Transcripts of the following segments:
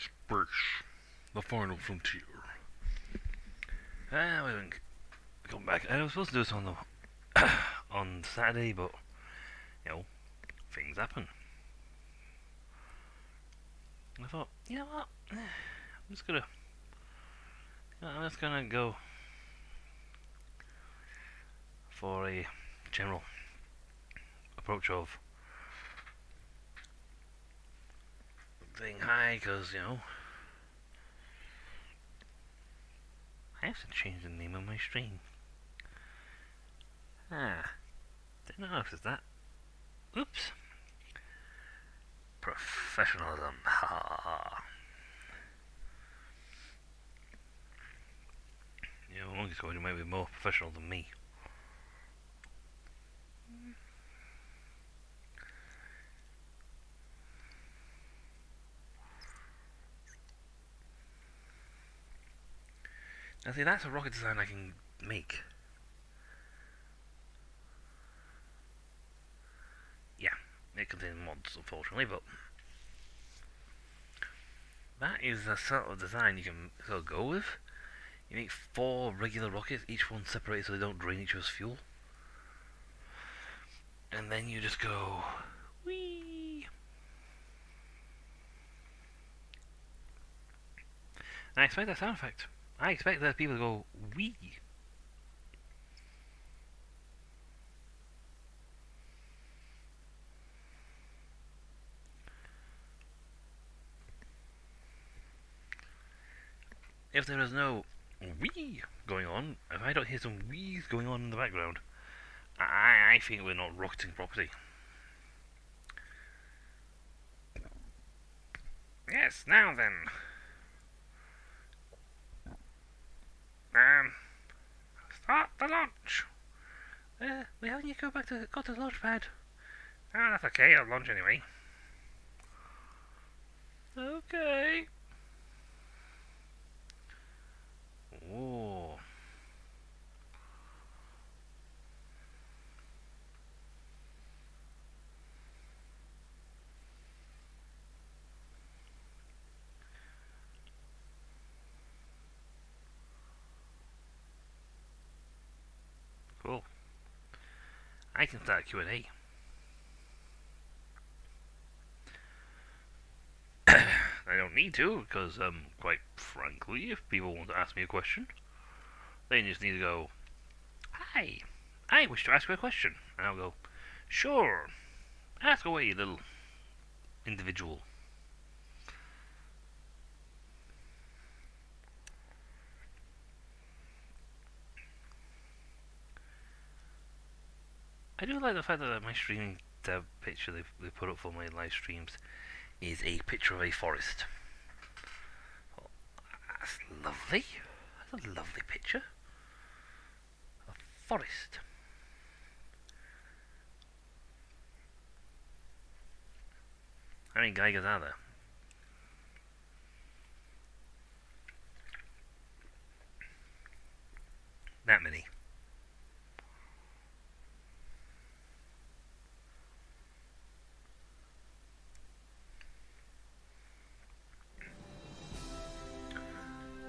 Space, the final frontier. Ah, we haven't come back. I was supposed to do this on the on Saturday, but you know, things happen. I thought, you know what? I'm just gonna go for a general approach of saying hi, because I have to change the name of my stream. Didn't notice that. Oops. Professionalism. Ha. Monkey's going to might be more professional than me. Now see, that's a rocket design I can make. Yeah, it contains mods, unfortunately, but that is a sort of design you can sort of go with. You make 4 regular rockets, each one separated so they don't drain each other's fuel. And then you just go, whee! And I expect that sound effect. I expect that people go, wee! If there is no wee going on, if I don't hear some wheeze going on in the background, I think we're not rocketing properly. Yes, now then. Start the launch. We haven't yet got to the launch pad. Ah, that's okay, I'll launch anyway. Okay. Oh. Cool. I can start Q&A. I don't need to, because, quite frankly, if people want to ask me a question, they just need to go, hi, I wish to ask you a question. And I'll go, sure, ask away, little individual. I do like the fact that my streaming tab picture they put up for my live streams is a picture of a forest. Oh, that's lovely. That's a lovely picture. A forest. How many Geigers are there? That many.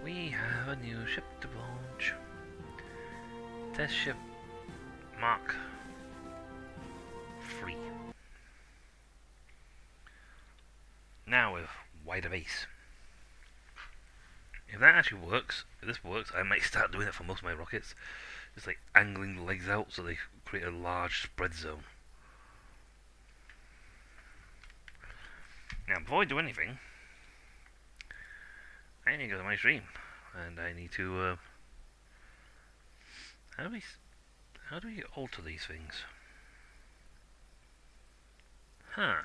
We have a new ship to launch. Test ship Mark 3. Now with wider base. If that actually works, if this works, I might start doing it for most of my rockets. Just like angling the legs out so they create a large spread zone. Now, before I do anything, I need to go to my stream, and I need to. How do we alter these things? Huh.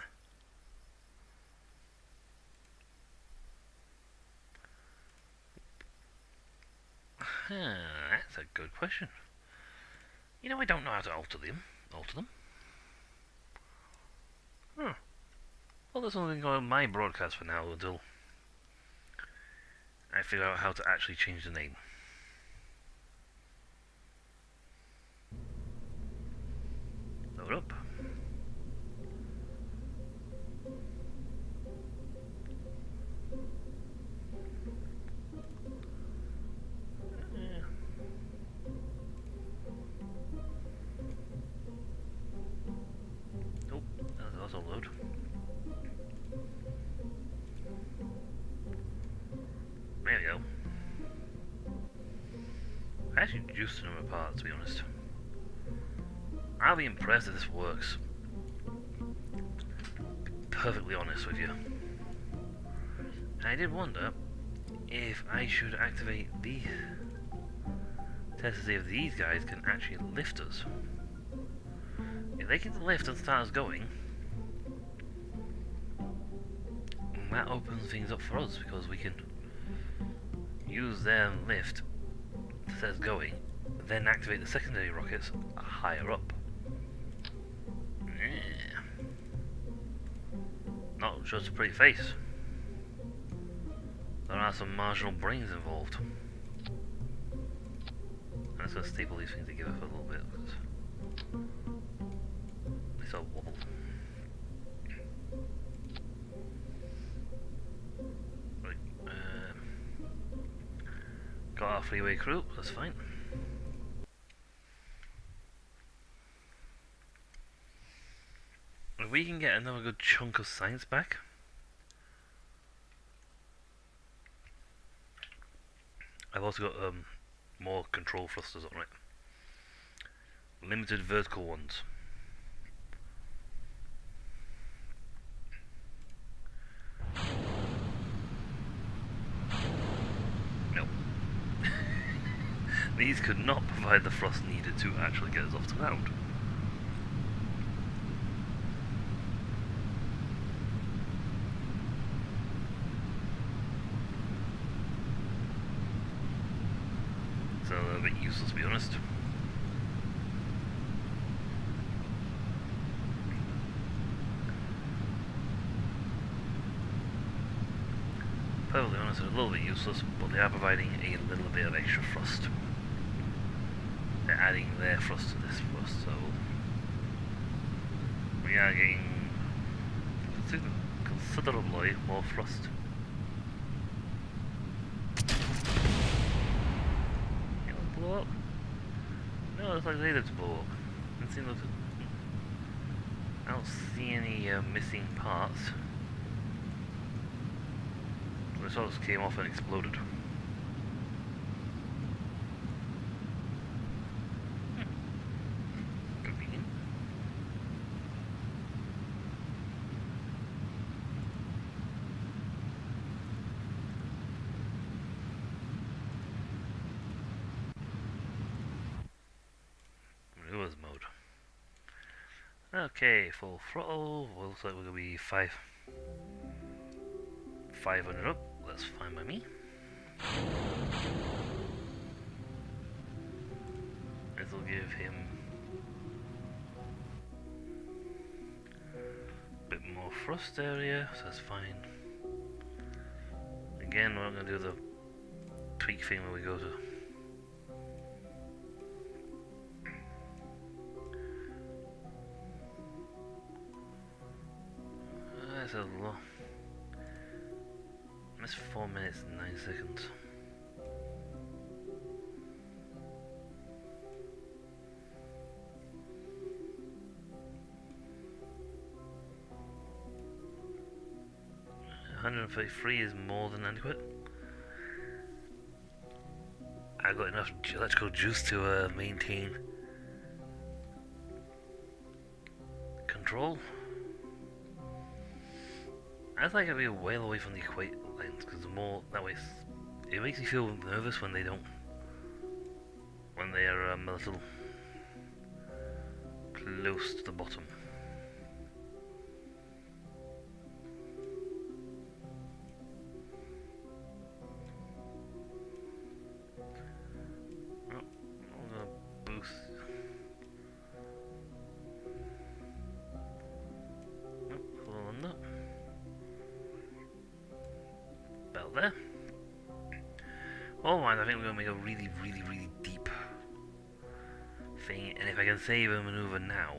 That's a good question. I don't know how to alter them. Huh. Well, there's something on my broadcast for now until I figure out how to actually change the name. Load up. reduced the number of parts, to be honest. I'll be impressed if this works. Perfectly honest with you. I did wonder if I should activate the test to see if these guys can actually lift us. If they can lift and start us going, that opens things up for us because we can use their lift to set us going, then activate the secondary rockets higher up. Yeah. Not just a pretty face. There are some marginal brains involved. I'm just going to staple these things together for a little bit because they sort of wobble. Right, got our freeway crew, that's fine. If we can get another good chunk of science back, I've also got more control thrusters on it. Limited vertical ones. No. These could not provide the thrust needed to actually get us off the ground. So they're a bit useless, to be honest. Perfectly honest, they're a little bit useless, but they are providing a little bit of extra thrust. They're adding their thrust to this thrust, so we are getting considerably more thrust. It'll blow up. No, it's like they did to blow up. I don't see any missing parts. This all just came off and exploded. Convenient. Maneuvers mode. Okay, full throttle. Well, looks like we're gonna be 500 up. That's fine by me. This will give him a bit more thrust area, so that's fine. Again, we're not going to do the tweak thing where we go to that's a lot. That's 4 minutes and 9 seconds. $133 is more than adequate. I've got enough electrical juice to maintain control. I think I'd be well away from the equator lines because the more that way, it makes me feel nervous when they don't, when they are a little close to the bottom. Oh, I'm gonna boost. Oh, hold on that. About there. Otherwise, I think we're gonna make a really, really, really deep thing, and if I can save a maneuver now.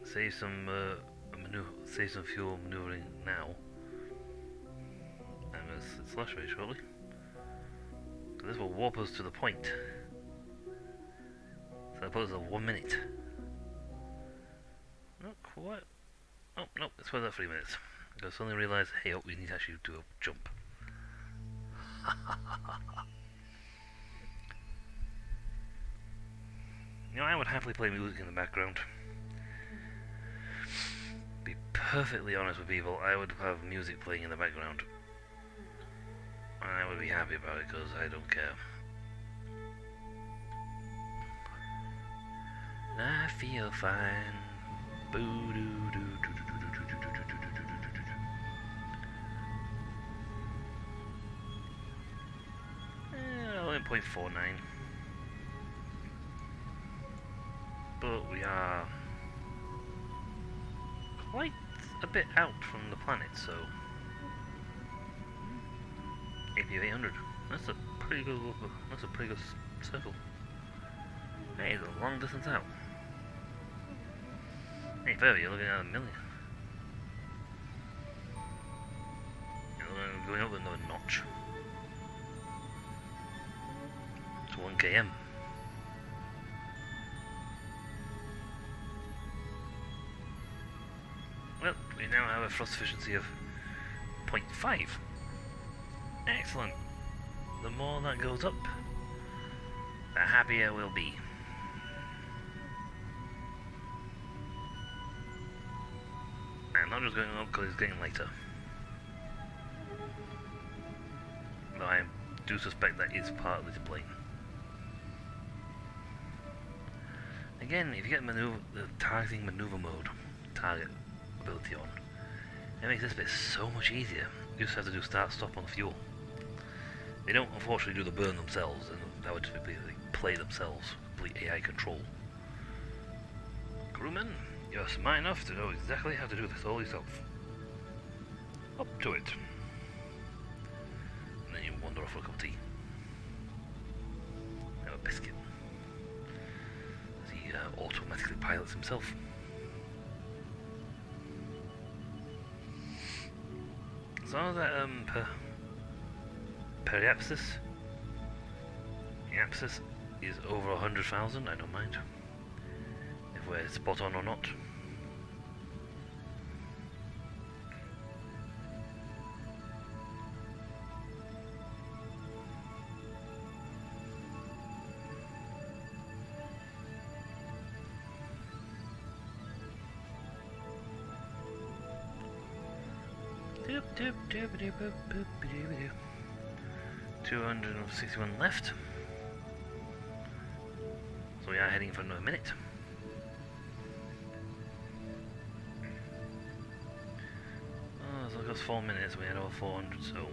Save some save some fuel maneuvering now. And it's slush very shortly. This will warp us to the point. So that puts us at 1 minute. Not quite. Oh no, it's worth that 3 minutes. I suddenly realised, hey, oh, we need to actually do a jump. You know, I would happily play music in the background. Be perfectly honest with people, I would have music playing in the background. And I would be happy about it, because I don't care. I feel fine. Boo doo doo doo doo doo doo doo doo doo doo doo. Only 0.49. But we are quite a bit out from the planet, so APU 800. That's a pretty good. That's a pretty good circle. Hey, it's a long distance out. Hey, Furby, you're looking at 1 million. You're going up another notch to 1 km. Well, we now have a thrust efficiency of 0.5. Excellent. The more that goes up, the happier we'll be. And not just going up because it's getting later. Though I do suspect that is partly to blame. Again, if you get the targeting maneuver mode, target ability on, it makes this bit so much easier. You just have to do start stop on the fuel. They don't unfortunately do the burn themselves, and that would just be play themselves, complete AI control. Crewman, you're smart enough to know exactly how to do this all yourself. Up to it. And then you wander off for a cup of tea. Have a biscuit. As he automatically pilots himself. So that periapsis is over 100,000, I don't mind if we're spot on or not. Doop doop doop doop boop boop doop doop. 261 left. So we are heading for another minute. Oh, so it goes 4 minutes, we had over 400, so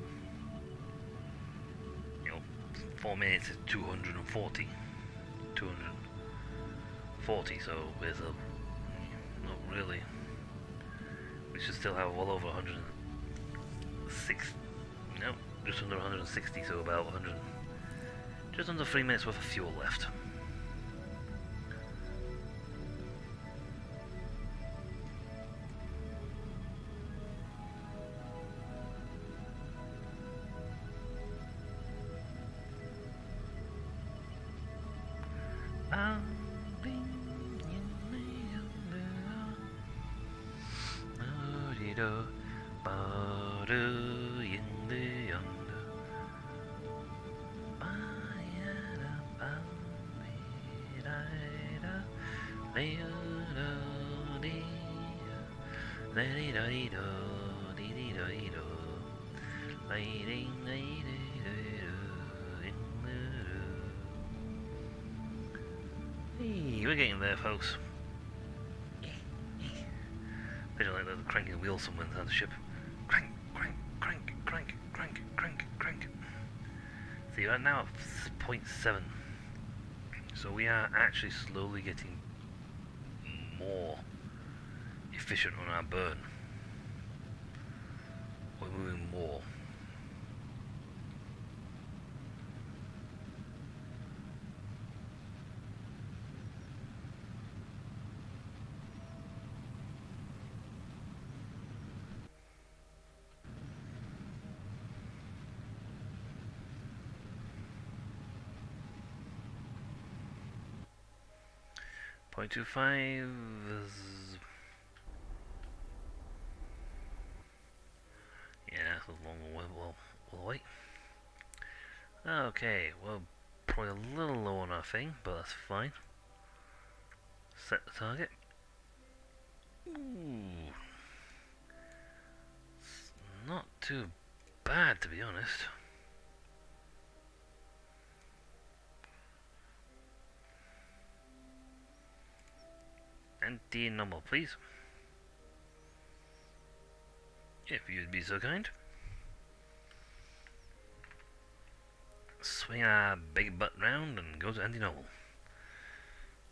4 minutes is 240. 240, so there's a not really. We should still have well over 106. No, just under 160, so about 100. Just under 3 minutes worth of fuel left. Hey, we're getting there, folks. Picture like the cranking wheel somewhere inside the ship. Crank, crank, crank, crank, crank, crank, crank. See, right now it's 0.7. So we are actually slowly getting more efficient on our burn. We're moving more. Point 0.25 is... 0.25 a long way. We'll wait. Okay, we're probably a little low on our thing, but that's fine. Set the target. Ooh. It's not too bad, to be honest. Empty normal, please. If you'd be so kind. Swing our big butt round and go to empty normal.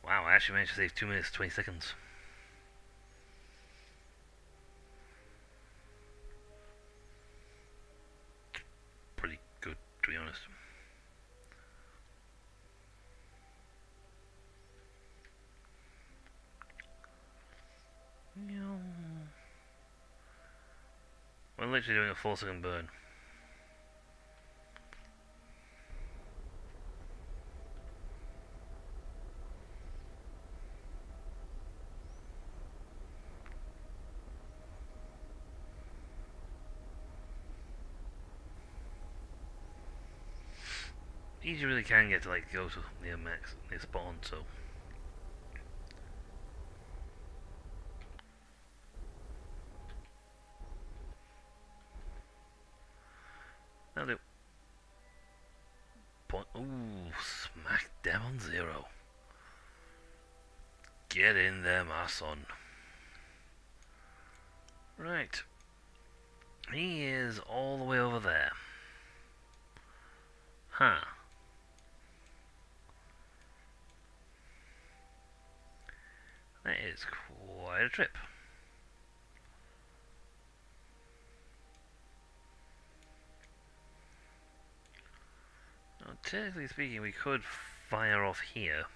Wow, I actually managed to save 2 minutes 20 seconds. Pretty good, to be honest. We're literally doing a 4-second burn. You really can get to like go to near max, near spawn, so. That'll do. Point. Ooh, smack them on 0. Get in there, my son. Right. He is all the way over there. Huh. That is quite a trip. Now, technically speaking, we could fire off here.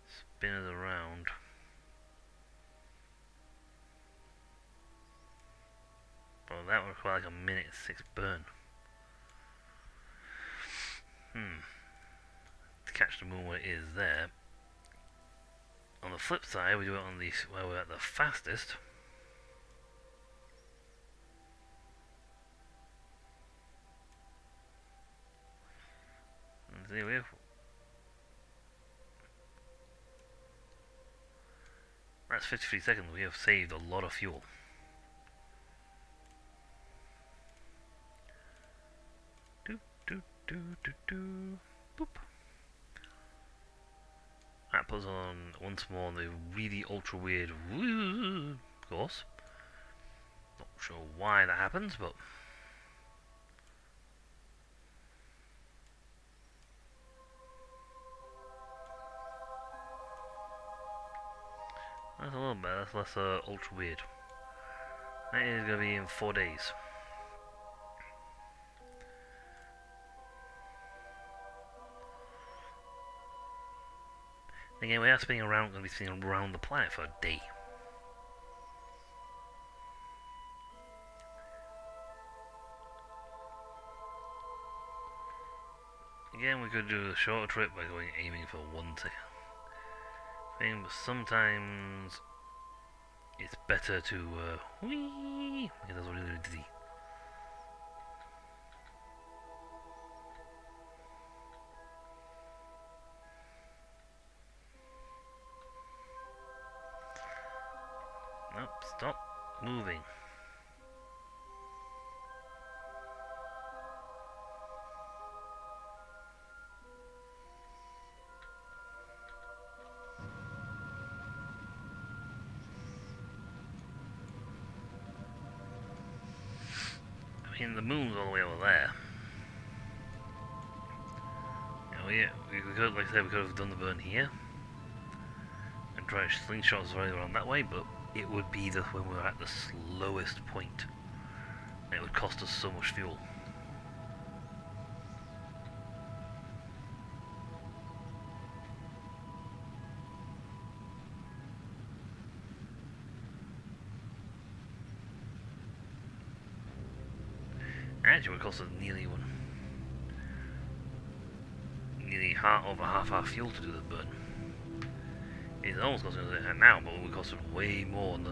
Spin it around. Oh, that would require like a minute 6 burn. To catch the moon where it is there. On the flip side, we do it on the where we're at the fastest. And see, that's 53 seconds. We have saved a lot of fuel. Boop. That puts on once more the really ultra weird woo course. Not sure why that happens, but that's a little better. That's less ultra weird. That is going to be in 4 days. Again, we are spinning around, going to be spinning around the planet for a day. Again, we could do a shorter trip by aiming for 1 second. But sometimes it's better to whee, because that's really dizzy. Nope, stop moving. I mean, the moon's all the way over there. You know, we could, like I said, we could have done the burn here and try slingshots right around that way, but it would be when we were at the slowest point. And it would cost us so much fuel. Actually, it would cost us nearly over half our fuel to do the burn. It's almost costing us it now, but it would cost us way more on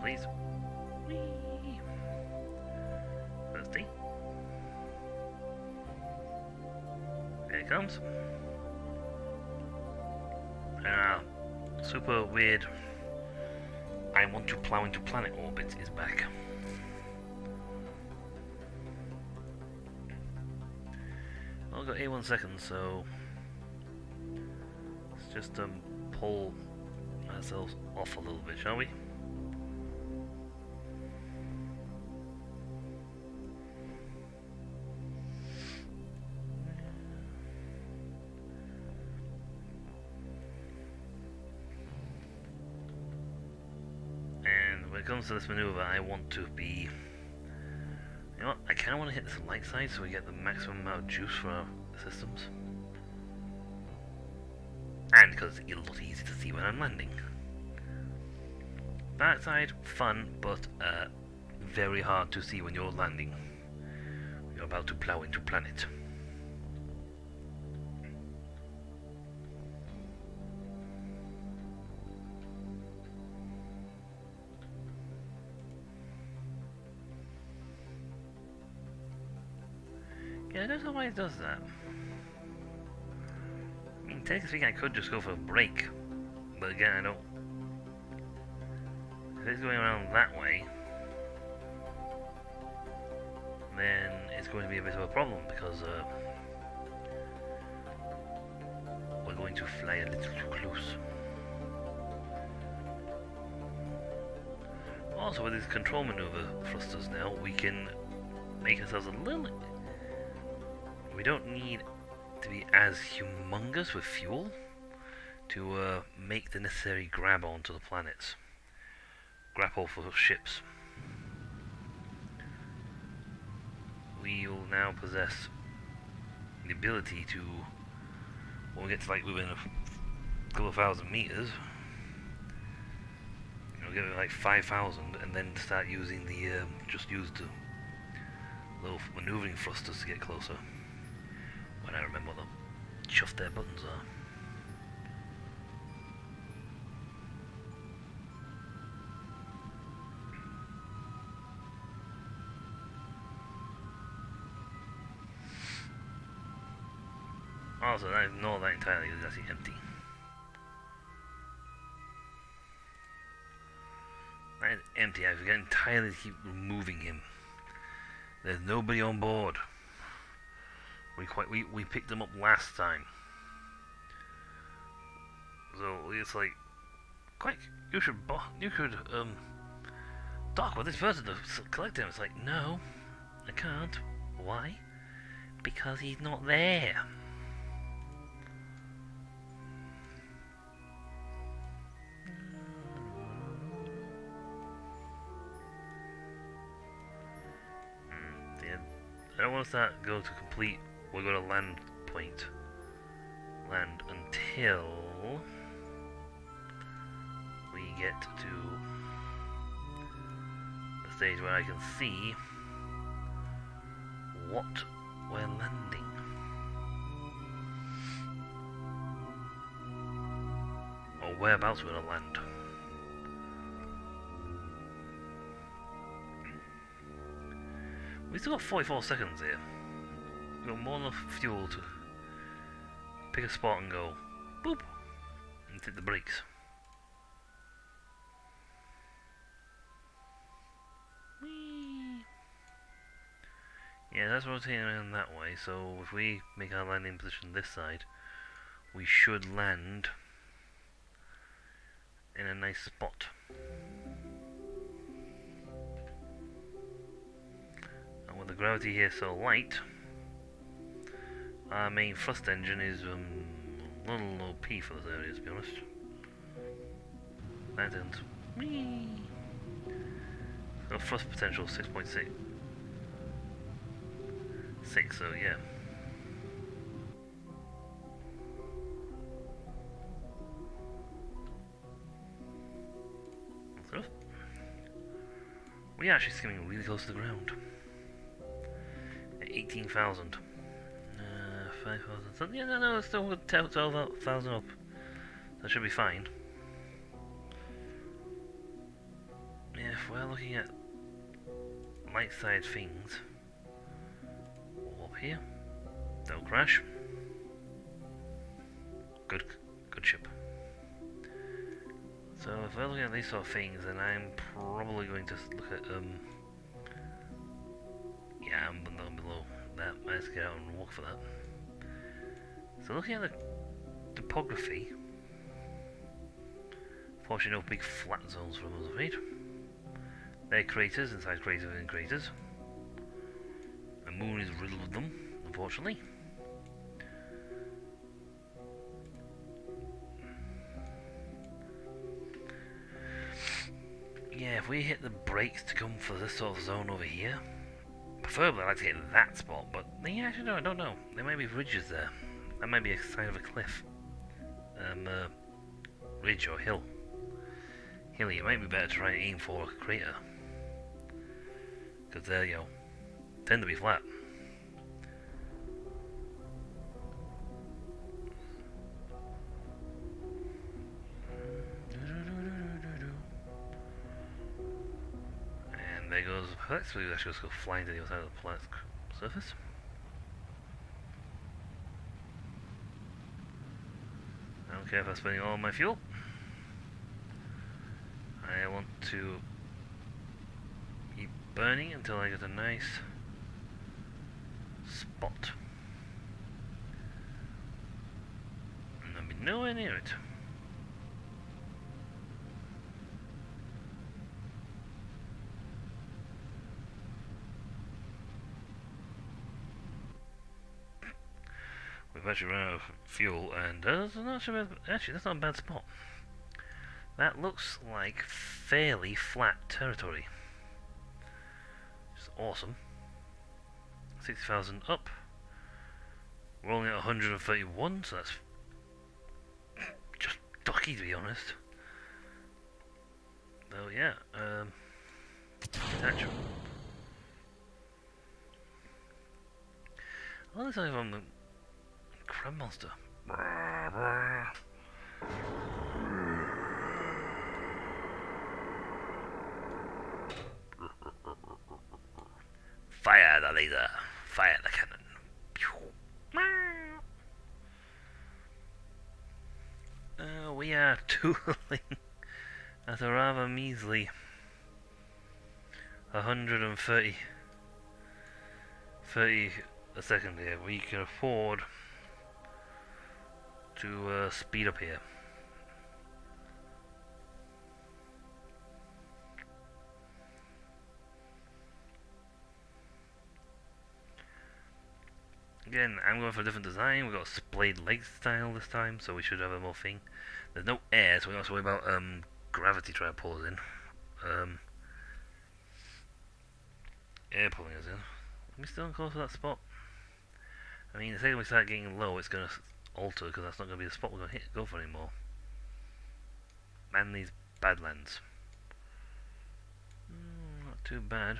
please. Whee! Thirsty. There it comes. Super weird. I want to plow into planet orbit is back. Well, I've got 81 seconds, so let's just pull ourselves off a little bit, shall we? When it comes to this maneuver, I want to be... You know what? I kind of want to hit this light side so we get the maximum amount of juice for our systems. And because it's a lot easier to see when I'm landing. Dark side, fun, but very hard to see when you're landing. You're about to plow into planet. Yeah, I don't know why it does that. I mean, technically speaking, I could just go for a break. But again, I don't... If it's going around that way, then it's going to be a bit of a problem because we're going to fly a little too close. Also, with these control maneuver thrusters now, we can make ourselves a little... We don't need to be as humongous with fuel to make the necessary grab onto the planets. Grapple for ships. We will now possess the ability to, when we get to like within a couple of thousand meters, we'll get it like 5,000 and then start using the, just use the little maneuvering thrusters to get closer. When I remember what the chuff their buttons are. Also, I ignore that entirely because it's actually empty. That is empty. I forget entirely to keep removing him. There's nobody on board. We picked them up last time. So it's like, quick, you should dock with this person to collect him. It's like, no, I can't. Why? Because he's not there. I don't want to start go to complete. We'll go to land point. Land until we get to the stage where I can see what we're landing. Or whereabouts we're going to land. We've still got 44 seconds here. We've got more than enough fuel to pick a spot and go boop and hit the brakes. Whee! Yeah, that's rotating around that way, so if we make our landing position this side, we should land in a nice spot. And with the gravity here so light, our main thrust engine is a little OP for this area, to be honest. That ends. Whee! So thrust potential 6.6. 6, so yeah. So, we're actually skimming really close to the ground. At 18,000. 5,000. So, yeah, no, it's still 12,000 up. That should be fine. if we're looking at light side things, up here, don't crash. Good ship. So if we're looking at these sort of things, then I'm probably going to look at yeah, I'm below that. Let's get out and walk for that. So looking at the topography, fortunately no big flat zones for them, I'm afraid. They're craters inside craters within craters. The moon is riddled with them, unfortunately. Yeah, if we hit the brakes to come for this sort of zone over here, preferably I'd like to hit that spot, but yeah, actually no, I don't know. There may be ridges there. That might be a sign of a cliff. Ridge or hill. Hilly, it might be better to try and aim for a crater. Because they, tend to be flat. And there goes the Perplex. We actually just go flying to the other side of the planet's surface. I don't care if I'm spending all my fuel. I want to keep burning until I get a nice spot. And I'll be nowhere near it. We've actually run out of fuel, and that's not actually that's not a bad spot. That looks like fairly flat territory. Just awesome. 60,000 up. We're only at 131, so that's just ducky to be honest. Though yeah, detach. I looks like I'm the crab monster. Fire the laser. Fire the cannon. We are tooling at a rather measly 130 a second here. We can afford to speed up here. Again, I'm going for a different design. We've got a splayed leg style this time, so we should have a more thing. There's no air, so we don't have to worry about gravity trying to pull us in. Air pulling us in. Are we still close to that spot? I mean, the second we start getting low, it's going to alter, because that's not going to be the spot we're going to go for anymore. Man, these badlands. Not too bad.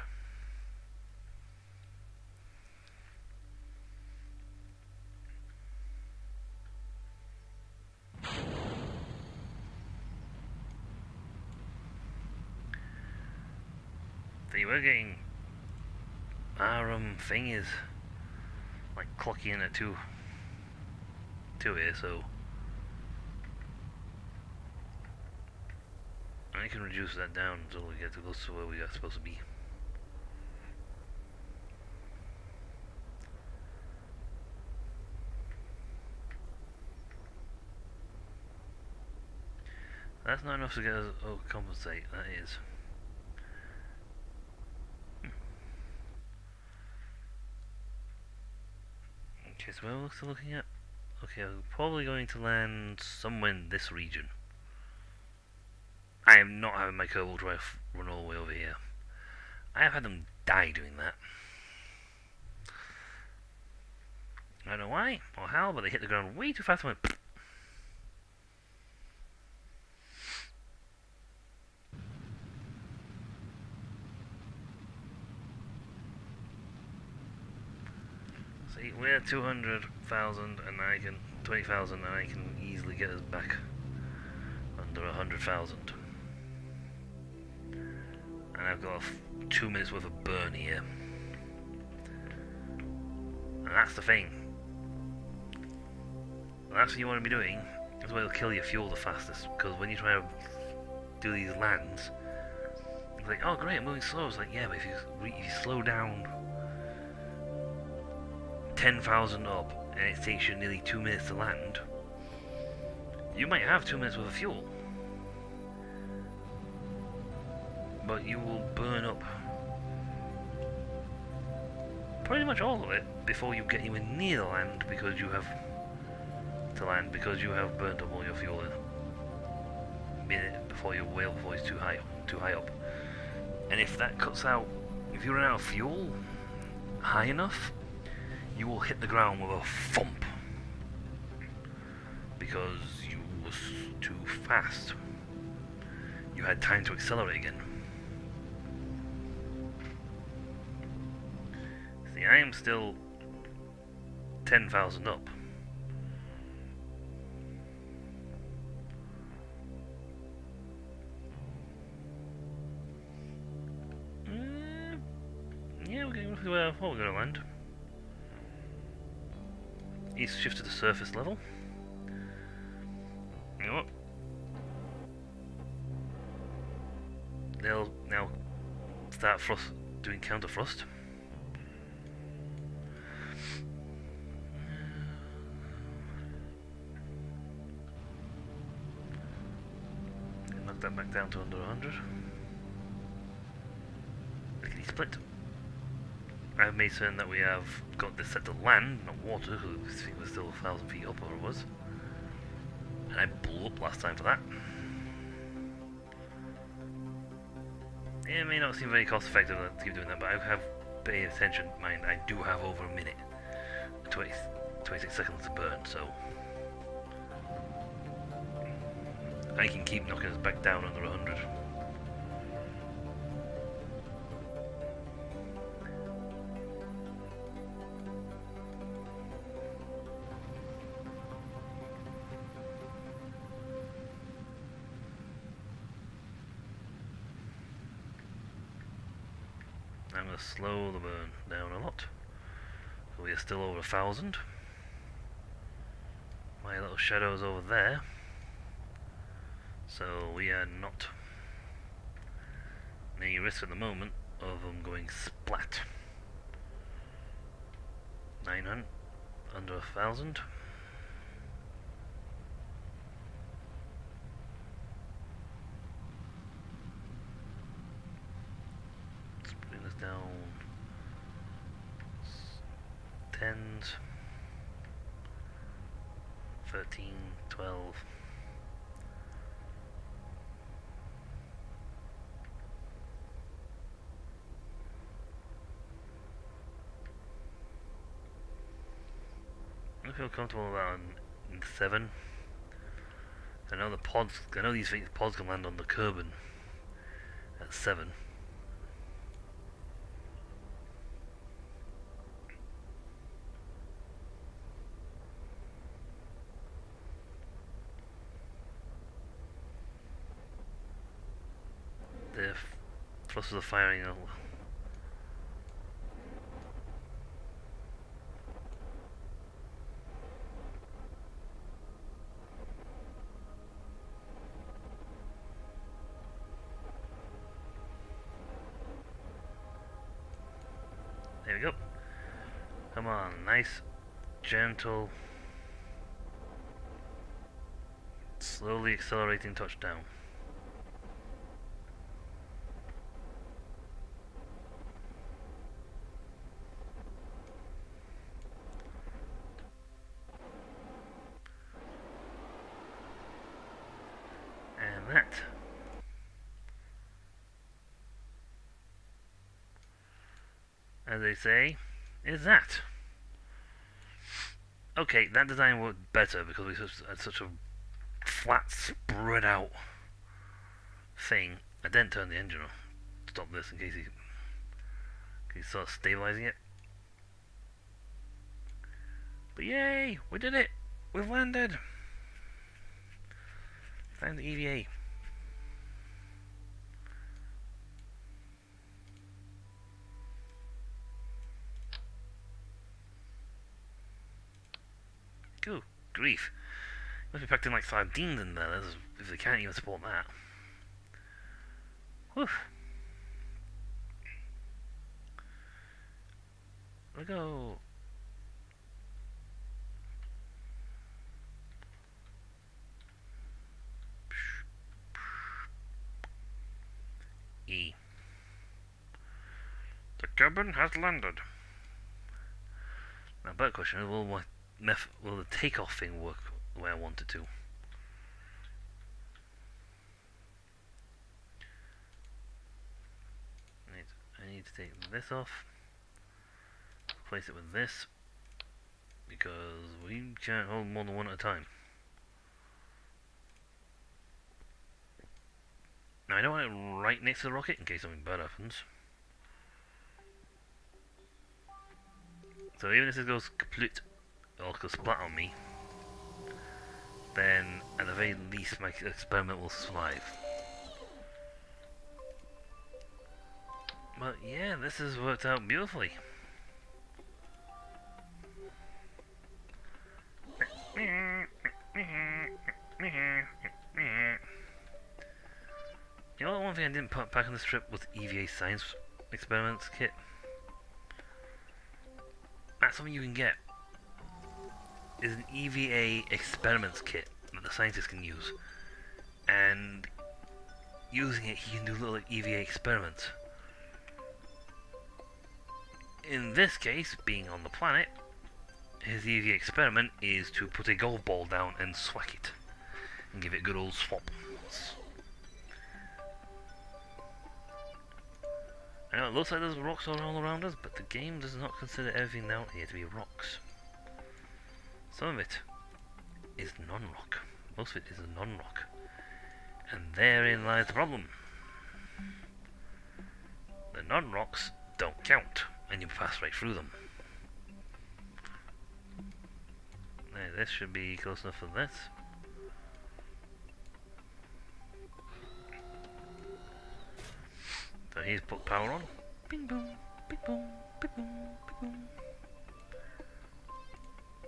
See, we're getting our thing is like clocking in at two here, so I can reduce that down until we get to close to where we are supposed to be. That's not enough to get us compensate, that is. Okay, so where we're still looking at? Okay, I'm probably going to land somewhere in this region. I am not having my Kerbal Drive run all the way over here. I have had them die doing that. I don't know why or how, but they hit the ground way too fast and went. See, we're 200,000 and I can 20,000 and I can easily get us back under 100,000. And I've got 2 minutes worth of burn here. And that's the thing. That's what you want to be doing. That's why it'll kill your fuel the fastest. Because when you try to do these lands, it's like, oh great, I'm moving slow. It's like, yeah, but if you slow down 10,000 up and it takes you nearly 2 minutes to land, you might have 2 minutes worth of fuel. But you will burn up pretty much all of it before you get anywhere near the land because you have burnt up all your fuel in a minute before your whale before it's too high up. And if that cuts out, if you run out of fuel high enough, you will hit the ground with a thump because you was too fast. You had time to accelerate again. See, I am still 10,000 up. Yeah, we're going to where we're going to land. East shift to the surface level. You know what? They'll now start doing counter thrust. Knock that back down to under 100. Lickety split. I've made certain that we have got this set to land, not water, because it was still 1,000 feet up, or it was. And I blew up last time for that. It may not seem very cost effective to keep doing that, but I have paid attention. Mind, I do have over a minute, 26 seconds to burn, so I can keep knocking us back down under 100. I'm going to slow the burn down a lot. So we are still over 1,000. My little shadow's over there. So we are not any risk at the moment of them going splat. 900, under 1,000. Down 10s, 13, 12. I feel comfortable about 7. I know these pods can land on the Kerbin at 7. The thrusters are firing. There we go. Come on, nice, gentle, slowly accelerating touchdown. That, as they say, is that. Okay, that design worked better because we had such a flat, spread out thing. I didn't turn the engine on. Stop this in case he starts stabilizing it. But yay, we did it! We've landed! Found the EVA. grief. Must be packed in like sardines in there, if they can't even support that. Whew. There we go. E. The cabin has landed. Now, better question is, will the takeoff thing work the way I want it to? I need to take this off, replace it with this, because we can't hold more than one at a time. Now I don't want it right next to the rocket in case something bad happens. So even if this goes kaput or goes splat on me, then at the very least my experiment will survive. But yeah, this has worked out beautifully. You know, one thing I didn't put back on this trip was EVA Science Experiments Kit. That's something you can get. Is an EVA Experiments Kit that the scientists can use. And using it, he can do little EVA experiments. In this case, being on the planet, his EVA experiment is to put a golf ball down and swack it. And give it a good old swap. I know it looks like there's rocks all around us, but the game does not consider everything down here to be rocks. Some of it is non-rock. Most of it is non-rock. And therein lies the problem. The non-rocks don't count, and you pass right through them. Now, this should be close enough for this. So he's put power on. Bing boom, bing boom, bing boom, bing boom.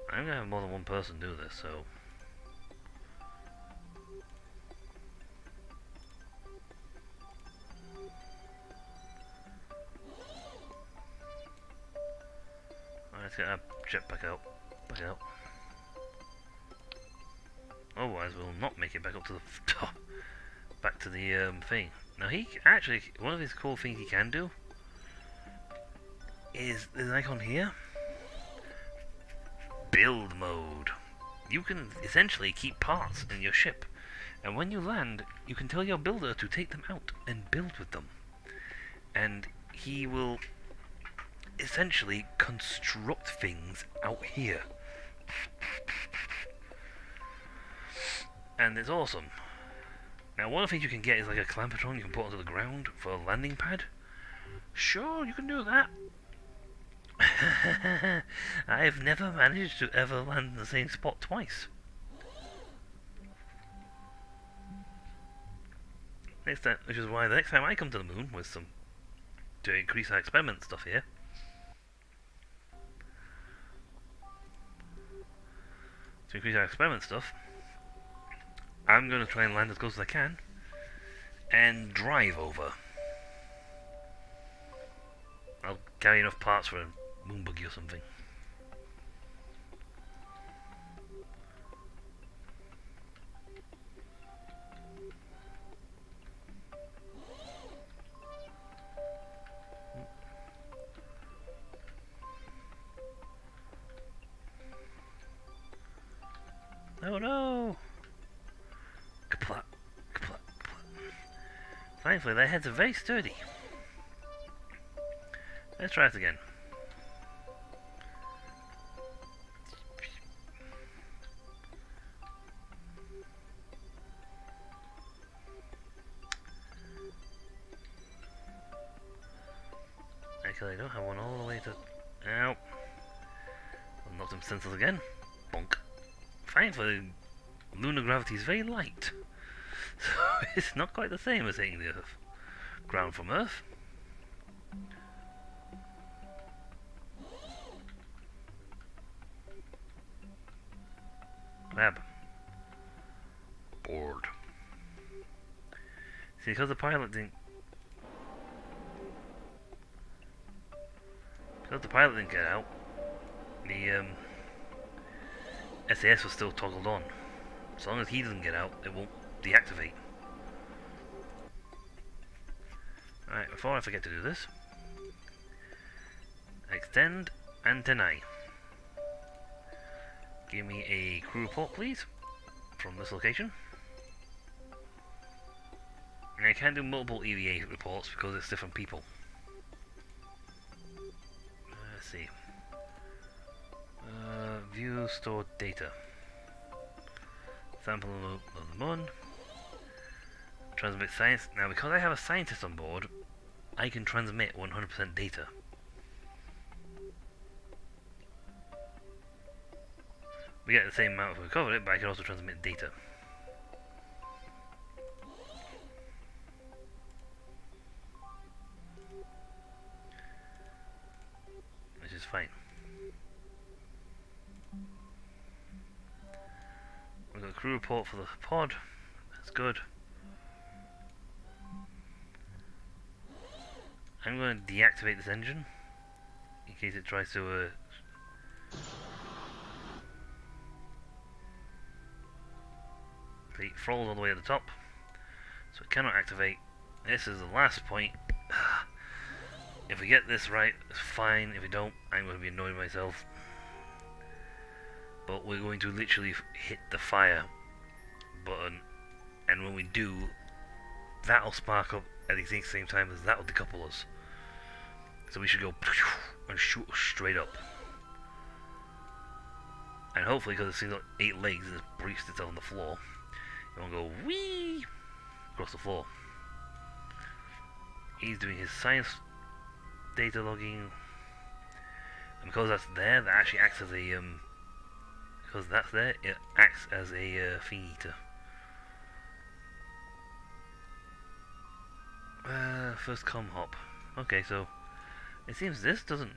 I'm gonna have more than one person do this, so. Let's get our jet back out. Back out. Otherwise, we'll not make it back up to the back to the thing. Now he actually, one of his cool things he can do is there's an icon here. Build mode. You can essentially keep parts in your ship, and when you land, you can tell your builder to take them out and build with them, and he will essentially construct things out here. And it's awesome. Now, one of the things you can get is like a Clampetron you can put onto the ground for a landing pad. Sure, you can do that. I've never managed to ever land in the same spot twice. Next time, which is why the next time I come to the moon with some to increase our experiment stuff here. To increase our experiment stuff, I'm going to try and land as close as I can and drive over. I'll carry enough parts for a moon buggy or something. Oh no! Kapla, kapla, kapla. Thankfully, their heads are very sturdy. Let's try it again. Actually, I don't have one all the way to... Ow! I'll knock them sensors again. Bonk. Thankfully, lunar gravity is very light. So it's not quite the same as hitting the Earth. Ground from Earth. Grab. Board. See, because the pilot didn't... Because the pilot didn't get out, the SAS was still toggled on. As long as he doesn't get out, it won't deactivate. Alright, before I forget to do this, extend antennae. Give me a crew report, please, from this location. And I can't do multiple EVA reports because it's different people. Let's see. View stored data. Sample of the moon. Transmit science. Now, because I have a scientist on board, I can transmit 100% data. We get the same amount if we cover it, but I can also transmit data. Which is fine. We've got a crew report for the pod. That's good. I'm going to deactivate this engine in case it tries to the throttle's all the way at the top, so it cannot activate. This is the last point. If we get this right, it's fine. If we don't, I'm going to be annoyed myself. But we're going to literally hit the fire button, and when we do, that'll spark up at the exact same time as that will decouple us. So we should go and shoot straight up. And hopefully, because it's got 8 legs and it's braced itself on the floor, it won't go whee across the floor. He's doing his science data logging, and because that's there, that actually acts as a because that's there, it acts as a feed eater. First com hop. Okay, so it seems this doesn't.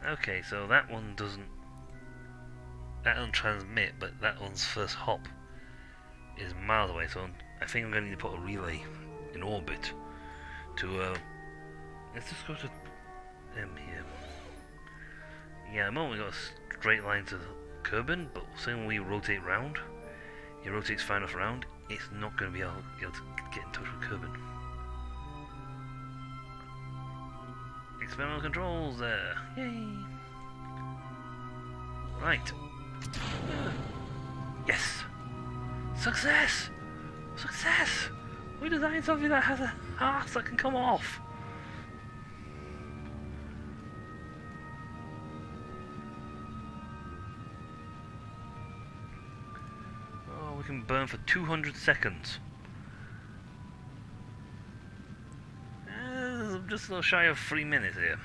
Okay, so that one doesn't. That doesn't transmit, but that one's first hop is miles away. So I think I'm going to need to put a relay in orbit to. Let's just go to M here. Yeah, at the moment we got a straight line to Kerbin, but when we rotate round, it rotates far enough around, it's not going to be able to get in touch with Kerbin. Experimental controls there. Yay! Right. Yes! Success! Success! We designed something that has a arse that can come off. Oh, we can burn for 200 seconds. Just a little shy of 3 minutes here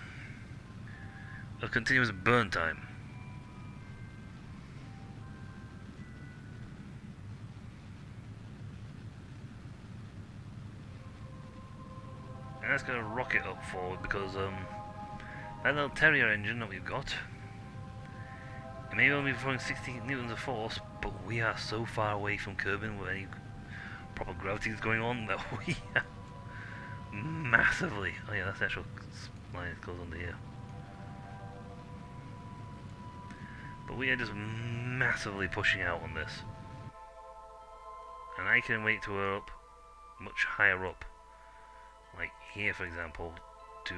of continuous burn time. And that's going to rocket up forward because that little Terrier engine that we've got, it may only be throwing 60 newtons of force, but we are so far away from Kerbin where any proper gravity is going on that we are massively. Oh yeah, that's the actual line that goes under here. But we are just massively pushing out on this. And I can wait till we're up much higher up. Like here, for example, to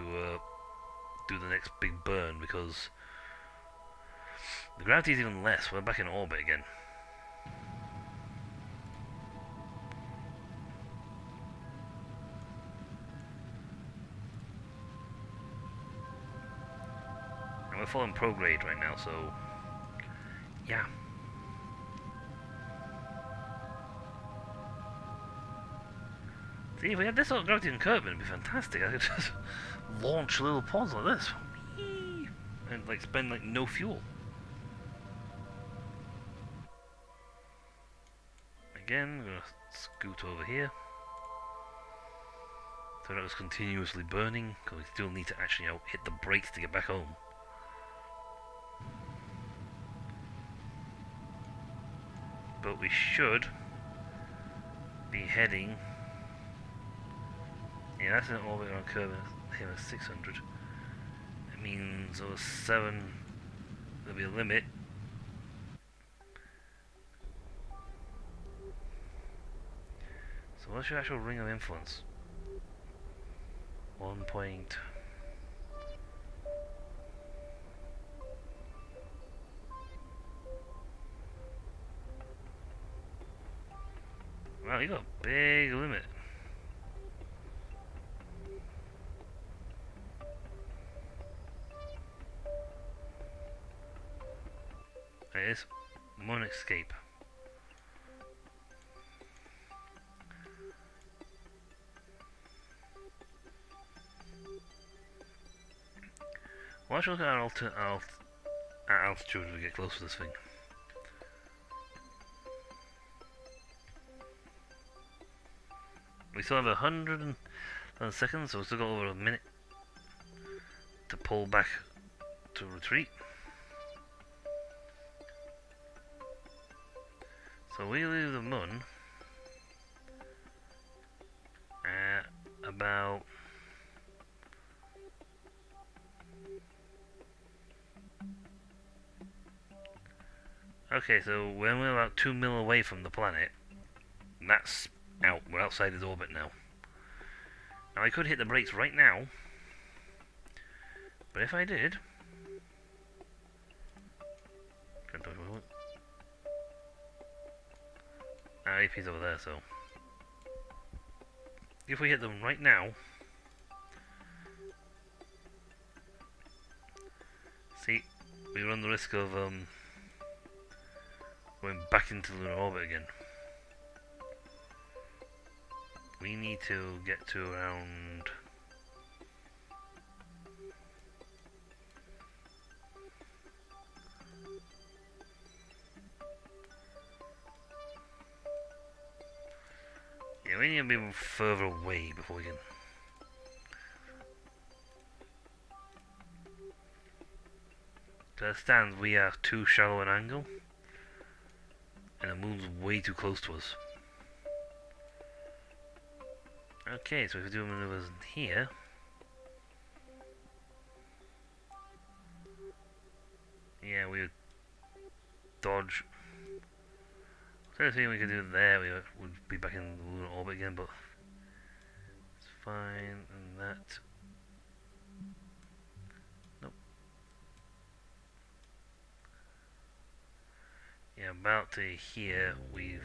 do the next big burn, because the gravity is even less. We're back in orbit again. And we're following prograde right now, so yeah. See, if we had this sort of gravity in Kerbin, it'd be fantastic. I could just launch little pods like this. Whee! And like spend like no fuel. Again, we're gonna scoot over here. So that was continuously burning, because we still need to actually hit the brakes to get back home. But we should be heading... Yeah, that's an orbit on curve here at 600. It means over 7, there'll be a limit. So what's your actual ring of influence? 1 point... Wow, you got a big limit. It is Moon Escape. Watch look at our altitude as we get close to this thing. We still have 100 seconds, so we've still got over a minute to pull back to retreat. So we leave the moon at about okay, so when we're about 2 mil away from the planet, that's out. We're outside his orbit now. Now I could hit the brakes right now, but if I did, AP's over there, so if we hit them right now, see, we run the risk of going back into lunar orbit again. We need to get to around yeah, we need to be further away before we can. To understand, we are too shallow an angle, and the moon's way too close to us. Okay, so if we do maneuvers here, yeah, we would dodge. So anything we could do there, we would be back in the lunar orbit again, but it's fine. And that, nope. Yeah, about to here, we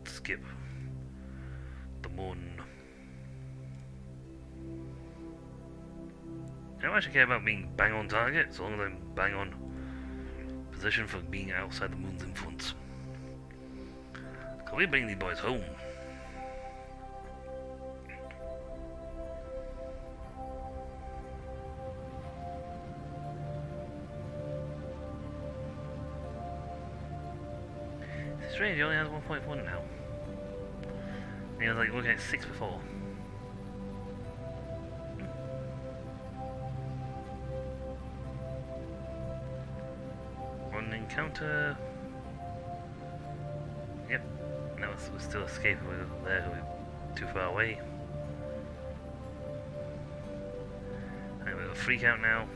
skip the moon. I don't actually care about being bang on target, as long as I'm bang on position for being outside the moon's influence. Can we bring these boys home? It's strange, he only has 1.1 now. And he was like looking at 6 before. One encounter. Yep. No, we're still escaping. We're there. We're too far away. And we've got a freak out now.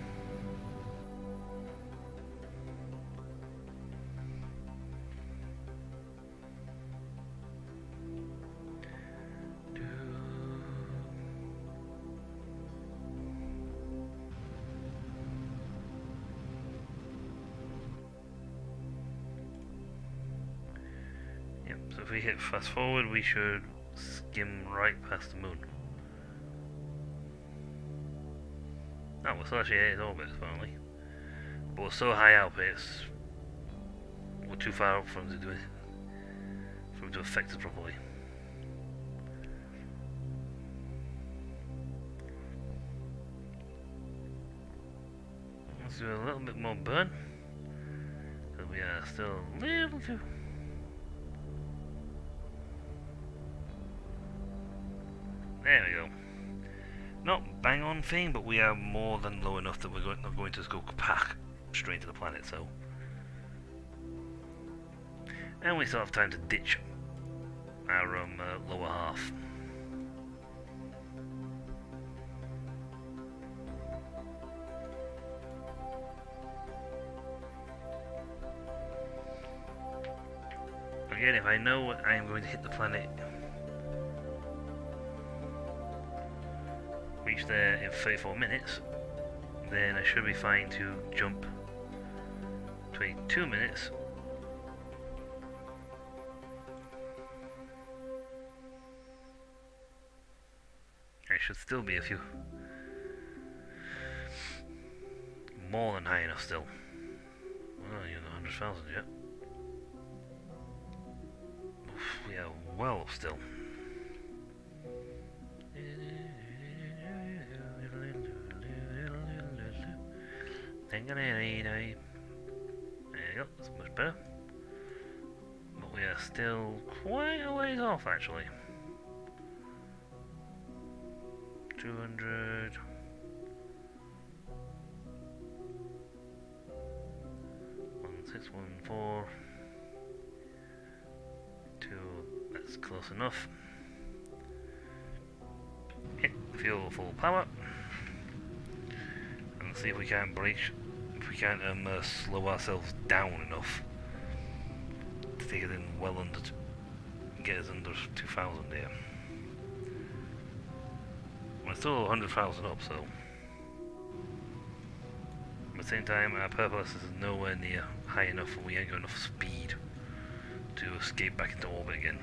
So if we hit fast forward, we should skim right past the moon. Oh, we're still actually at its orbit, apparently. But we're so high up, we're too far up for him to do it, for him to affect us properly. Let's do a little bit more burn, because we are still a little too... There we go. one thing, but we are more than low enough that we're not going to just go pack straight to the planet, so. And we still have time to ditch our lower half. Again, if I know I am going to hit the planet, reach there in 34 minutes, then I should be fine to jump 22 minutes. I should still be a few more than high enough still. Well, you're not 100,000 yet. Oof, we are well up still. There you go, that's much better. But we are still quite a ways off actually. 200. 1614. 2. That's close enough. Hit fuel full power. And see if we can't breach. If we can't slow ourselves down enough to take it in well under, get us under 2,000 here. We're still 100,000 up, so. At the same time, our purpose is nowhere near high enough, and we ain't got enough speed to escape back into orbit again.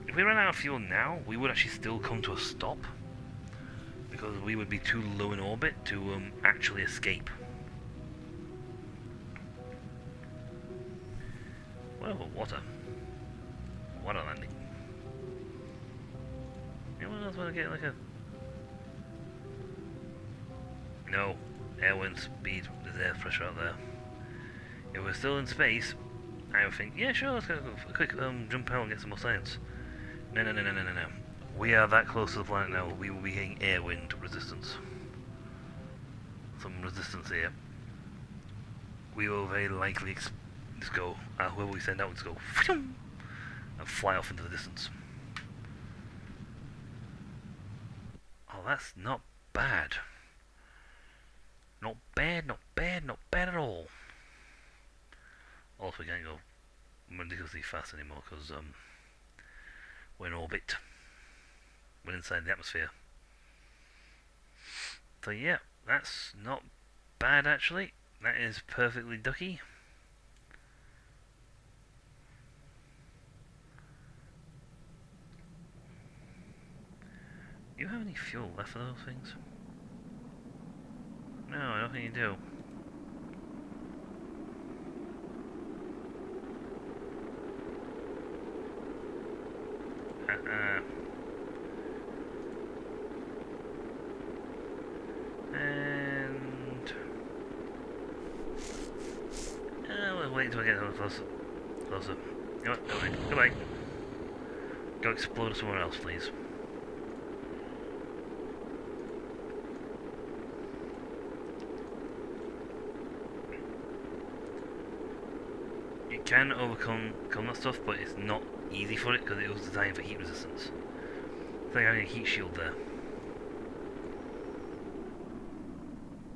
If we ran out of fuel now, we would actually still come to a stop, because we would be too low in orbit to actually escape. Whoa, water. Water landing. Anyone else want to get like a... No, airwind speed, there's air pressure out there. If we're still in space, I would think, yeah sure, let's go a quick jump out and get some more science. No. We are that close to the planet now, we will be getting airwind resistance. Some resistance here. We will very likely just go, whoever we send out, just go and fly off into the distance. Oh, that's not bad. Not bad, not bad, not bad at all. Also, we can't go ridiculously fast anymore because we're in orbit. We're inside the atmosphere. So yeah, that's not bad actually. That is perfectly ducky. Do you have any fuel left for those things? No, I don't think you do. And we'll wait until we get a little closer. Closer. You know what? No, wait. Goodbye. Go explode somewhere else, please. You can overcome that stuff, but it's not easy for it because it was designed for heat resistance. It's like having a heat shield there.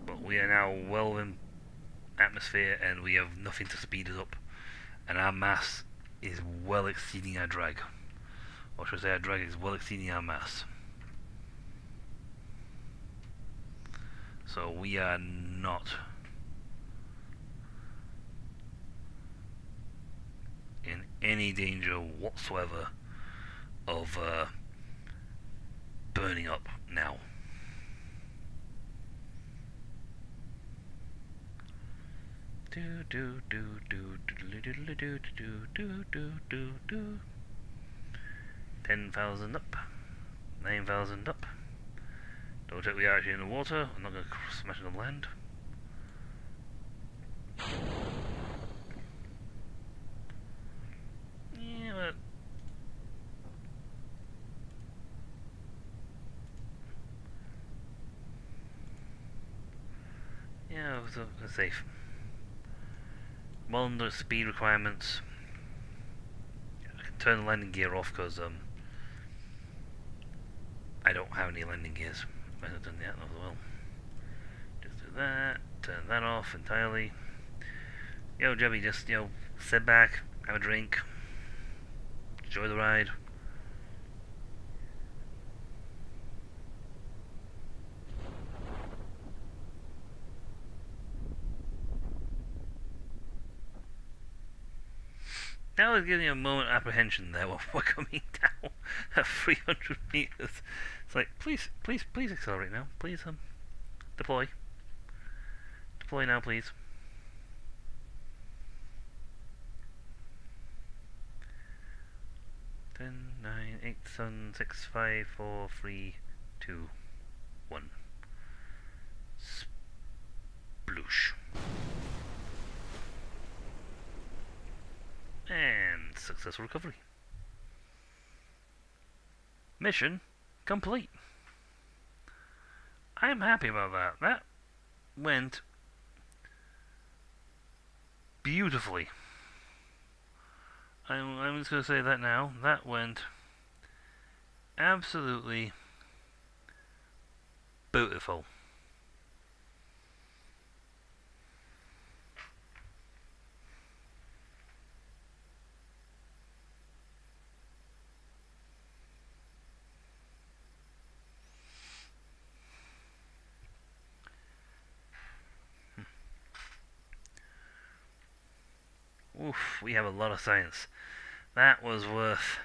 But we are now well in atmosphere and we have nothing to speed us up. And our mass is well exceeding our drag. Or should I say our drag is well exceeding our mass. So we are not in any danger whatsoever of burning up now. Do do do do do do do do do do do do. 10,000 up, 9,000 up. Double check we are actually in the water. I'm not going to smash on the land. Yeah, but Yeah, it's safe. Well under speed requirements. I can turn the landing gear off because I don't have any landing gears. I might have done that as well. Just do that. Turn that off entirely. Yo, Jebby, just sit back, have a drink, enjoy the ride. That was giving me a moment of apprehension there when we're coming down at 300 meters. It's like, please accelerate now. Please, deploy. Deploy now, please. Ten, 9, 8, 7, 6, 5, 4, 3, 2, 1. Sploosh. And successful recovery. Mission complete. I'm happy about that. That went beautifully. I'm just going to say that now. That went absolutely beautiful. Oof, we have a lot of science. That was worth...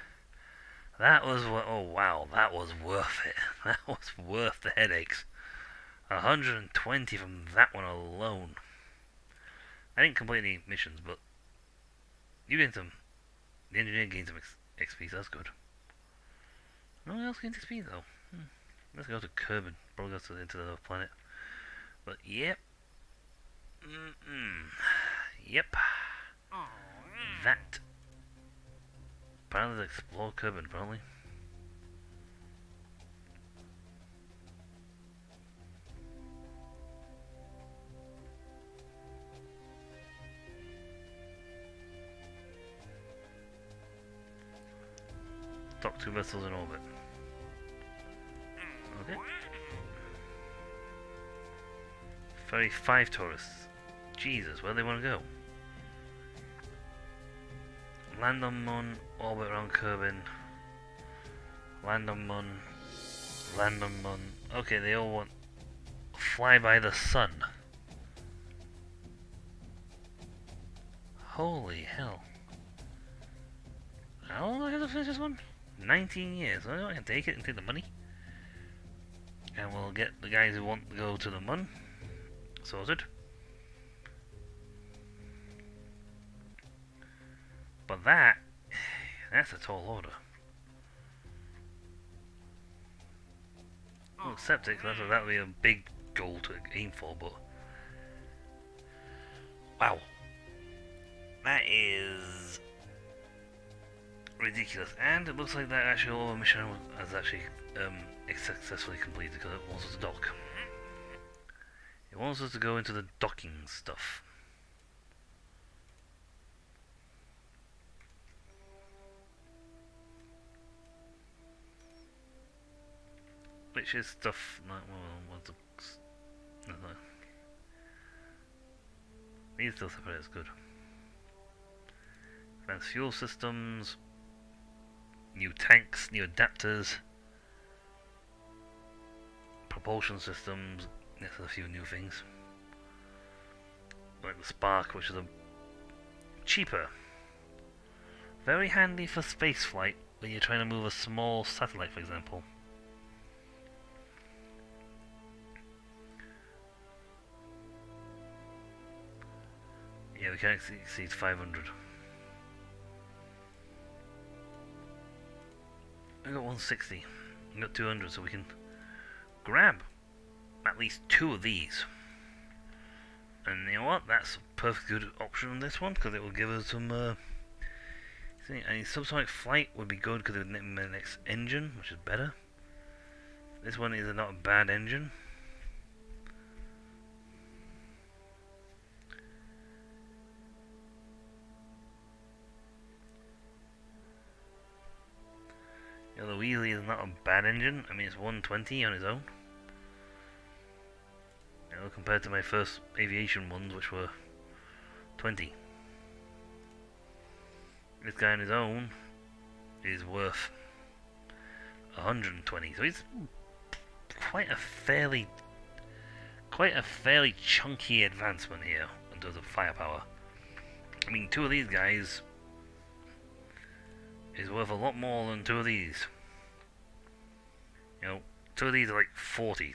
oh wow, that was worth it. That was worth the headaches. 120 from that one alone. I didn't complete any missions, but you gained some... The engineer gained some XP, so that's good. No one else gained XP though. Let's go to Kerbin. Probably go into the planet. But yep. Yep. That. Apparently, explore Kerbin, apparently. Top 2 vessels in orbit. Okay. 35 tourists. Jesus, where do they want to go? Land on Mun, orbit around Kerbin. Land on Mun. Land on Mun. Okay, they all want fly by the sun. Holy hell. How long do I have to finish this one? 19 years. I can take it and take the money. And we'll get the guys who want to go to the Mun sorted. But that's a tall order. Well, septic, that'll be a big goal to aim for, but... Wow. That is... ridiculous. And it looks like that actual mission has actually successfully completed because it wants us to dock. It wants us to go into the docking stuff. Which is stuff like, well, what's the... No. These still separate, it's good. Advanced fuel systems, new tanks, new adapters, propulsion systems, there's a few new things. Like the Spark, which is a cheaper. Very handy for spaceflight when you're trying to move a small satellite, for example. Yeah, we can't exceed 500. I got 160. I got 200, so we can grab at least 2 of these. And you know what? That's a perfect good option on this one because it will give us some. See, I mean, subsonic flight would be good because it would name the next engine, which is better. This one is not a bad engine. not a bad engine. I mean, it's 120 on its own. You know, compared to my first aviation ones, which were 20. This guy on his own is worth 120. So he's quite a fairly chunky advancement here in terms of firepower. I mean, two of these guys is worth a lot more than two of these. You know, two of these are like 40.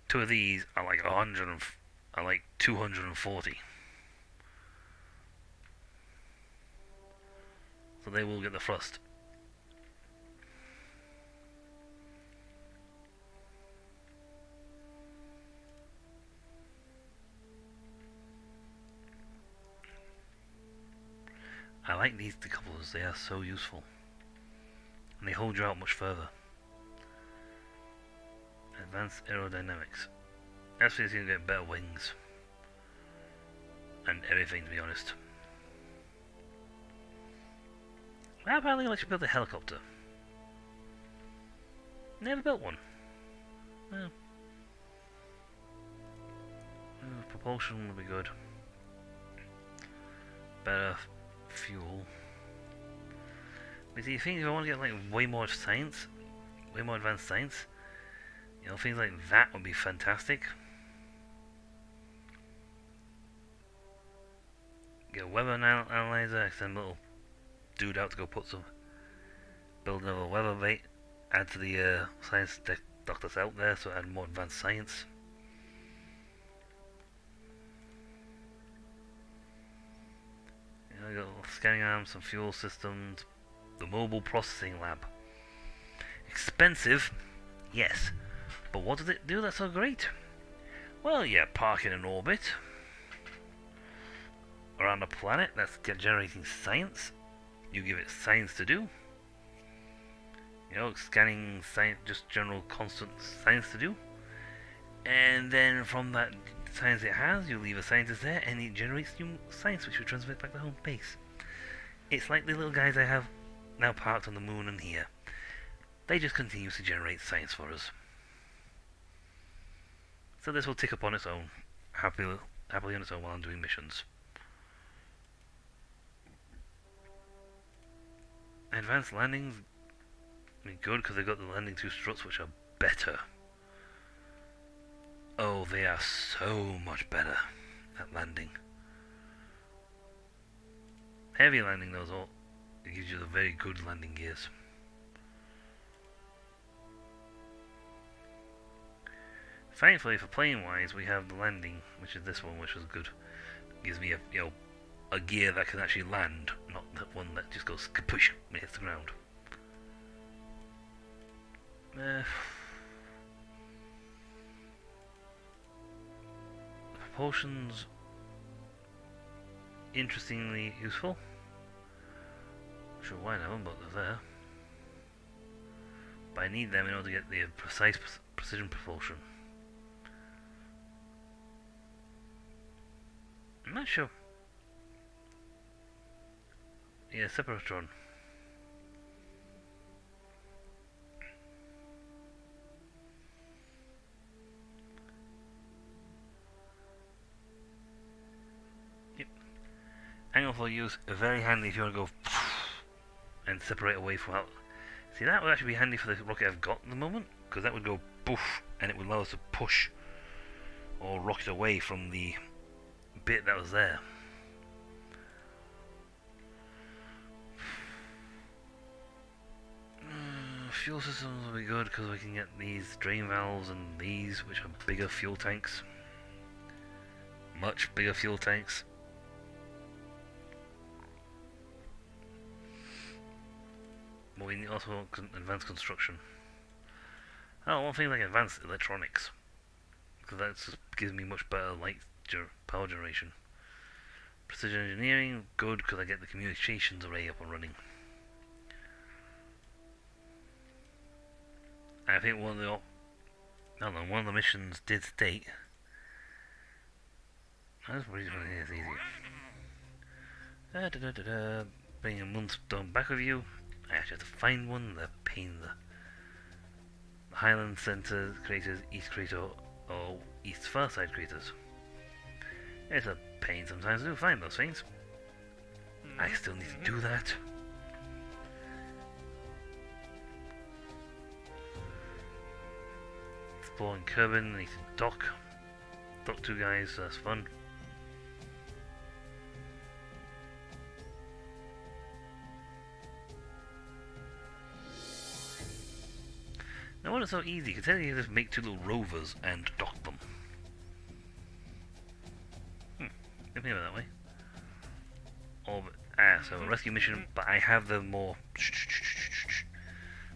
Two of these are like 100 and are like 240. So they will get the thrust. I like these decouplers, they are so useful. And they hold you out much further. Advanced aerodynamics. That's where you're going to get better wings. And everything, to be honest. Well, apparently I should build a helicopter. Never built one. Well, propulsion would be good. Better fuel. But see, you think if I want to get like way more science, way more advanced science, you know, things like that would be fantastic. Get a weather analyzer, send a little dude out to go build another weather bait, add to the science doctors out there, so add more advanced science. You know, got scanning arms, some fuel systems, the mobile processing lab. Expensive, yes, but what does it do that's so great? Well, yeah, park in an orbit around a planet that's generating science. You give it science to do. You know, scanning science, just general constant science to do. And then from that science it has, you leave a scientist there and it generates new science which will transmit back to home base. It's like the little guys I have now parked on the moon and here. They just continue to generate science for us. So this will tick up on its own, happily on its own while I'm doing missions. Advanced landings, I mean, good because they've got the landing 2 struts which are better. Oh, they are so much better at landing. Heavy landing though, it gives you the very good landing gears. Thankfully for plane wise, we have the landing, which is this one, which was good. Gives me a gear that can actually land, not that one that just goes kapoosh when it hits the ground. Propulsion's interestingly useful. Not sure why now, but they're there. But I need them in order to get the precision propulsion. I'm not sure. Yeah, Separatron. Yep. Angle for use, very handy if you want to go and separate away from out. See, that would actually be handy for the rocket I've got at the moment, because that would go poof, and it would allow us to push or rocket away from the bit that was there. Fuel systems will be good because we can get these drain valves and these, which are bigger fuel tanks. Much bigger fuel tanks. But we also want advanced construction. Oh, one thing like advanced electronics, because that just gives me much better power generation. Precision engineering, good because I get the communications array up and running. I think one of the missions did state. That's pretty funny. It's easy. Bring a Moonstone back with you. I actually have to find one. They're paying the Highland Centre creators, East Creator, or East Farside creators. It's a pain sometimes to find those things. I still need to do that. Exploring Kerbin, I need to dock 2 guys, so that's fun. Now, what is so easy? You can tell you just make 2 little rovers and dock them. Didn't think of it that way. So a rescue mission, but I have the more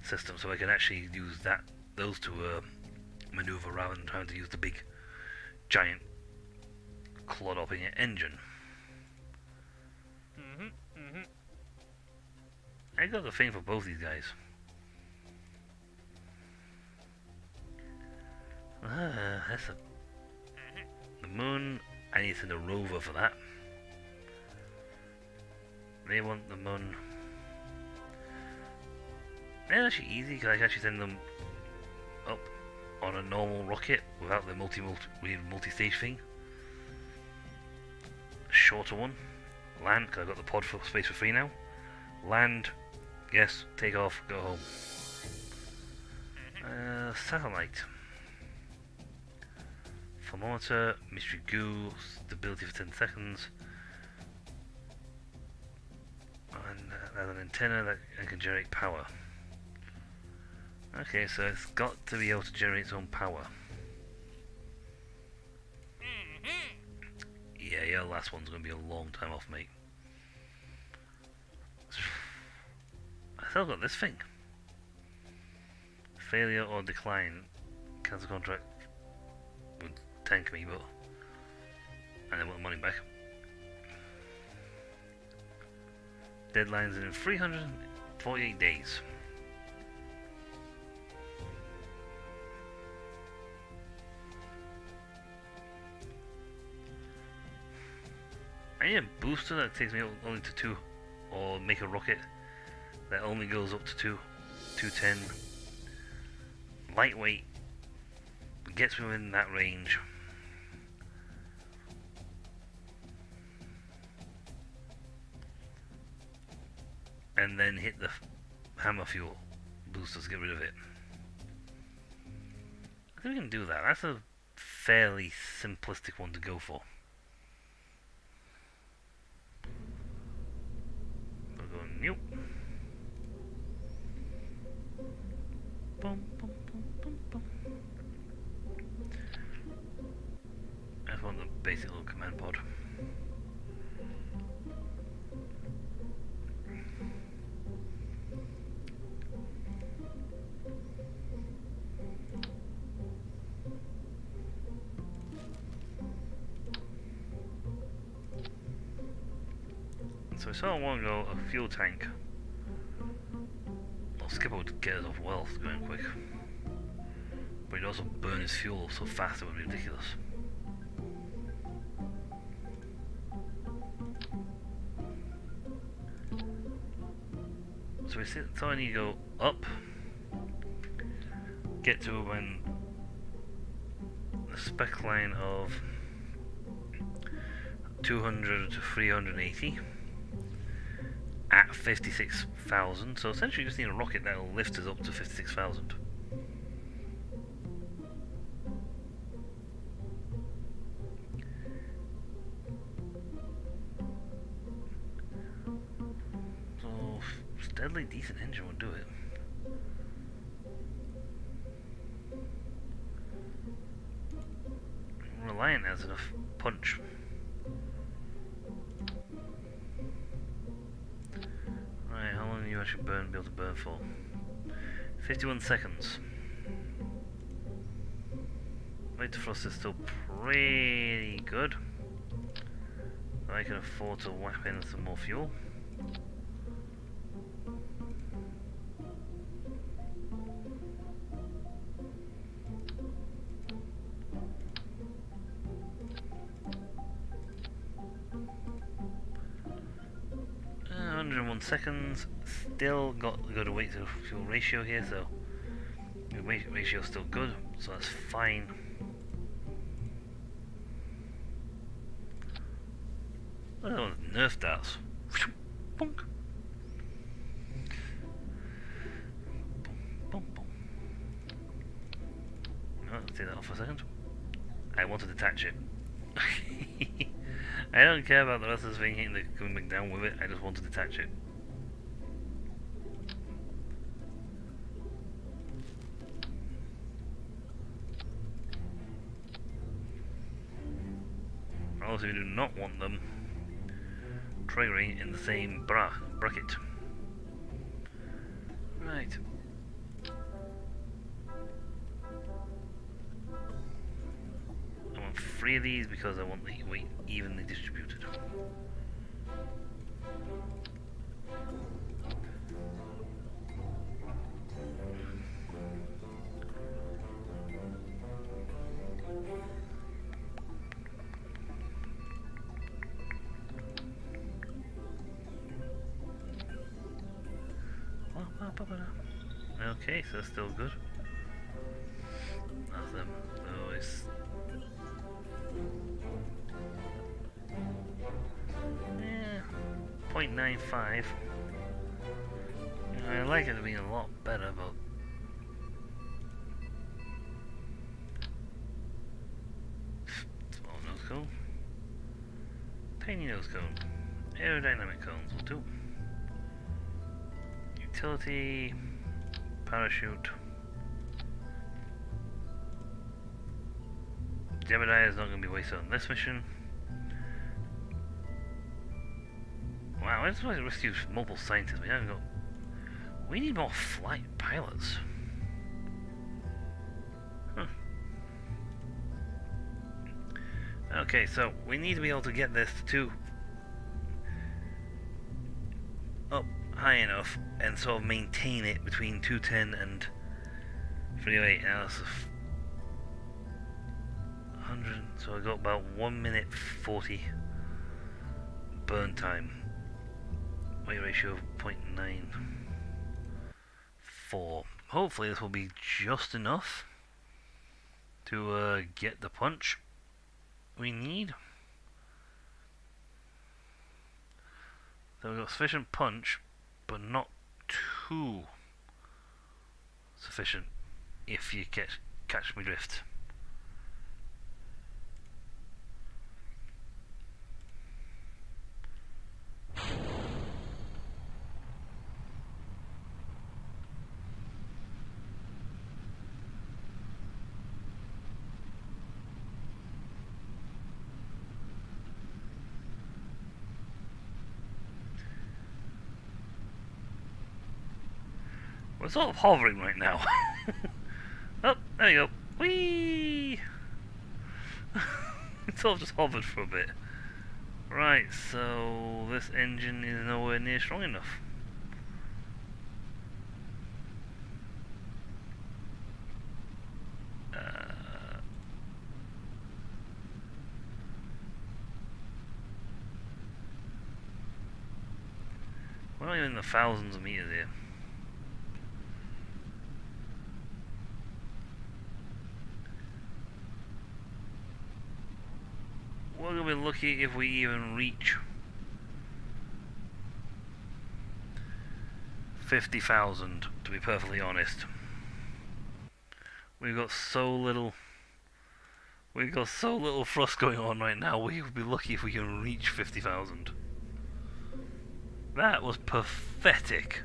system, so I can actually use those to maneuver rather than trying to use the big, giant, clod-hopping engine. I got the thing for both these guys. That's the moon. I need to send a rover for that. They want the moon. It's actually easy because I can actually send them up on a normal rocket without the multi-stage thing. Shorter one. Land, because I've got the pod for space for free now. Land, yes, take off, go home. Satellite. Thermometer, mystery goo, stability for 10 seconds. And there's an antenna that can generate power. Okay, so it's got to be able to generate its own power. Yeah, your last one's going to be a long time off, mate. I still got this thing. Failure or decline. Cancel contract. Would tank me, but I don't want the money back. Deadlines in 348 days. I need a booster that takes me only to 2, or make a rocket that only goes up to 210. Lightweight, gets me within that range. And then hit the hammer fuel boosters to get rid of it. I think we can do that. That's a fairly simplistic one to go for. We'll go new. Boom, boom, boom, boom, boom. I just want the basic little command pod. So I saw a while ago a fuel tank. Well, Skipper would get us off wealth going quick. But he'd also burn his fuel so fast it would be ridiculous. So I need to go up, get to when the spec line of 200 to 380 at 56,000. So essentially, you just need a rocket that will lift us up to 56,000. Steadily decent engine will do it. Reliant has enough punch. Right, how long do you actually be able to burn for? 51 seconds. Rate of frost is still pretty good. I can afford to whack in some more fuel. 21 seconds. Still got the good weight to fuel ratio here, so the weight ratio's still good, so that's fine. Oh, Nerf darts. Bonk. Boom, boom. Oh, let's take that off for a second. I want to detach it. I don't care about the rest of this thing hitting the coming back down with it, I just want to detach it. Also, we do not want them triggering in the same bracket. Right. I want 3 of these because I want the weight evenly distributed. Okay, so that's still good. That's them. Oh, it's... yeah, 0.95. I like it to be a lot better, but... small nose cone. Tiny nose cone. Aerodynamic cones will do. Utility... parachute. Jebediah is not going to be wasted on this mission. Wow, I just want to rescue mobile scientists. We haven't got. We need more flight pilots. Huh. Okay, so we need to be able to get this to up high enough and sort of maintain it between 210 and 308. Now that's 100, so I got about 1 minute 40 burn time. Weight ratio of 0.94. Hopefully this will be just enough to get the punch we need. So we've got sufficient punch, but not too sufficient, if you catch my drift. We're sort of hovering right now. Oh, there you go. Whee! It sort of just hovered for a bit. Right, so this engine is nowhere near strong enough. We're not even in the thousands of meters here. We're gonna be lucky if we even reach 50,000, to be perfectly honest. We've got so little thrust going on right now. We would be lucky if we can reach 50,000. That was pathetic.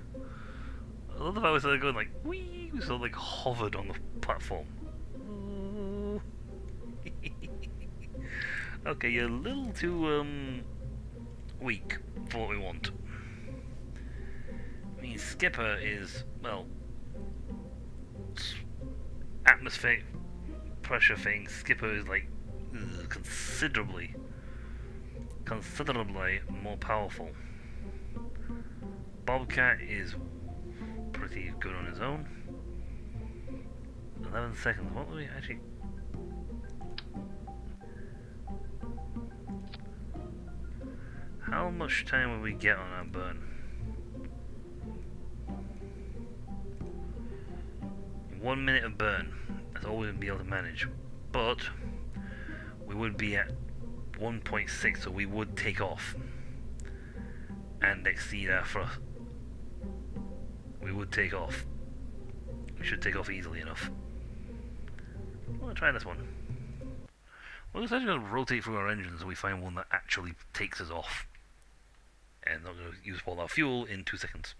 I love the fact we started going like wee. We sort of like hovered on the platform. Okay, you're a little too weak for what we want. I mean, Skipper is, well, atmospheric pressure thing. Skipper is like considerably more powerful. Bobcat is pretty good on his own. 11 seconds. What were we actually? How much time will we get on our burn? 1 minute of burn. That's all we'll be able to manage. But we would be at 1.6, so we would take off and exceed our thrust. We would take off. We should take off easily enough. Well, try this one. Well, it's actually going to rotate through our engines and we find one that actually takes us off. And not going to use all our fuel in 2 seconds.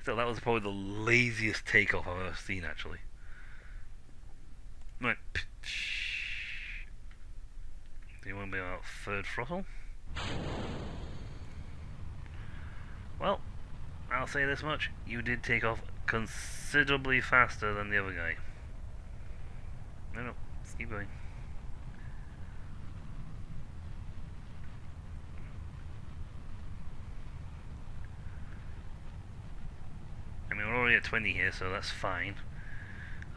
So that was probably the laziest takeoff I've ever seen, actually. Right. Do you want to be about third throttle? Well, I'll say this much. You did take off considerably faster than the other guy. No, let's keep going. I mean, we're already at 20 here, so that's fine.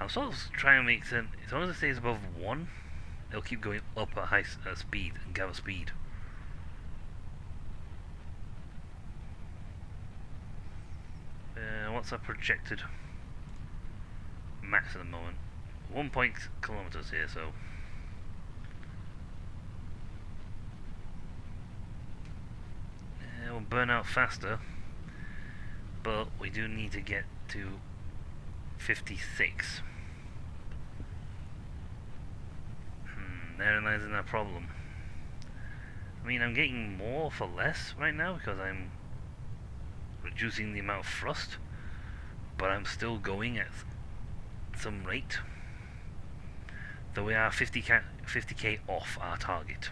I'm sort of trying to make sense. As long as it stays above 1, it'll keep going up at high speed and gather speed. What's our projected max at the moment? 1 kilometers here, so we'll burn out faster, but we do need to get to 56. Therein lies in our problem. I mean, I'm getting more for less right now because I'm reducing the amount of thrust, but I'm still going at some rate. Though we are 50k off our target.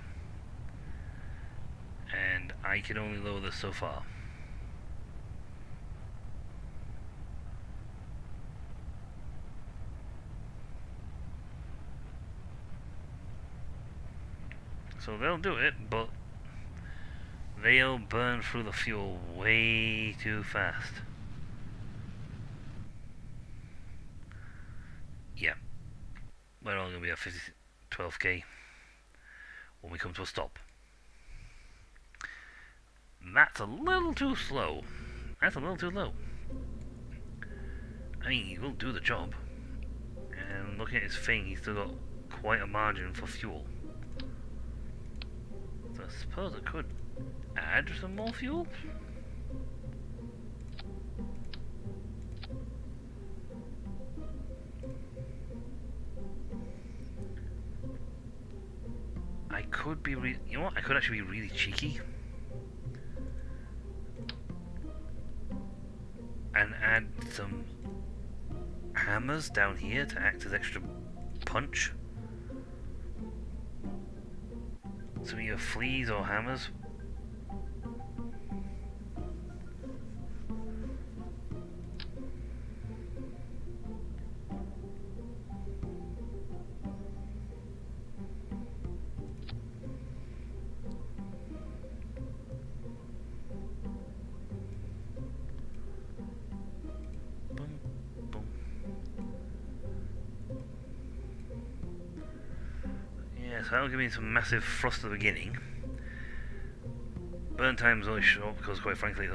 And I can only lower this so far. So they'll do it, but they'll burn through the fuel way too fast. Yeah. We're only going to be at 12k when we come to a stop. That's a little too slow. That's a little too low. I mean, he will do the job. And looking at his thing, he's still got quite a margin for fuel. So I suppose I could add some more fuel? I could be you know what? I could actually be really cheeky and add some hammers down here to act as extra punch. Some either fleas or hammers. So that'll give me some massive thrust at the beginning. Burn time's only short because, quite frankly,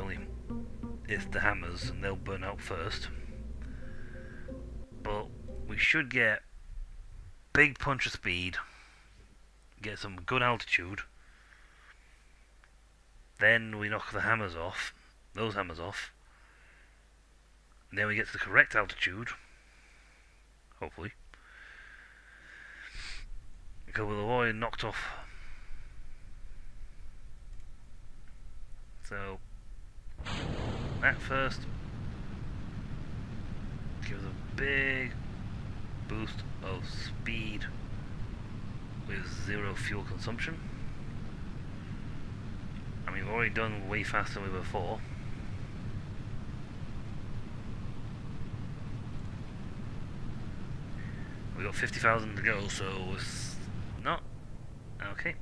it's the hammers and they'll burn out first. But we should get big punch of speed, get some good altitude. Then we knock the hammers off, those hammers off. And then we get to the correct altitude, hopefully. Because we'll avoid knocked off. So that first gives a big boost of speed with 0 fuel consumption. I mean, we've already done way faster than we were before. We got 50,000 to go, so it's not okay.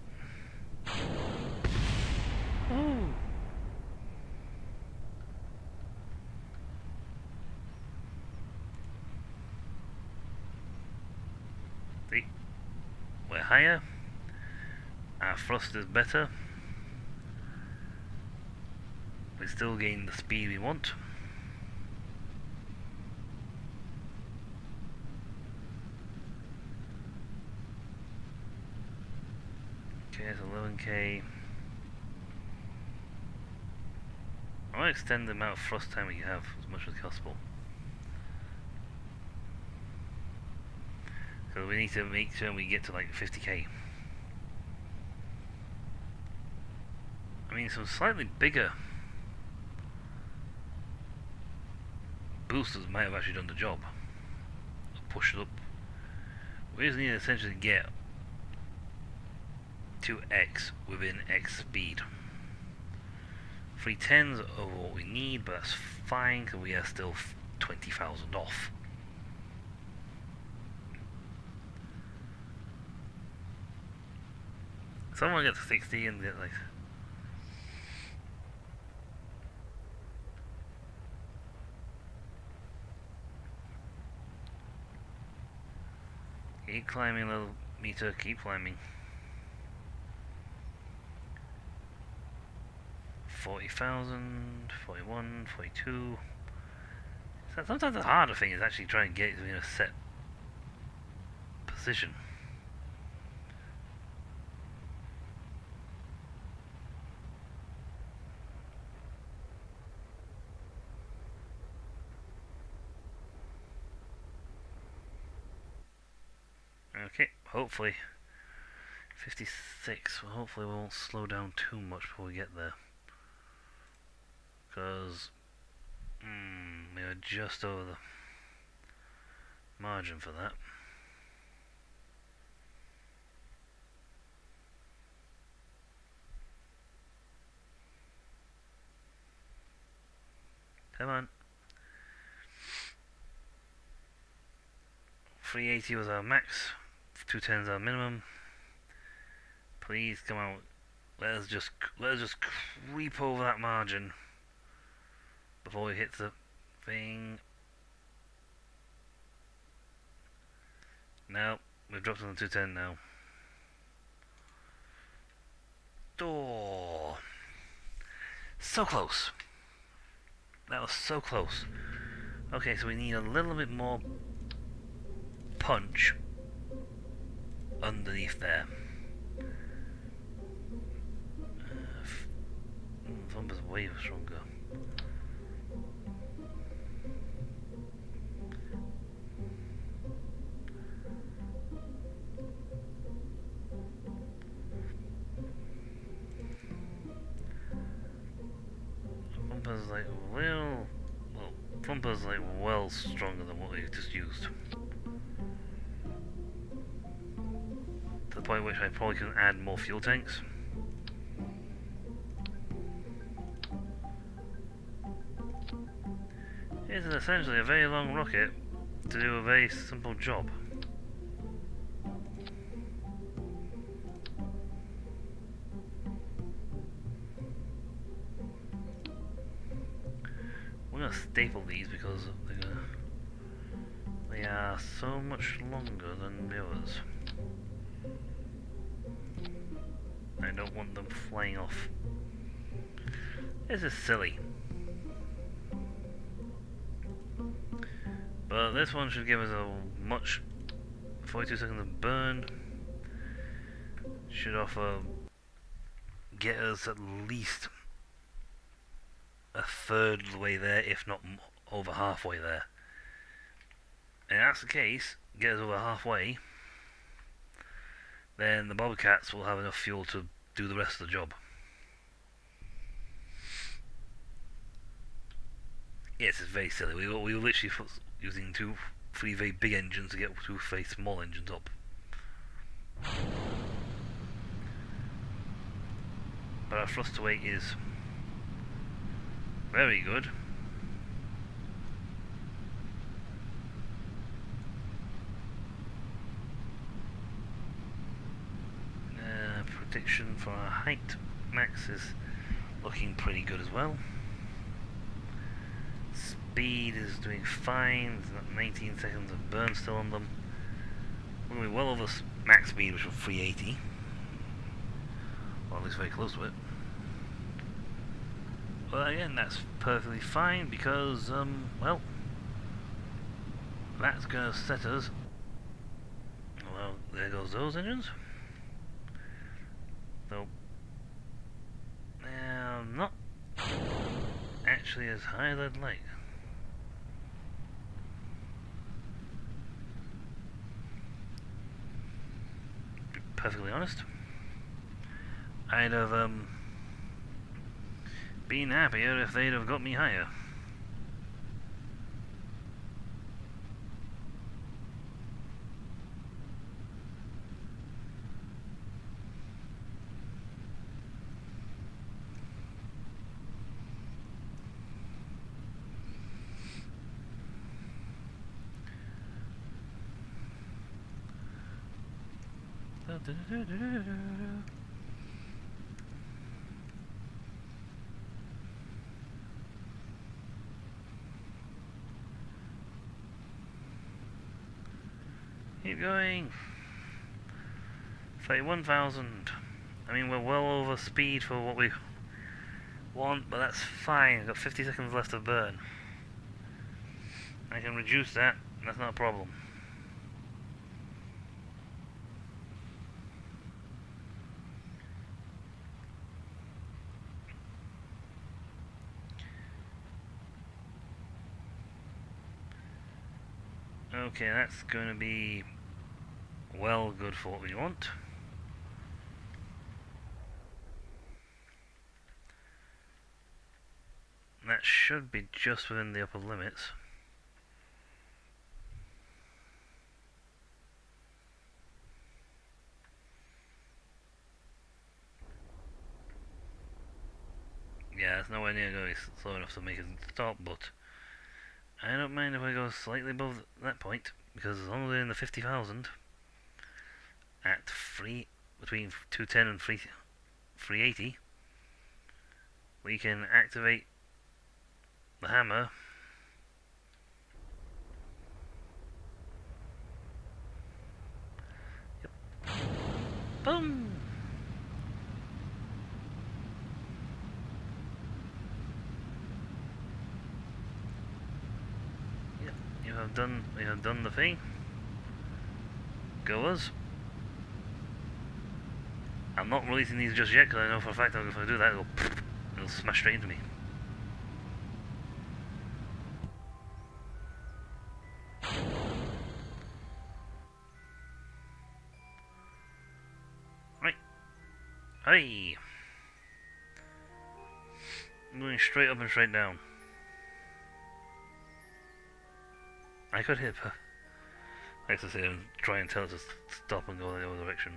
Ooh. See, we're higher. Our thrust is better. We still gain the speed we want. Okay, it's 11k. I want to extend the amount of thrust time we have as much as possible. So we need to make sure we get to like 50k. I mean, some slightly bigger boosters might have actually done the job. Push it up. We just need to essentially get to X within X speed. 310s are what we need, but that's fine because we are still 20,000 off. Someone gets 60 and get like. Keep climbing, little meter, keep climbing. 40,000, 41, 42. So sometimes the harder thing is actually trying to get it in a set position. Okay, hopefully 56, well, hopefully we won't slow down too much before we get there. Because we are just over the margin for that. Come on. 380 was our max, 210 is our minimum. Please come out. Let us just creep over that margin before we hit the thing. No, we've dropped on the 210 now. Oh, so close. That was so close. Okay, so we need a little bit more punch underneath there. Thumper's way stronger. Thumper's like Thumper's like well stronger than what we just used. To the point at which I probably can add more fuel tanks. It is essentially a very long rocket to do a very simple job. We're gonna staple these because they are so much longer than the others. I don't want them flying off. This is silly. But this one should give us a much 42 seconds of burn. Should get us at least a third of the way there, if not over halfway there. And if that's the case, get us over halfway, then the Bobcats will have enough fuel to do the rest of the job. Yes, it's very silly. We were literally using three very big engines to get two very small engines up. But our thrust to weight is very good. Prediction for our height max is looking pretty good as well. Speed is doing fine. There's got 19 seconds of burn still on them. We're going to be well over max speed, which was 380. Or at least very close to it. Well, again, that's perfectly fine because, well, that's gonna set us. Well, there goes those engines. So, not actually as high as I'd like. To be perfectly honest, I'd have been happier if they'd have got me higher. Keep going. 31,000. I mean, we're well over speed for what we want, but that's fine. I've got 50 seconds left to burn. I can reduce that. That's not a problem. Okay, that's going to be well good for what we want. That should be just within the upper limits. Yeah, it's nowhere near going to be slow enough to make it stop, but I don't mind if I go slightly above that point, because as long as we're in the 50,000 at between 210 and 380, we can activate the hammer. Yep. Boom! Yep, we have done the thing. Go us. I'm not releasing these just yet because I know for a fact that if I do that, it'll smash straight into me. Right. Hey! I'm going straight up and straight down. I could hit her. I have to say, and try and tell her to stop and go the other direction.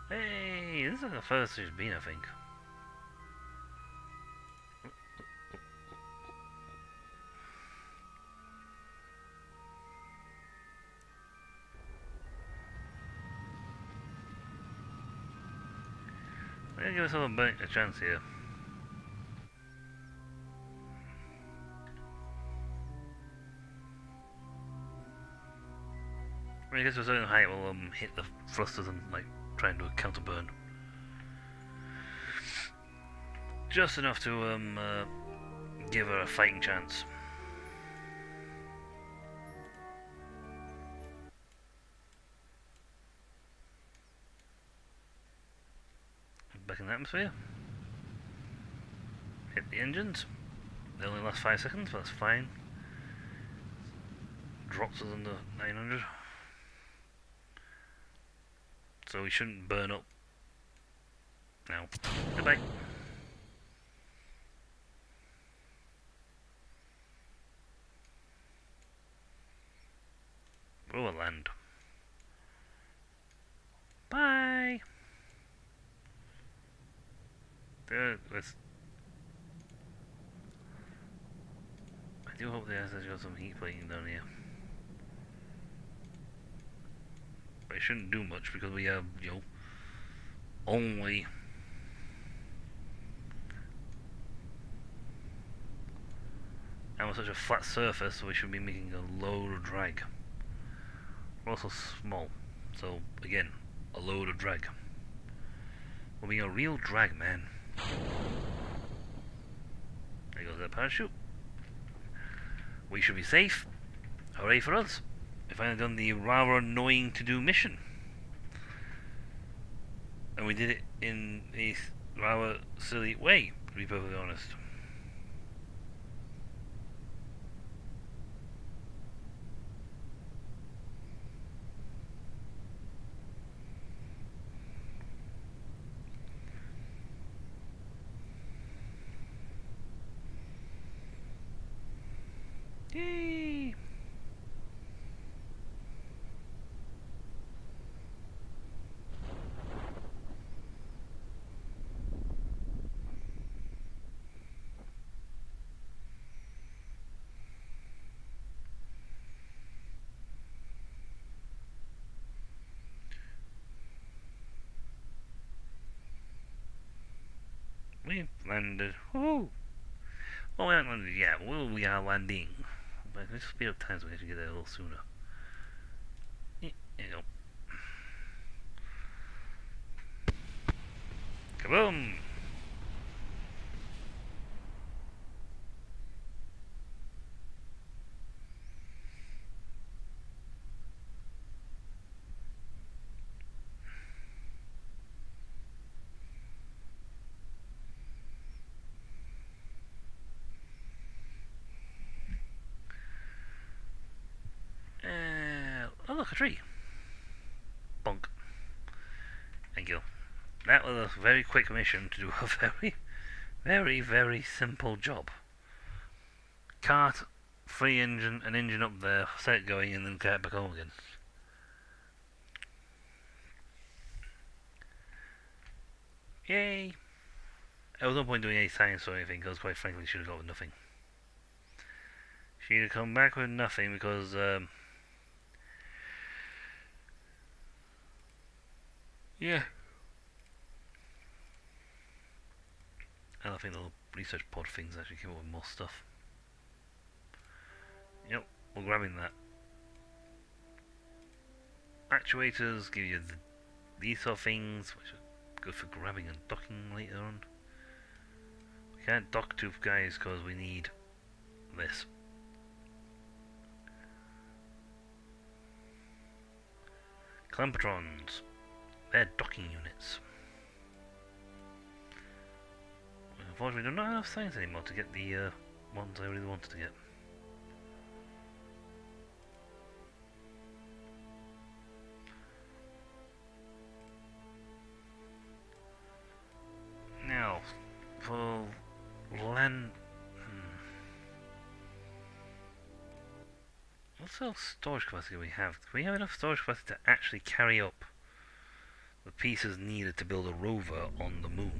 Hey, this is the furthest she's been, I think. We're gonna give ourselves a chance here. When it gets to a certain height, we'll hit the thrusters and like try and do a counter burn. Just enough to give her a fighting chance. Back in the atmosphere. Hit the engines. They only last 5 seconds, but that's fine. Drops us under 900. So we shouldn't burn up now. Goodbye. Oh, a land. Bye. Let's. I do hope the has got some heat plating down here. But it shouldn't do much because we have, only And with such a flat surface, we should be making a load of drag. We're also small, so again, a load of drag. We're being a real drag man. There goes that parachute. We should be safe. Hooray for us. We finally done the rather annoying to do mission. And we did it in a rather silly way, to be perfectly honest. Yay! We landed. Woohoo! Well, we haven't landed yet. Well, we are landing. But let's speed up time so we can get there a little sooner. There you go. Kaboom! Oh look, a tree. Bonk. Thank you. That was a very quick mission to do a very simple job. Cart, free engine, an engine up there, set it going, and then get it back home again. Yay! There was no point doing any science or anything, because quite frankly, she should have got with nothing. She'd have come back with nothing because, yeah. And I think the little research pod things actually came up with more stuff. Yep, we're grabbing that. Actuators give you these sort of things, which are good for grabbing and docking later on. We can't dock tooth guys because we need this. Clampatrons. They're docking units. Unfortunately, we do not have science anymore to get the ones I really wanted to get. Now, for land... What sort of storage capacity do we have? Do we have enough storage capacity to actually carry up the pieces needed to build a rover on the moon?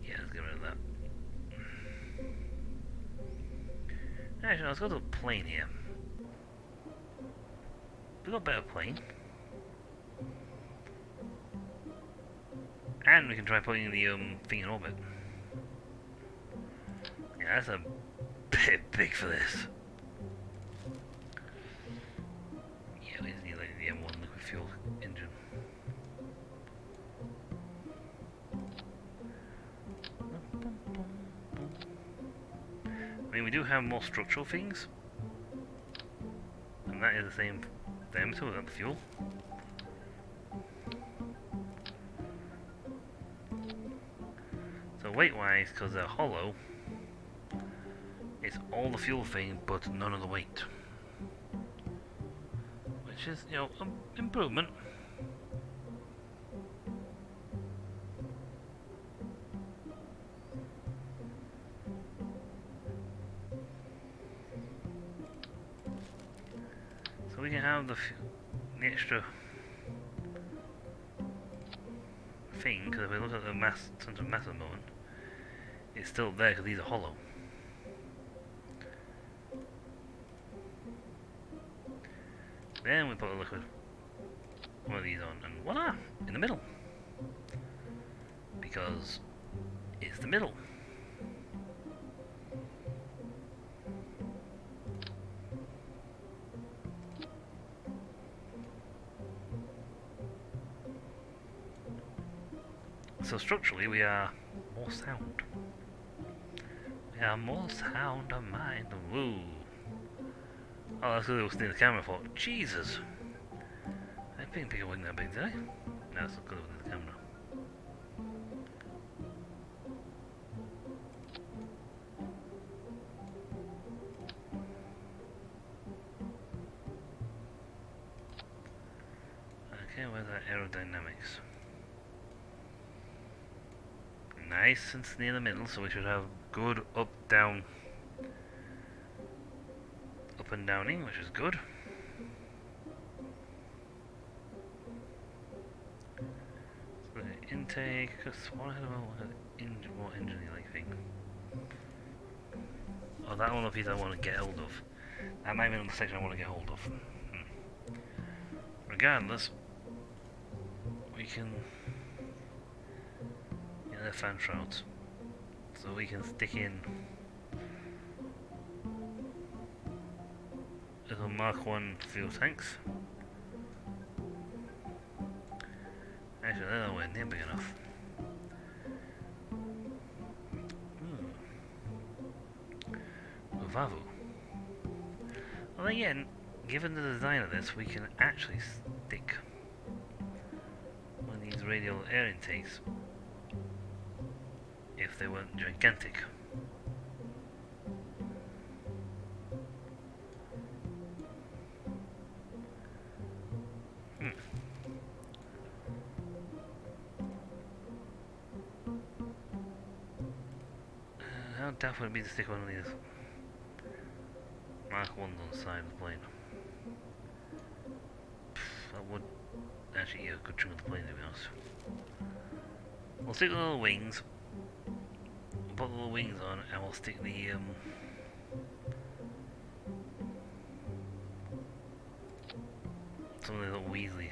Yeah, let's get rid of that. Actually, let's go to the plane here. We've got a better plane. And we can try putting the thing in orbit. Yeah, that's a bit big for this. Yeah, we just need like the M1 liquid fuel engine. I mean, we do have more structural things. And that is the same diameter with that fuel. So weight-wise, because they're hollow, it's all the fuel thing, but none of the weight. Which is, you know, an improvement. So we can have the extra thing, because if we look at the mass, center of mass at the moment, it's still there because these are hollow. Then we put a liquid one of these on, and voila! In the middle. Because it's the middle. So structurally, we are more sound. We are more sound of mind. Woo. Oh, that's because I was near the camera for. Jesus. I didn't think it wasn't that big, did I? No, that's not good with the camera. Okay, where's that aerodynamics? Nice and near the middle, so we should have good up, down, up and downing, which is good. So the intake, because what I don't know what engine you like thing. Oh, that one of these I want to get hold of. That might be another section I want to get hold of. Regardless, we can get the fan shrouds, so we can stick in little Mark 1 fuel tanks. Actually, they're nowhere near big enough. Vavu. Well, again, given the design of this, we can actually stick one of these radial air intakes if they weren't gigantic. How daft would it be to stick one of these Mark 1s on the side of the plane? That would actually eat a good chunk of the plane, to be honest. We'll stick the little wings, put the little wings on, and we'll stick the some of the little Weasley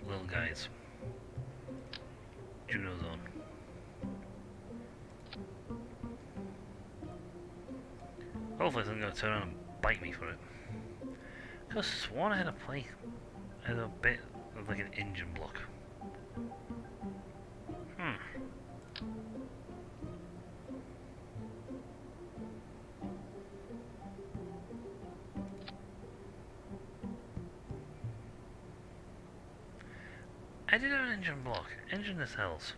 little guys, Junos on. Hopefully it's not going to turn around and bite me for it. I could have sworn I had a plane. I had a bit of like an engine block. I did have an engine block. Engine this hells.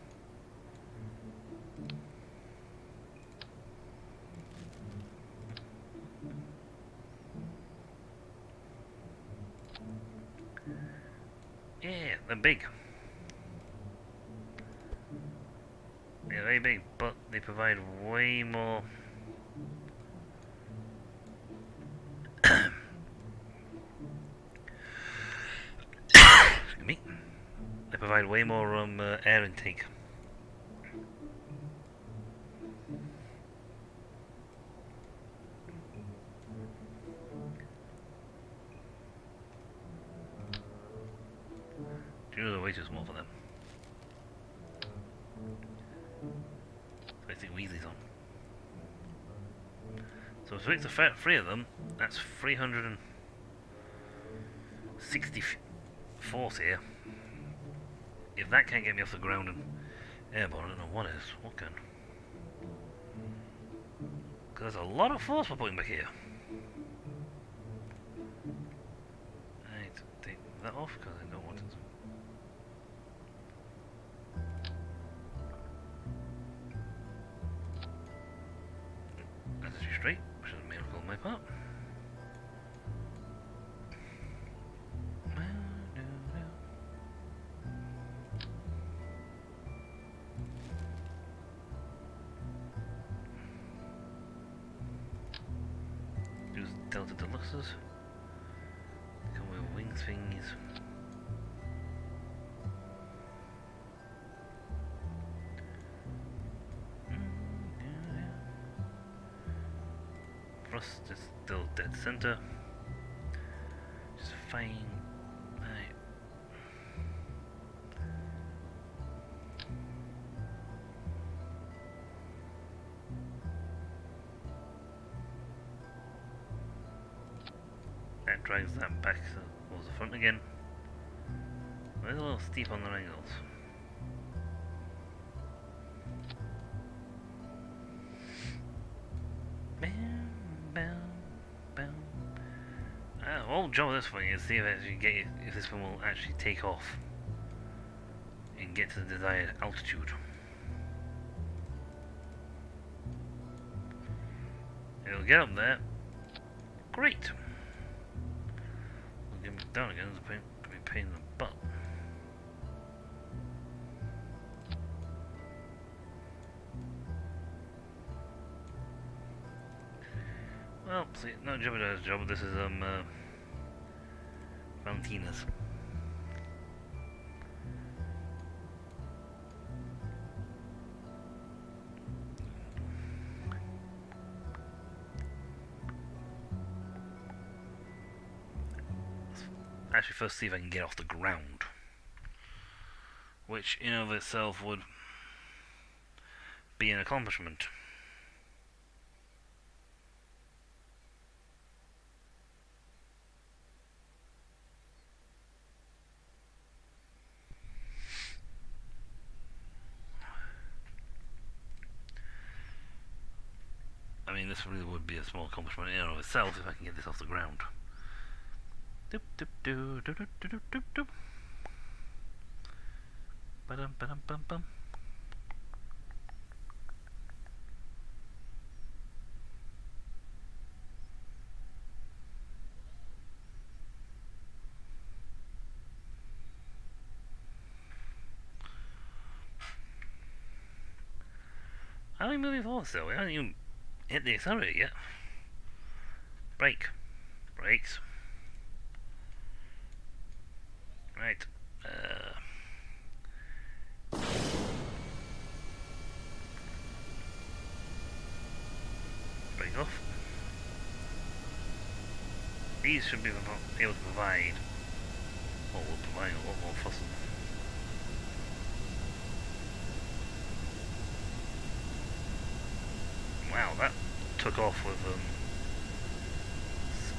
Yeah, they're big. They're very big, but they provide way more excuse me. They provide way more air intake. They're way too small for them. So I think Weasley's on. So if we make the 3 of them, that's 360 force here. If that can't get me off the ground and airborne, I don't know what is. What can? Because there's a lot of force we're putting back here. I need to take that off because I don't want it. That's actually straight, which is a miracle on my part. Use Delta Deluxes. Come with wings thingies. Thrust is still dead center. Just fine. Right. That drags that back towards the front again. It's a little steep on the angles. whole job of this one is see if this one will actually take off and get to the desired altitude. It'll get up there. Great. We'll get me down again. It's going to be a pain in the butt. Well, see, not Jupiter's job. This is Valentina's. Actually, first see if I can get off the ground, which in of itself would be an accomplishment. I mean, this really would be a small accomplishment in and of itself if I can get this off the ground. Doop doop doo doo doo doo doo doo. Ba-dum ba-dum bum bum. How are we moving forward still? We haven't even hit the accelerator yet. Brake. Brakes. Right. Brake off. These should be able to provide, well, we're providing a lot more fossil. Wow, that took off with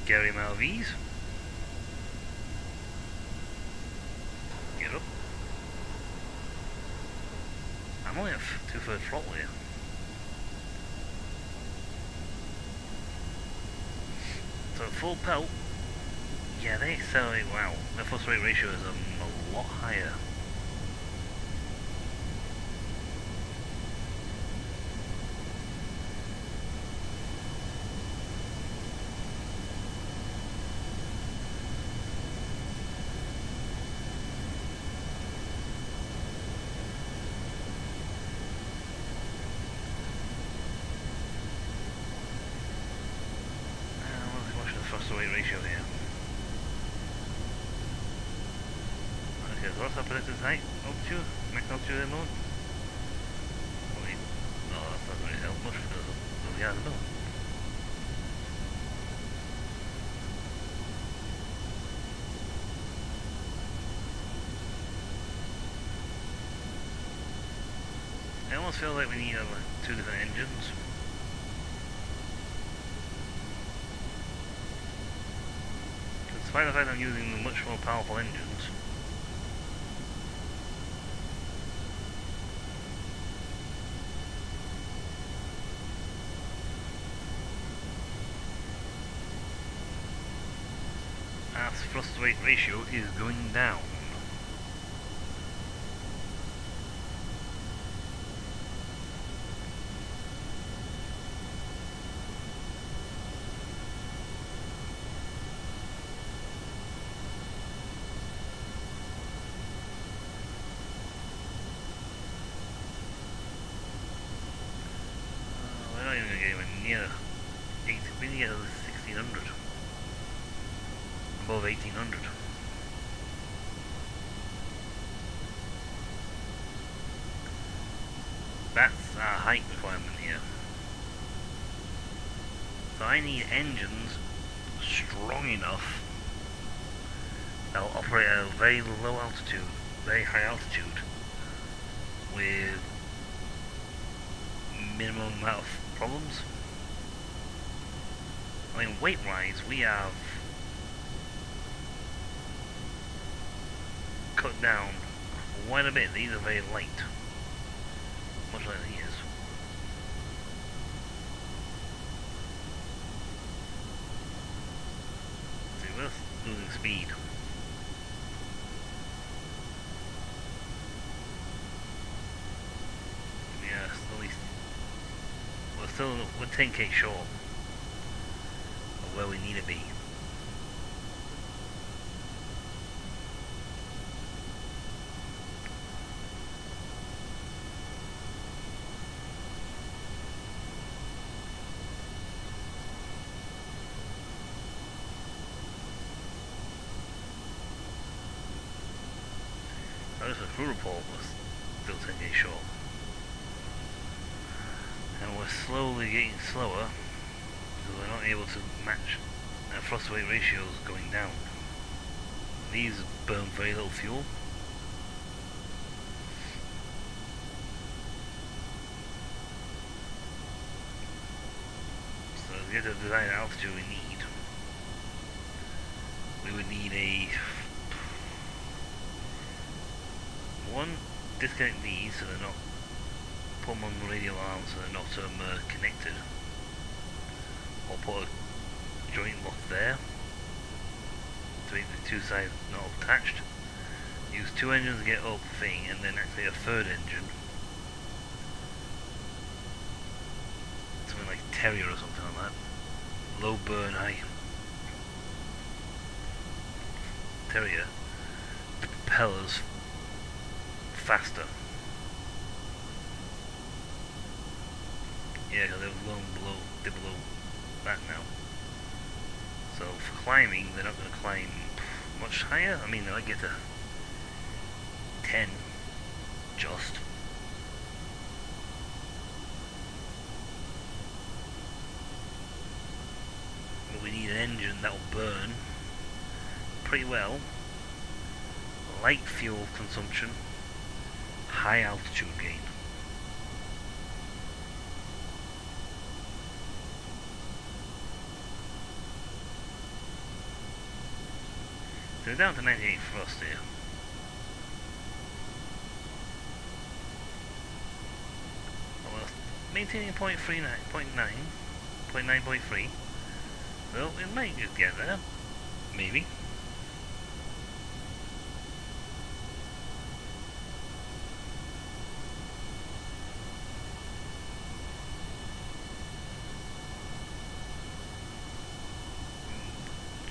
scary amount of ease. Get up. I'm only at 2/3 throttle here. So full pelt, yeah, they accelerate. Wow, their thrust rate ratio is a lot higher. Thrust to weight ratio here. Okay, so what's our predicted height? Altitude? Max altitude at the moment? Wait. No, that's not going to help much because of the other bill. I almost feel like we need two different engines. Despite the fact I'm using the much more powerful engines. As thrust to weight ratio is going down. Near 8, we need to get to 1600, above 1800. That's our height requirement here. So I need engines strong enough that will operate at a very low altitude, very high altitude, with minimum amount of problems. I mean, weight-wise, we have cut down quite a bit. These are very light, much like these. See, losing speed. Yeah, at least we're 10k short of where we need to be. Notice the crew report was still 10k short. And we're slowly getting slower because we're not able to match our thrust weight ratios going down. These burn very little fuel. So to get the desired altitude we would need a one, disconnect these so they're not, put them on the radial arms so they're not connected, or put a joint lock there to make the two sides not attached. Use two engines to get up the thing, and then actually a third engine, something like Terrier or something like that, low burn, high Terrier, the propellers faster. Yeah, because they're below that now. So for climbing, they're not going to climb much higher. I mean, they might get to 10, just. But we need an engine that will burn pretty well, light fuel consumption, high altitude gain. So we're down to 98 thrust here. Well, maintaining 0.9.3. Well, we might just get there. Maybe.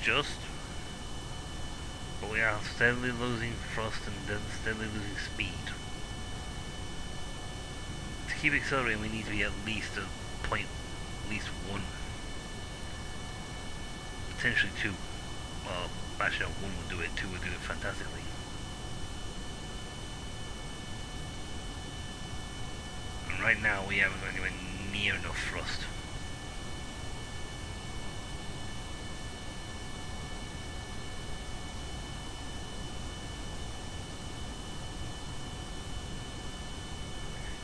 Just, but we are steadily losing thrust and steadily losing speed. To keep accelerating, we need to be at least a point, at least one, potentially two. Well, actually, no, one would do it, two would do it fantastically. And right now, we haven't got anywhere near enough thrust.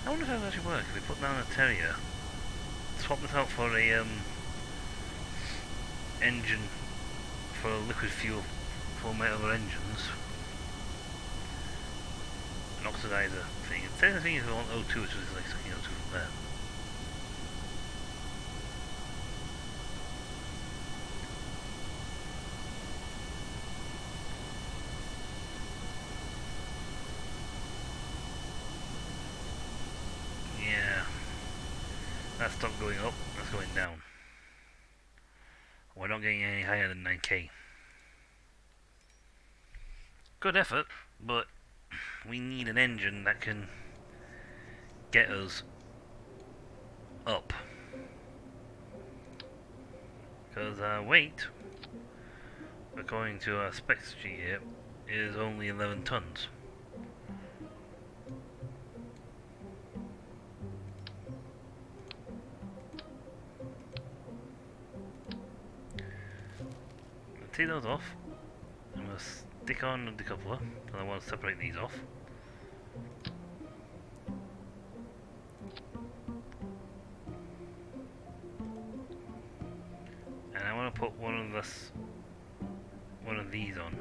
I wonder if that would actually work. If we put down a Terrier, swap this out for a engine for a liquid fuel for my other engines, an oxidizer thing. It says the thing is we want O2, which is like sucking O2 from there. That stopped going up, that's going down. We're not getting any higher than 9k. Good effort, but we need an engine that can get us up. Because our weight, according to our specs sheet here, is only 11 tons. Take those off. I'm going to stick on the decoupler, and I want to separate these off. And I want to put one of these on.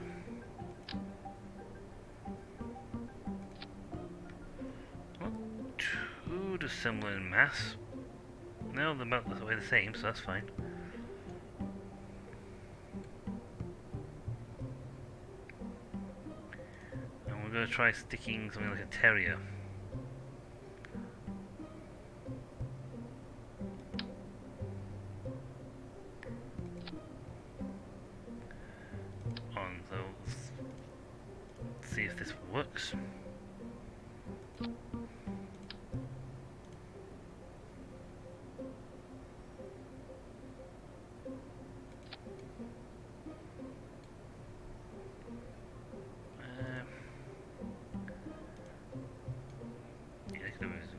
Not too dissimilar in mass. No, they're about the same, so that's fine. gonna try sticking something like a terrier. On those. See if this works.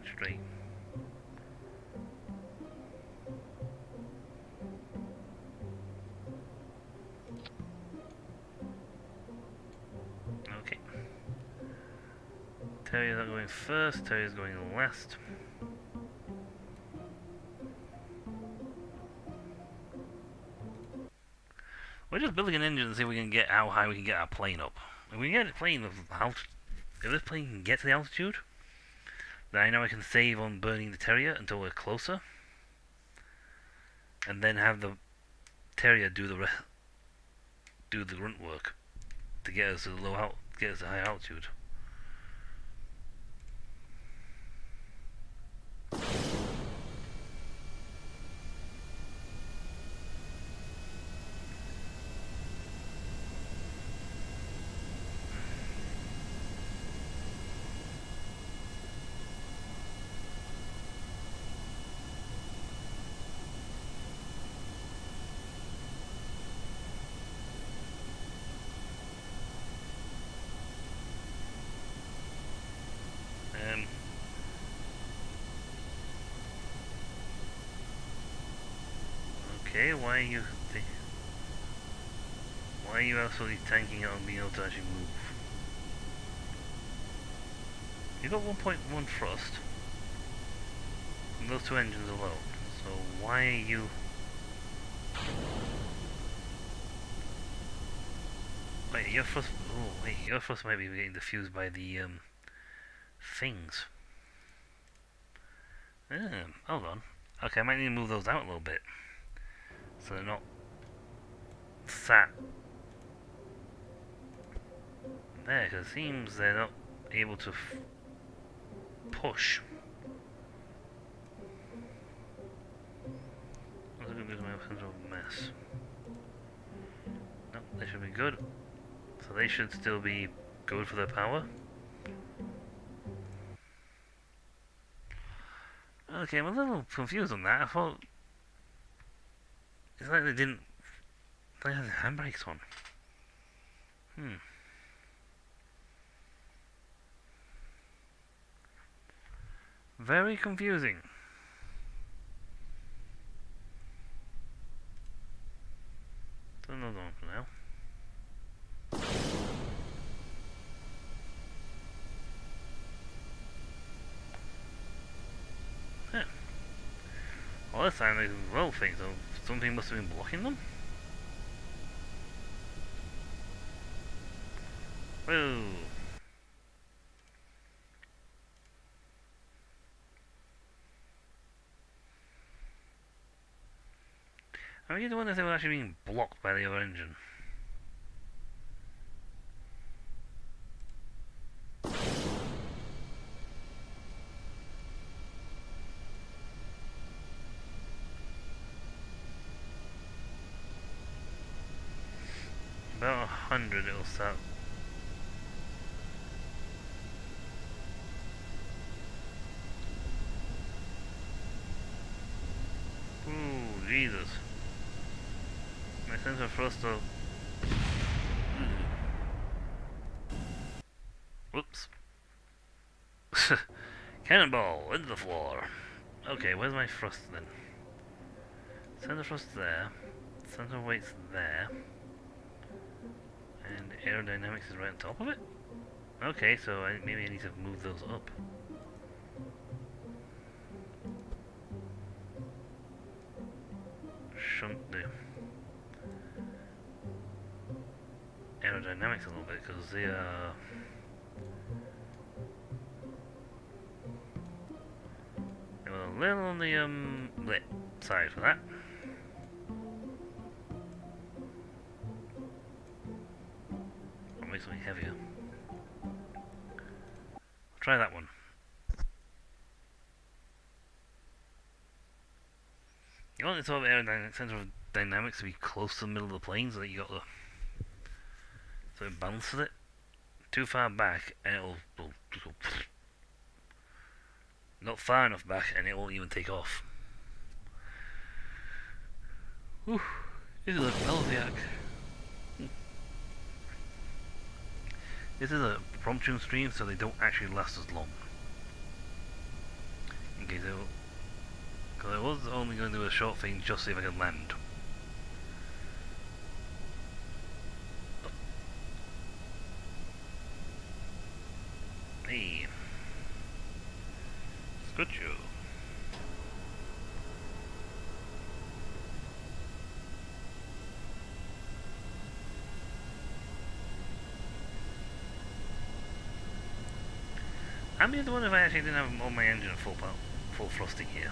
Straight. Okay. Terrier's not going first, Terrier's going last. We're just building an engine to see if we can get how high we can get our plane up. If we can get a plane of if this plane can get to the altitude, then I know I can save on burning the Terrier until we're closer, and then have the Terrier do the grunt work to get us to high altitude. Okay, why are you absolutely tanking out on being able to actually move? You got 1.1 thrust from those two engines alone, so why are you... Wait, your thrust... Oh, wait, your thrust might be getting diffused by the, things. Hold on. Okay, I might need to move those out a little bit. So they're not sat there, because it seems they're not able to push. What's it going to do to my central mass? Nope, they should be good. So they should still be good for their power. Okay, I'm a little confused on that. I thought... It's like they didn't... They had the handbrakes on. Very confusing. Turn those on for now. Yeah. Well, this time they roll things, so something must have been blocking them. Whoa. I really wonder if they were actually being blocked by the other engine. About 100 it'll start. Ooh, Jesus. My sense of thrust of... Whoops. Cannonball into the floor. Okay, where's my thrust then? Center thrust there. Center weight's there. And aerodynamics is right on top of it? Okay, so maybe I need to move those up. Shunt the aerodynamics a little bit, because they are... They were a little on the lit side for that. I'll make something heavier. Try that one. You want the sort of aerodynamic center of dynamics to be close to the middle of the plane so that you got the so it balances it. Too far back and it'll just go not far enough back and it won't even take off. Whew, this is a Velviac. This is a promptune stream, so they don't actually last as long. In case because I was only going to do a short thing just to see if I could land. Hey, Scutcho. I'm the other one if I actually didn't have all my engine at full thrusting here.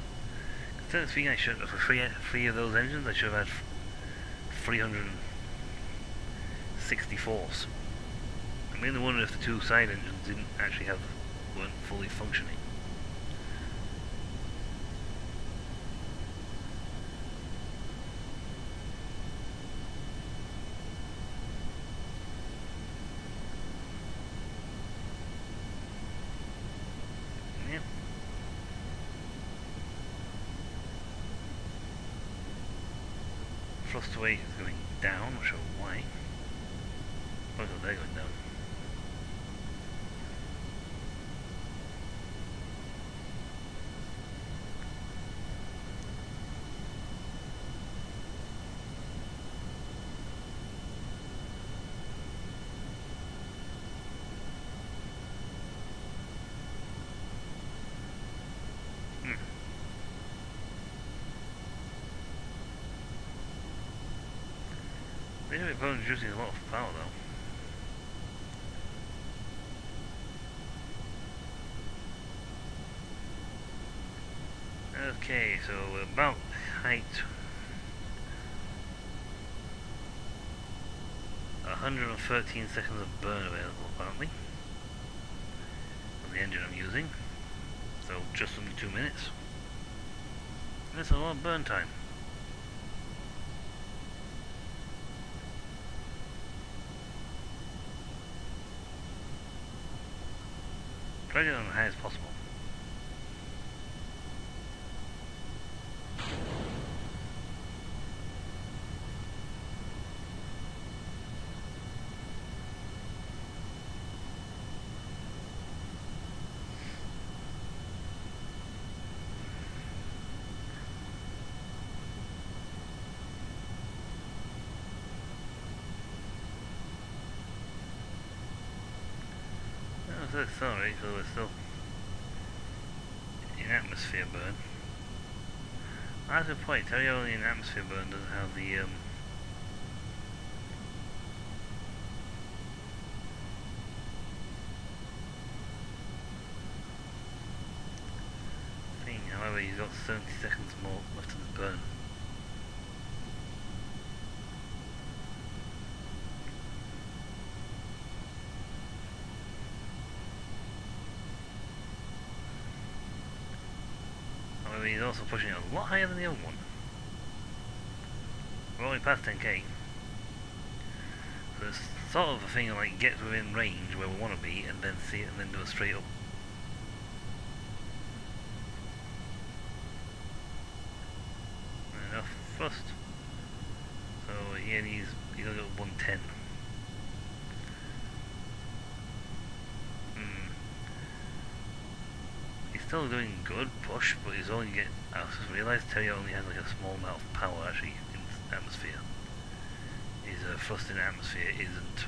Instead of thinking I should, for three of those engines, I should have had 360 force. I'm really wondering if the two side engines weren't fully functioning. Thrust away is going down, not sure why. Oh, they're going down. They know it's producing a lot of power though. Okay, so about height 113 seconds of burn available apparently on the engine I'm using. So just under 2 minutes. That's a lot of burn time. Try to get it on as high as possible. Let's accelerate so we're still in atmosphere burn. That's a good point. Tell you only in atmosphere burn doesn't have the thing. However, he's got 70 seconds more left of the burn. He's also pushing it a lot higher than the other one. We're only past 10k. So it's sort of a thing of like get within range where we want to be and then see it and then do a straight up. Enough thrust. So here he's gonna go 110. Still doing good push, but he's only getting. I just realised Terry only has like a small amount of power actually in the atmosphere. His thrust in the atmosphere isn't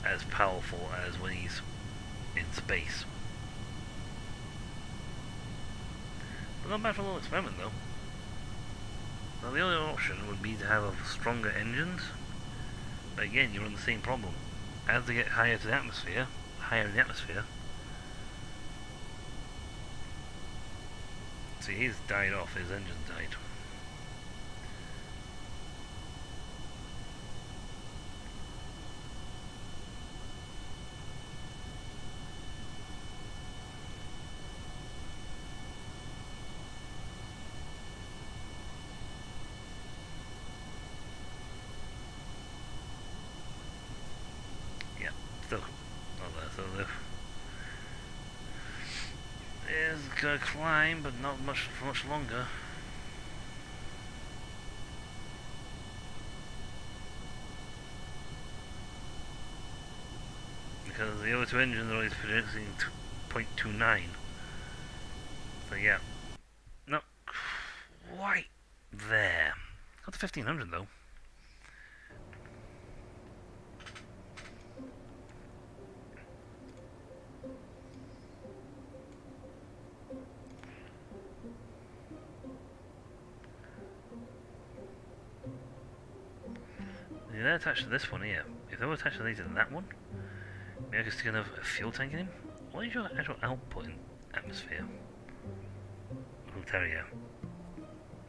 as powerful as when he's in space. But not bad for a little experiment though. Now the only option would be to have a stronger engines, but again you run the same problem. As they get higher to the atmosphere, higher in the atmosphere. See, he's died off, his engine died. gonna climb, but not much for much longer. Because the other two engines are only producing 0.29. So yeah, not quite there. Got to 1500 though. They're attached to this one here. If they were attached to these in that one, maybe I could stick another fuel tank in him. What is your actual output in atmosphere? Terrier.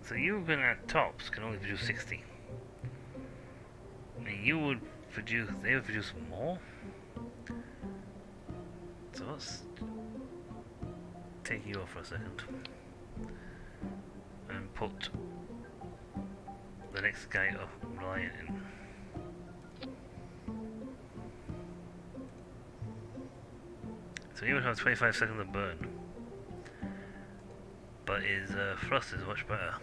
So you going at tops can only produce 60. And you would produce, they would produce more? So let's take you off for a second. And put the next guy up, Reliant in. So he would have 25 seconds of burn, but his thrust is much better.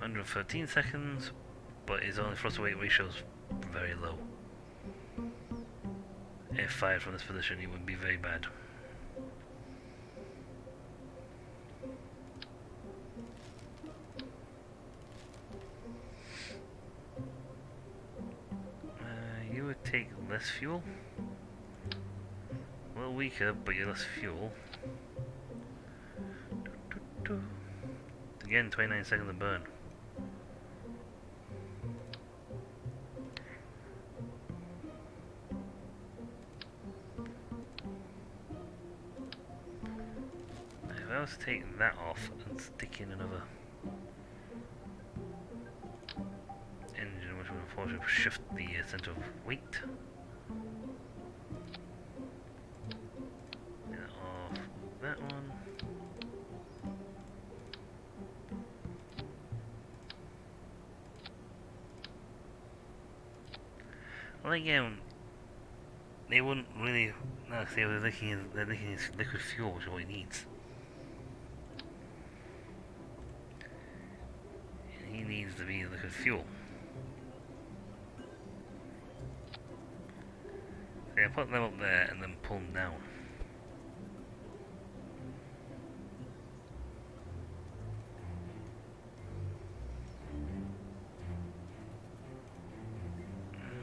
Under 13 seconds, but his only thrust to weight ratio is very low. If fired from this position, he would be very bad. You would take less fuel. A little weaker, but you're less fuel. Again, 29 seconds of burn. If I was to take that off and stick in another engine, which would unfortunately shift the center of weight. Get off that one. Well, again, they wouldn't really. No, they were looking at liquid fuel, which is what he needs. And he needs to be liquid fuel. So yeah, put them up there and then pull them down.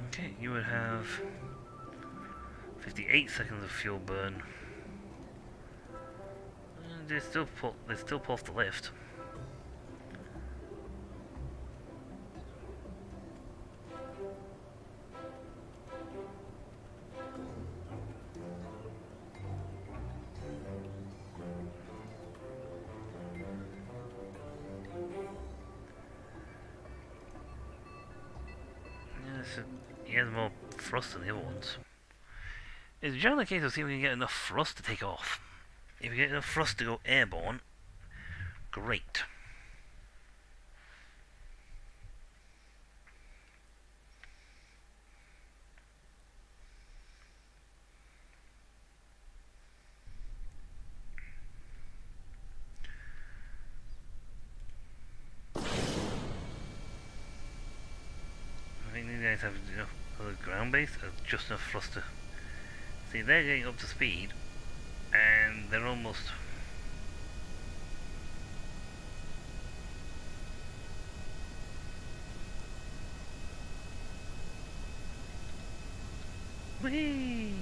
Okay, you would have 58 seconds of fuel burn. And they still pull off the lift. Yeah, he has more thrust than the other ones. It's generally the case of seeing if we can get enough thrust to take off. If we get enough thrust to go airborne, great. I think these guys have enough for the ground base, just enough thrust to. See, they're getting up to speed, and they're almost. Whee!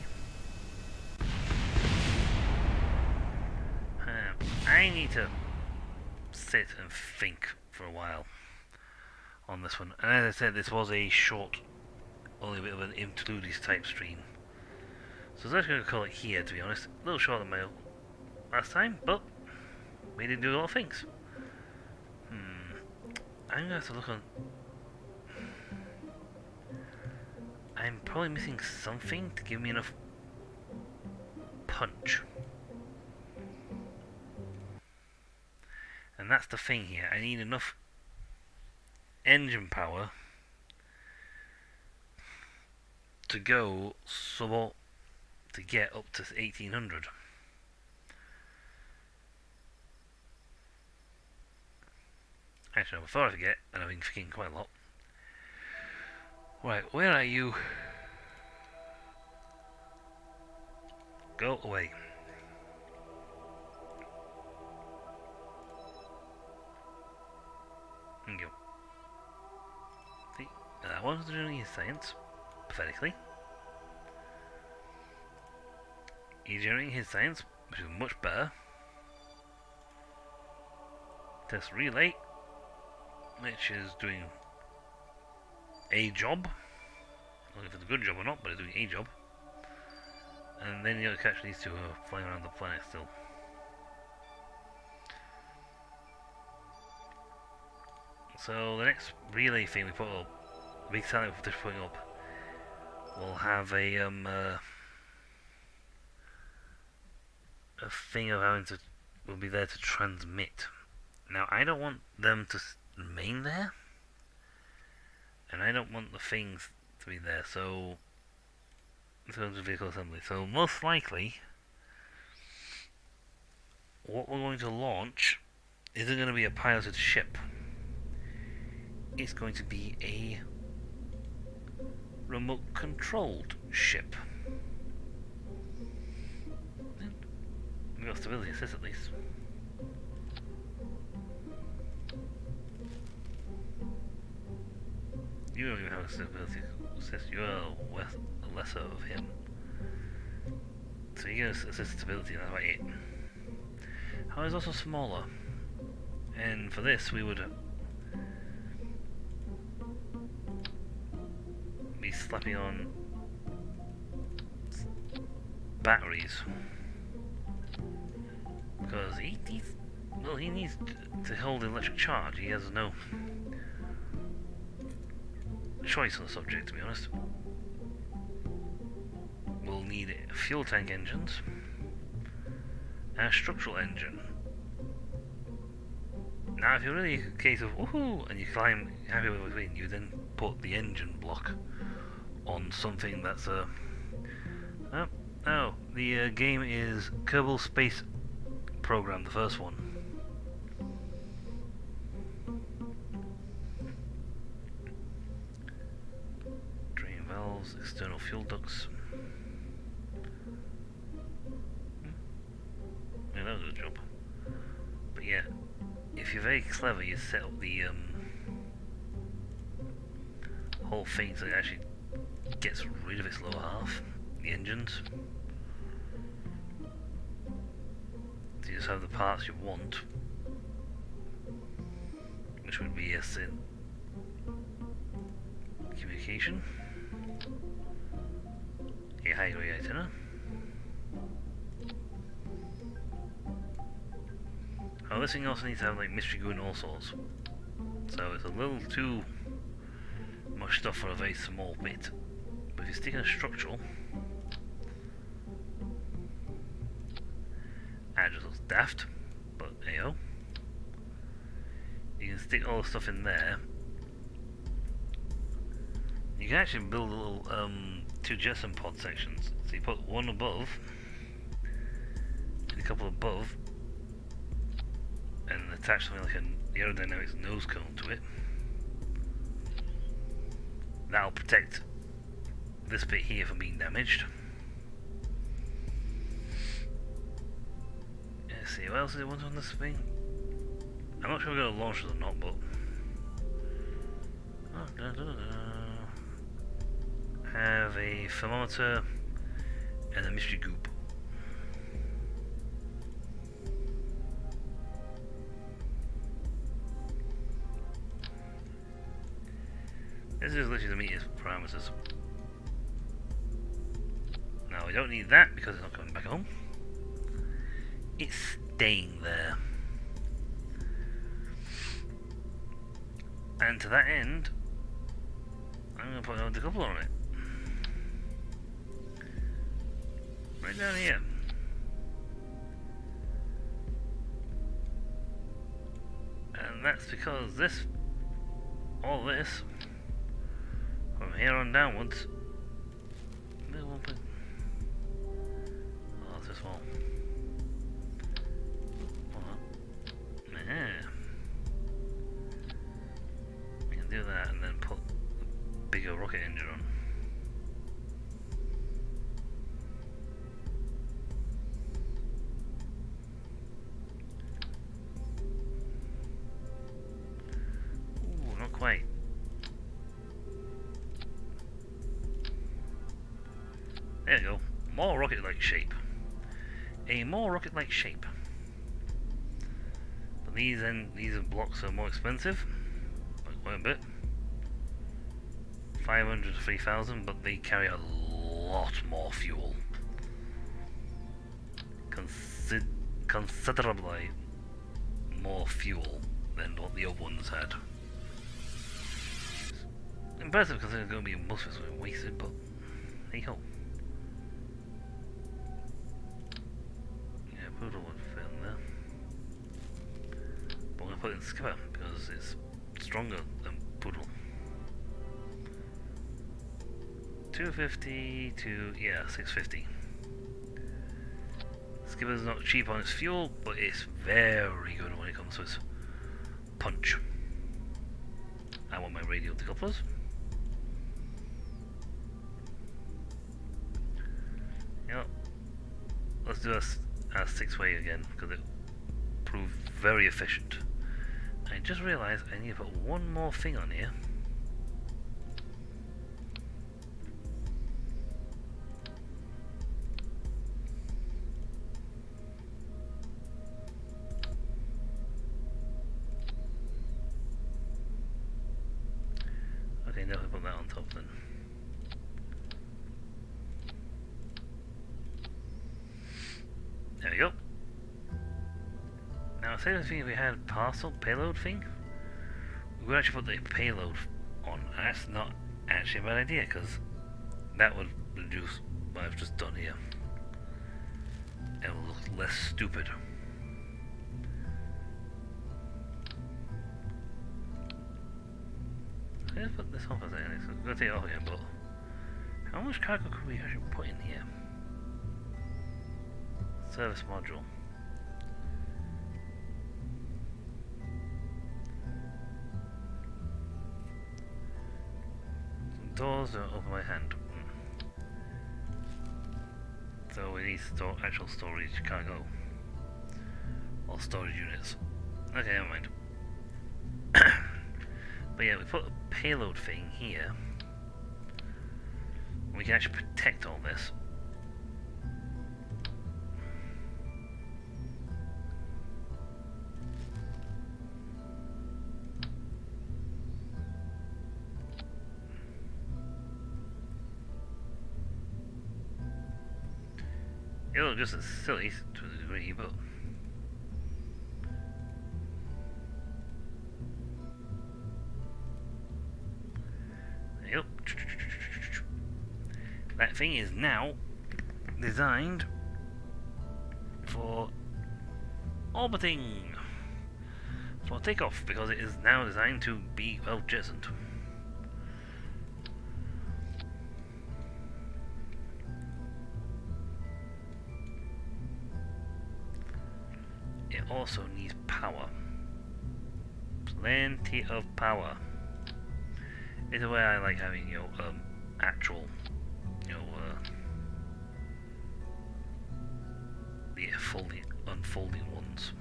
I need to sit and think for a while on this one. And as I said, this was a short, only a bit of an interludes type stream. So I was going to call it here, to be honest. A little shorter than my last time, but we did do a lot of things. I'm going to have to look on. I'm probably missing something to give me enough punch. And that's the thing here. I need enough engine power to go to get up to 1800. Actually, before I forget, and I've been forgetting quite a lot. Right, where are you? Go away. Thank you. See, that one's doing his science, pathetically. He's doing his science, which is much better. Test relay, which is doing a job. I don't know if it's a good job or not, but it's doing a job. And then you gotta catch these two who are flying around the planet still. So the next relay thing we put up, the big satellite we're just putting up, will have a thing of having to, will be there to transmit. Now I don't want them to remain there, and I don't want the things to be there. So in terms of vehicle assembly, so most likely, what we're going to launch isn't going to be a piloted ship. It's going to be a remote controlled ship. We've got stability assist at least. You don't even have a stability assist, you're a lesser of him. So you get assist stability, and that's about it. How is also smaller. And for this we would be slapping on batteries. Because he needs to hold the electric charge. He has no choice on the subject, to be honest. We'll need fuel tank engines and a structural engine. Now, if you're really a case of woohoo and you climb happy with it, you then put the engine block on something that's a. Oh, the game is Kerbal Space Program, the first one. Drain valves, external fuel ducts. Yeah, that was a good job. But yeah, if you're very clever, you set up the whole thing so it actually gets rid of its lower half, the engines. So you just have the parts you want, which would be a communication, a highway antenna. Oh, this thing also needs to have like mystery goo and all sorts. So it's a little too much stuff for a very small bit. But if you stick in a structural, that just looks daft, but hey-oh. You can stick all the stuff in there. You can actually build a little two Jetson pod sections. So you put one above, and a couple above, and attach something like an aerodynamics nose cone to it. That'll protect this bit here from being damaged. Let's see, what else do they want on this thing? I'm not sure we're going to launch it or not, but... Have a thermometer and a mystery goop. This is literally the meter parameters. Now we don't need that because it's not coming back home. It's staying there. And to that end, I'm going to put another decoupler on it. Right down here. that's because all this, from here on downwards, oh, this wall. Yeah. We can do that and then put a bigger rocket engine on. Ooh, not quite. There you go. More rocket-like shape. A more rocket-like shape. But these blocks are more expensive. Like quite a bit. 500 to 3,000, but they carry a lot more fuel. Considerably more fuel than what the other ones had. Impressive because there's going to be most of it wasted, but hey ho. Yeah, Poodle would fit in there. But I'm going to put it in Skipper because it's stronger than Poodle. 250 to, yeah, 650. Skipper's not cheap on its fuel, but it's very good when it comes to its punch. I want my radial decouplers. Yep. Let's do a 6-way again, because it proved very efficient. I just realised I need to put one more thing on here. Okay, definitely put that on top then. There we go. Now, say the thing if we had parcel payload thing, we would actually put the payload on. And that's not actually a bad idea because that would reduce what I've just done here. It will look less stupid. Let's put this on for a second. It's going to take it off again, but how much cargo could we actually put in here? Service module. Doors don't open by hand. So we need actual storage cargo. Or storage units. Okay, never mind. But yeah, we put a payload thing here. We can actually protect all this. It'll just as silly to a degree, but yep. That thing is now designed for orbiting, for takeoff, because it is now designed to be well jettisoned. It also needs power. Plenty of power. It's the way I like having, actual, the fully unfolding ones.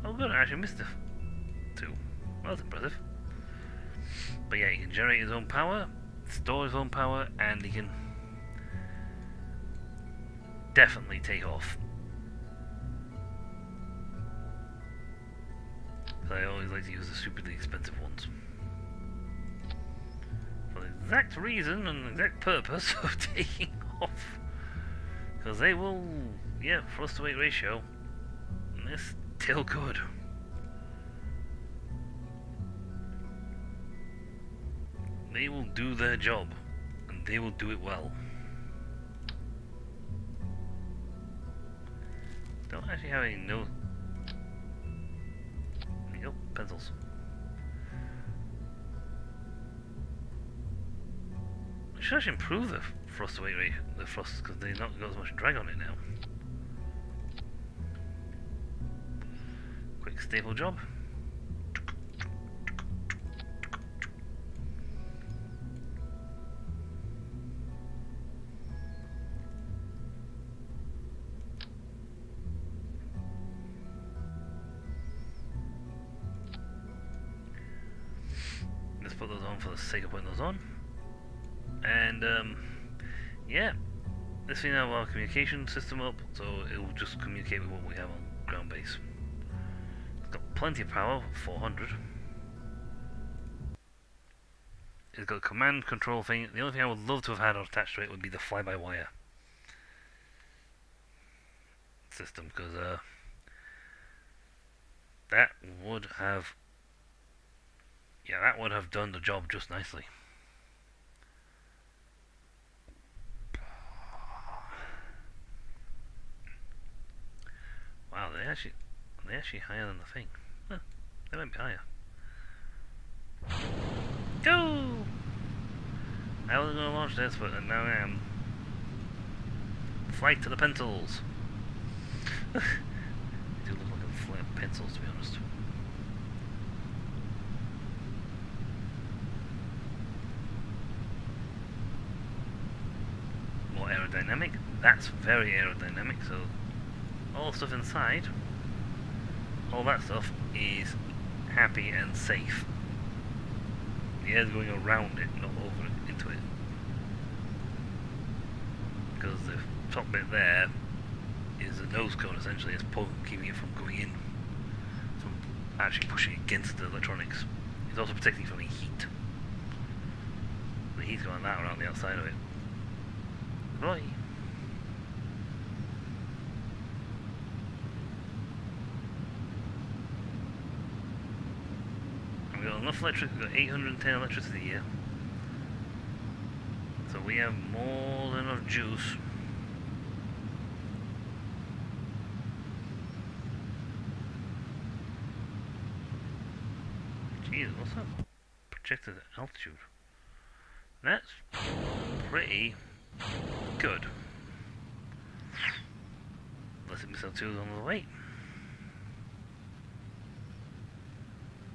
Oh good, I actually missed it. 2. Well, that's impressive. But yeah, he can generate his own power, store his own power, and he can definitely take off. I always like to use the stupidly expensive ones. For the exact reason and the exact purpose of taking off. Because they will, yeah, thrust to weight ratio, and they're still good. They will do their job, and they will do it well. Don't actually have any no. pencils. I should actually improve the frost away rate, the frost, because they've not got as much drag on it now. Quick staple job. Let's put those on for the sake of putting those on. And yeah, this thing now our communication system up, so it will just communicate with what we have on ground base. It's got plenty of power, 400. It's got a command control thing. The only thing I would love to have had attached to it would be the fly-by-wire system, because that would have, yeah, that would have done the job just nicely. Wow, they actually higher than the thing. Huh, they might be higher. Go! I wasn't gonna launch this, but now I am. Flight to the pencils. They do look like a flight of pencils, to be honest. More aerodynamic. That's very aerodynamic, so all the stuff inside, all that stuff is happy and safe. The air's going around it, not over it, into it. Because the top bit there is a nose cone, essentially. It's keeping it from going in, from actually pushing against the electronics. It's also protecting from the heat. The heat's going that around the outside of it. Right. We've got enough electricity, we've got 810 electricity here. So we have more than enough juice. Jesus, what's that? Projected altitude. That's pretty good. Unless it missile 2 is on the way.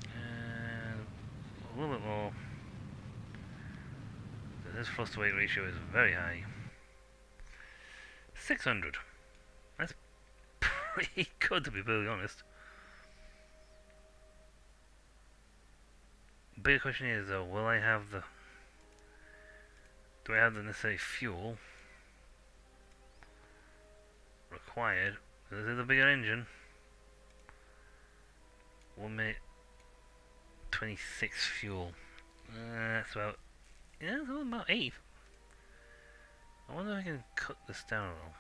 And a little bit more. This thrust to weight ratio is very high. 600. That's pretty good, to be really honest. Bigger question is though, will I have the... do I have the necessary fuel required? This is a bigger engine. 1 minute 26 fuel. That's about... yeah, it's about 8. I wonder if I can cut this down a little.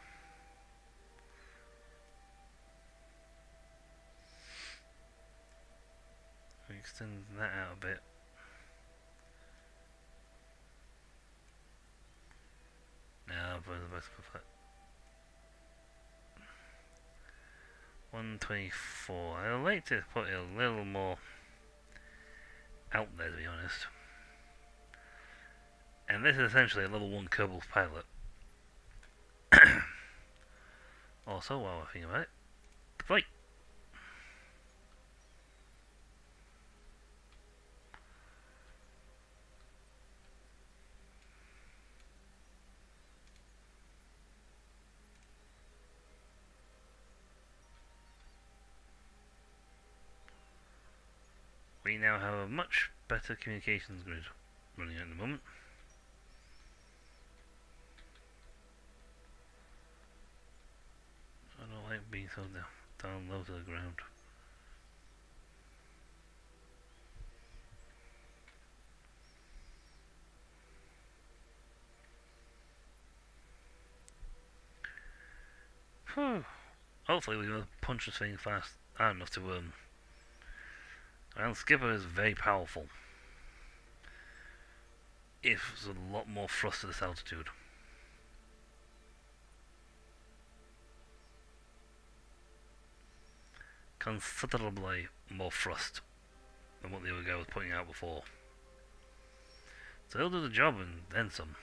Extend that out a bit. Now, but let's put that 124. I'd like to put it a little more out there, to be honest. And this is essentially a level 1 Kerbal pilot. Also, while we're thinking about it, deploy! We now have a much better communications grid running at the moment. I don't like being so down low to the ground. Whew. Hopefully we're going to punch this thing fast enough to and Skipper is very powerful. If there's a lot more thrust at this altitude. Considerably more thrust than what the other guy was putting out before. So he'll do the job and then some.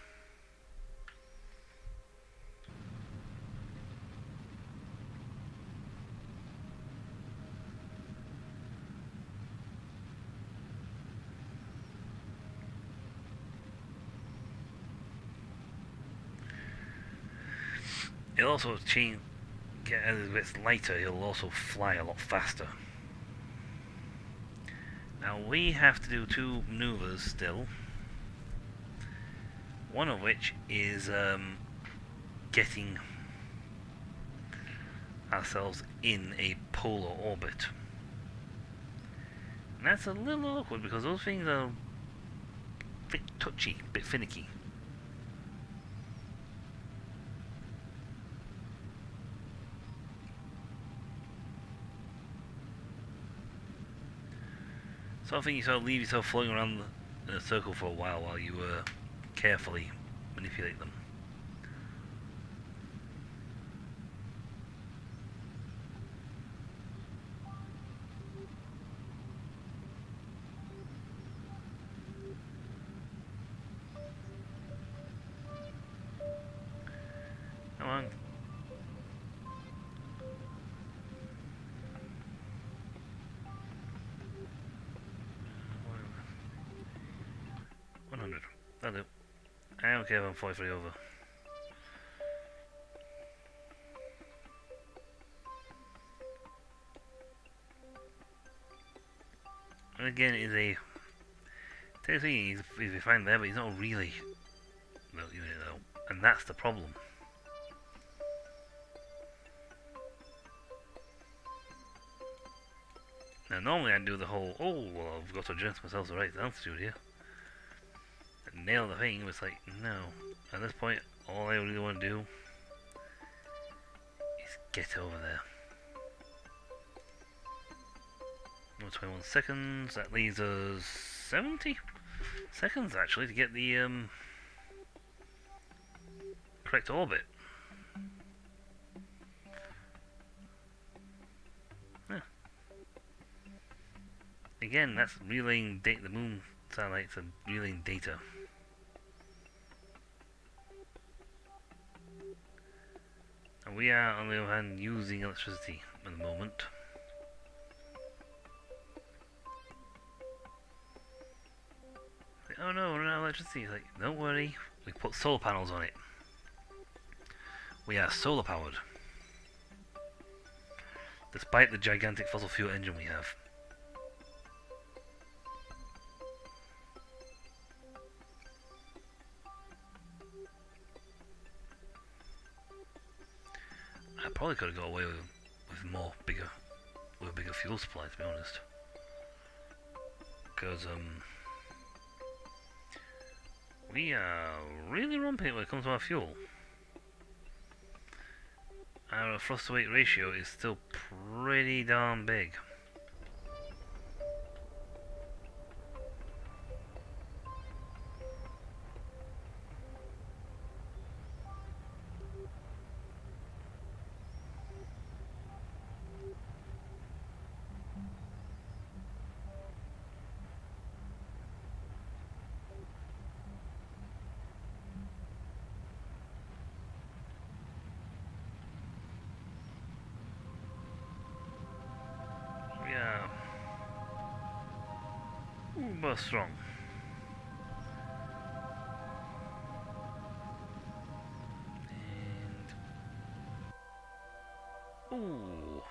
It'll also change, as it gets lighter, it'll also fly a lot faster. Now we have to do two maneuvers still. One of which is getting ourselves in a polar orbit. And that's a little awkward because those things are a bit touchy, a bit finicky. So I think you sort of leave yourself floating around in a circle for a while you carefully manipulate them. Come on. That'll do. I don't care if I'm 43 over. And again, is a technically he's refined there, but he's not really well unit though, and that's the problem. Now normally I'd do the whole, oh well, I've got to adjust myself to the right altitude here. Nail the thing, but it's like, no. At this point, all I really want to do is get over there. 21 seconds, that leaves us 70 seconds actually to get the correct orbit. Yeah. Again, that's relaying data, the moon satellites are relaying data. And we are, on the other hand, using electricity at the moment. Like, oh no, we're out of electricity. Like, don't worry, we put solar panels on it. We are solar powered. Despite the gigantic fossil fuel engine we have. I probably could have got away with a bigger fuel supply, to be honest. Because we are really rumping when it comes to our fuel. Our thrust to weight ratio is still pretty darn big. Uber strong. And ooh,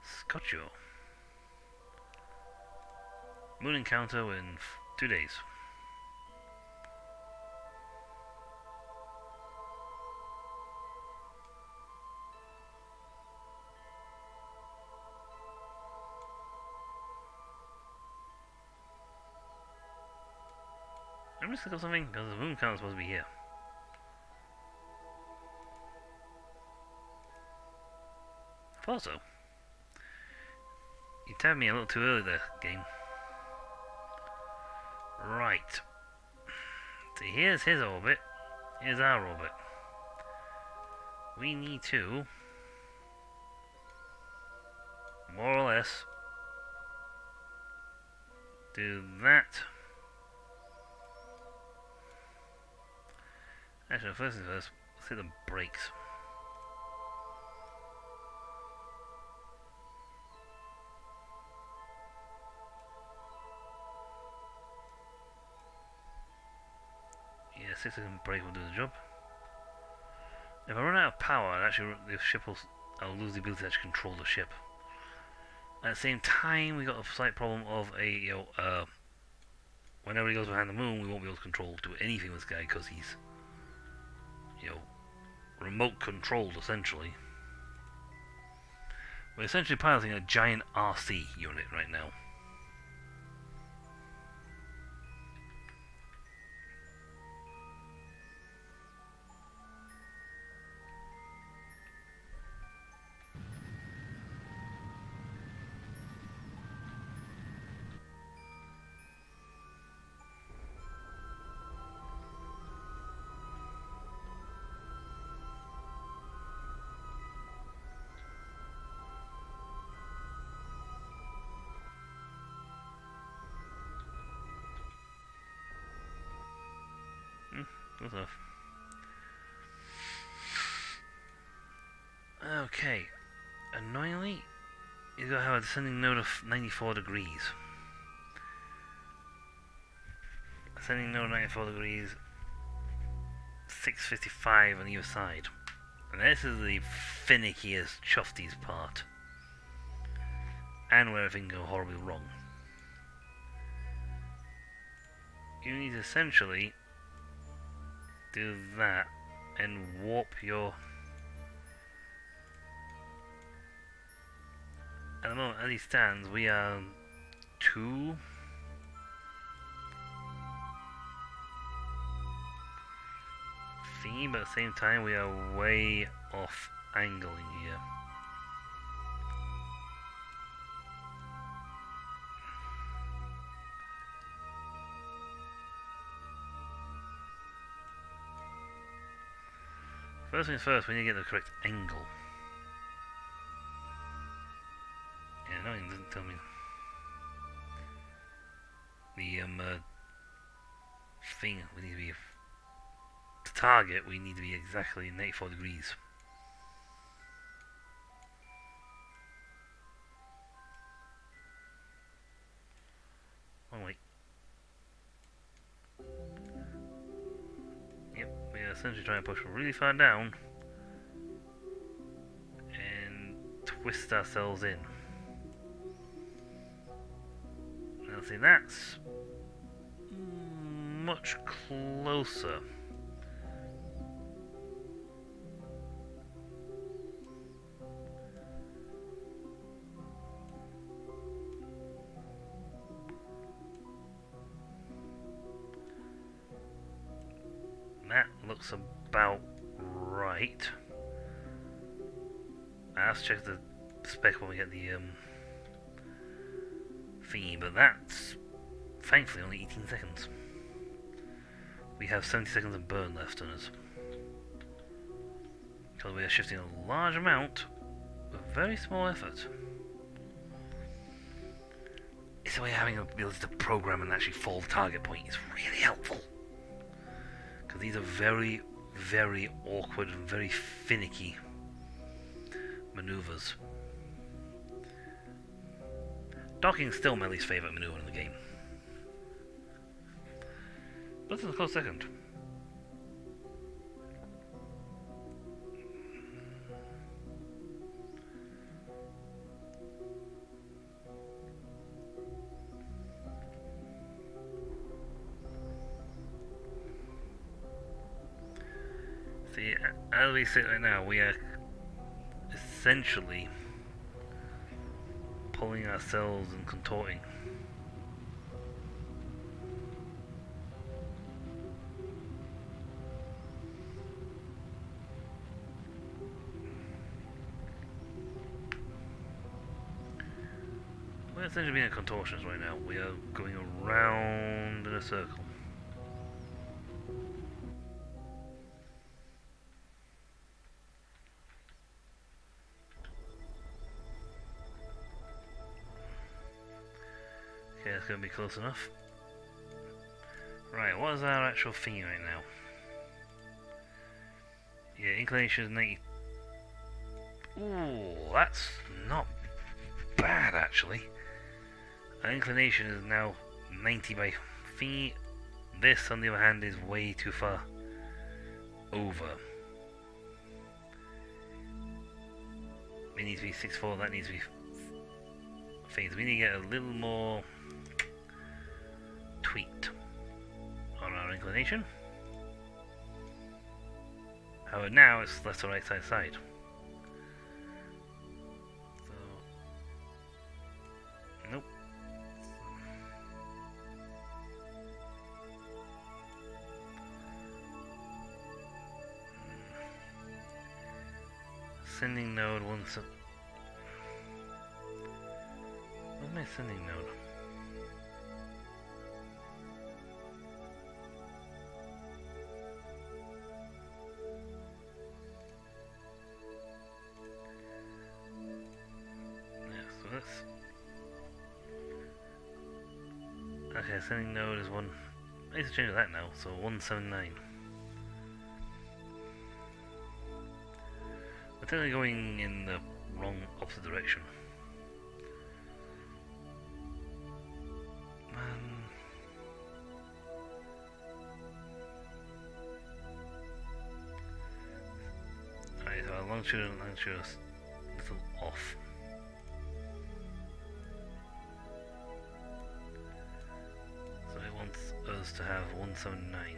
Scotcho. Moon encounter in 2 days. I'm just looking up something because the moon encounter is supposed to be here. I thought so. You tabbed me a little too early there, game. Right. So here's his orbit. Here's our orbit. We need to, more or less, Do that. Actually, first things first, let's hit the brakes. Yeah, 6-second brake will do the job. If I run out of power, the ship will, I'll lose the ability to actually control the ship. At the same time, we got a slight problem of whenever he goes behind the moon, we won't be able to do anything with this guy because he's, remote controlled essentially. We're essentially piloting a giant RC unit right now. What's up? Okay. Annoyingly, you've got to have a descending node of 94 degrees. Ascending node 94 degrees, 655 on either side. And this is the finickiest, chuftiest part. And where everything go horribly wrong. You need to essentially do that and warp your... At the moment, as he stands, we are 2... but at the same time we are way off angling here. First things first, we need to get the correct angle. Yeah, no, it doesn't tell me. The thing we need to be... To target, we need to be exactly 94 degrees. Oh wait. Yep, we are essentially trying to push really far down and twist ourselves in. Now see, that's much closer. That looks about right. Let's check the spec when we get the thingy, but that's thankfully only 18 seconds. We have 70 seconds of burn left on us. Because we are shifting a large amount with very small effort. It's the way having the ability to program and actually fall the target point is really helpful. Because these are very, very awkward and very finicky maneuvers. Docking is still my least favourite maneuver in the game. But it's a close second. See, as we sit right now, we are essentially pulling ourselves and contorting. We're essentially being a contortionist right now. We are going around in a circle. Okay, let's go gonna be close enough. Right, what is our actual thingy right now? Yeah, inclination is 90. Ooh, that's not bad actually. Our inclination is now 90 by feet. This, on the other hand, is way too far over. It needs to be 6'4", that needs to be phased. We need to get a little more tweaked on our inclination. However, now it's left to right side. So, nope. Sending node once. Where's my sending node? Yeah, so that's okay. Sending node is one. I need to change that now. So 179. We're technically going in the wrong opposite direction. Alright, so our longitude and longitude is a little off. So it wants us to have 179.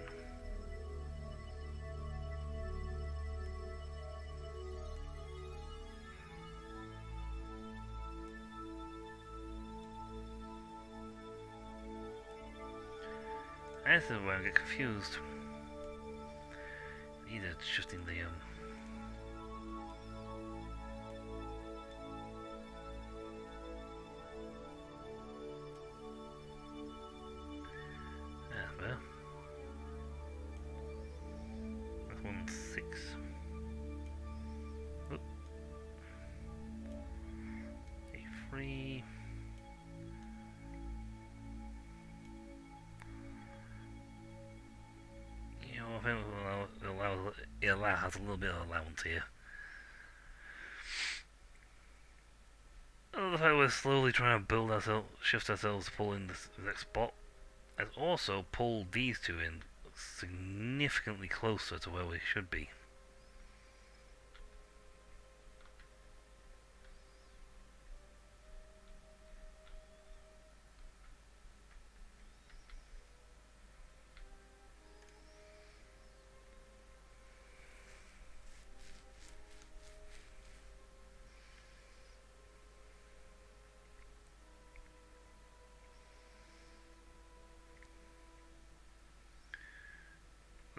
This is where I get confused. Either it's just in the yeah, well, that's 1.6. Oop. 3. I think it allows a little bit of allowance here. The fact we're slowly trying to build ourselves, shift ourselves to pull in this next spot, has also pulled these two in significantly closer to where we should be.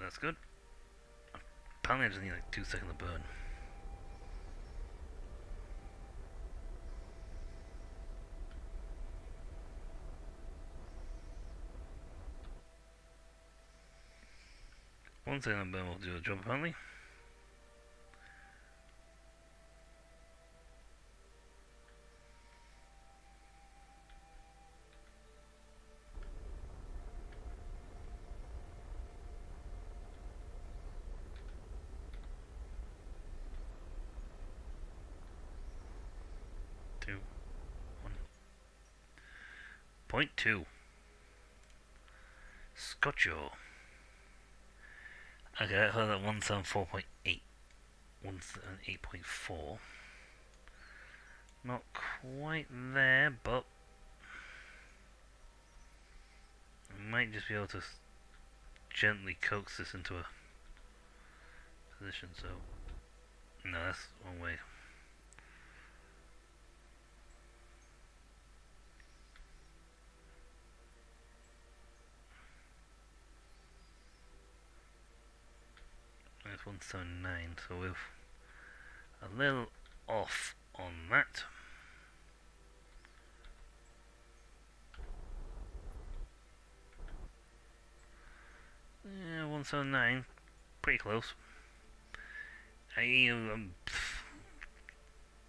That's good. Apparently I just need like 2 seconds to burn. One second to burn will do the job apparently. Point 2. Scotcho. Okay, I heard that 174.8. 178.4. Not quite there, but I might just be able to gently coax this into a position, so no, that's one way. That's 179, so we're a little off on that. Yeah, 179, pretty close. I'm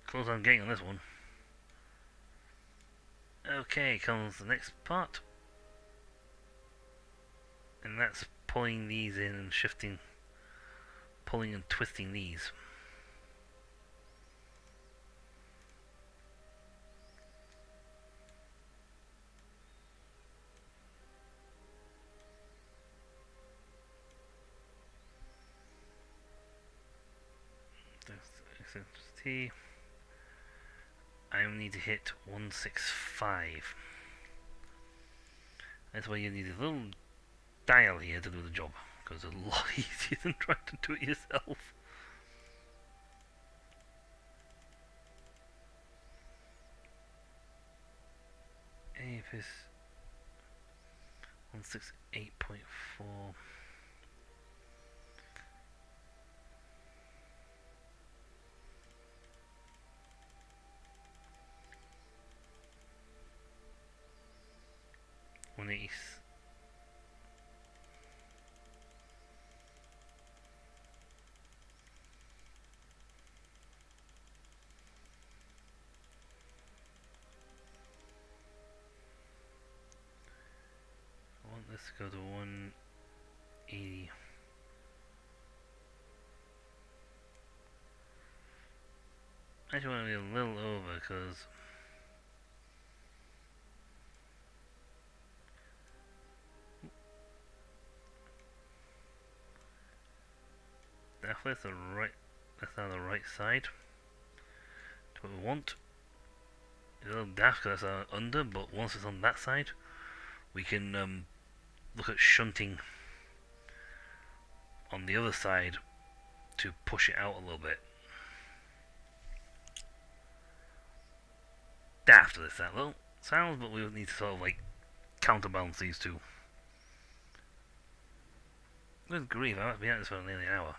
close on getting on this one. Okay, comes the next part. And that's pulling these in and shifting, pulling and twisting these. Eccentricity. I need to hit 165. That's why you need a little dial here to do the job, because it's a lot easier than trying to do it yourself. Apis 168.4. Nice. I want this to go to 180. I just want to be a little over because that's the right. That's now the right side. That's what we want. It's a little daft because that's under, but once it's on that side, we can look at shunting on the other side to push it out a little bit. Daft this that little sounds, but we need to sort of like counterbalance these two. Good grief, I must be at this for nearly an hour.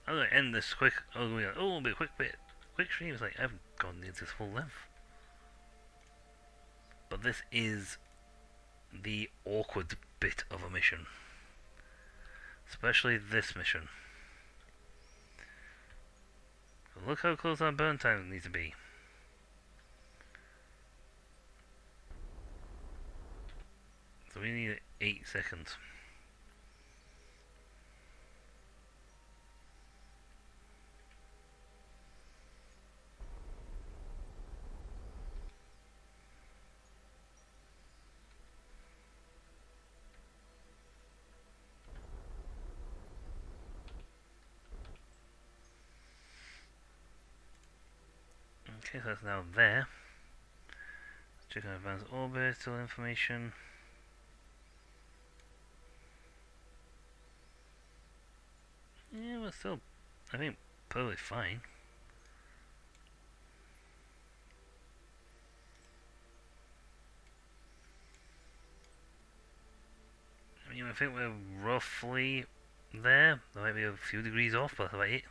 I'm gonna end this quick. Oh, it'll be a quick bit. Quick stream is like I haven't gone into this full length. But this is the awkward bit of a mission. Especially this mission. Look how close our burn times need to be. So we need 8 seconds. Okay, so that's now there. Let's check our advanced orbital information. Yeah, we're still, I think, perfectly fine. I mean, I think we're roughly there. There might be a few degrees off, but that's about it.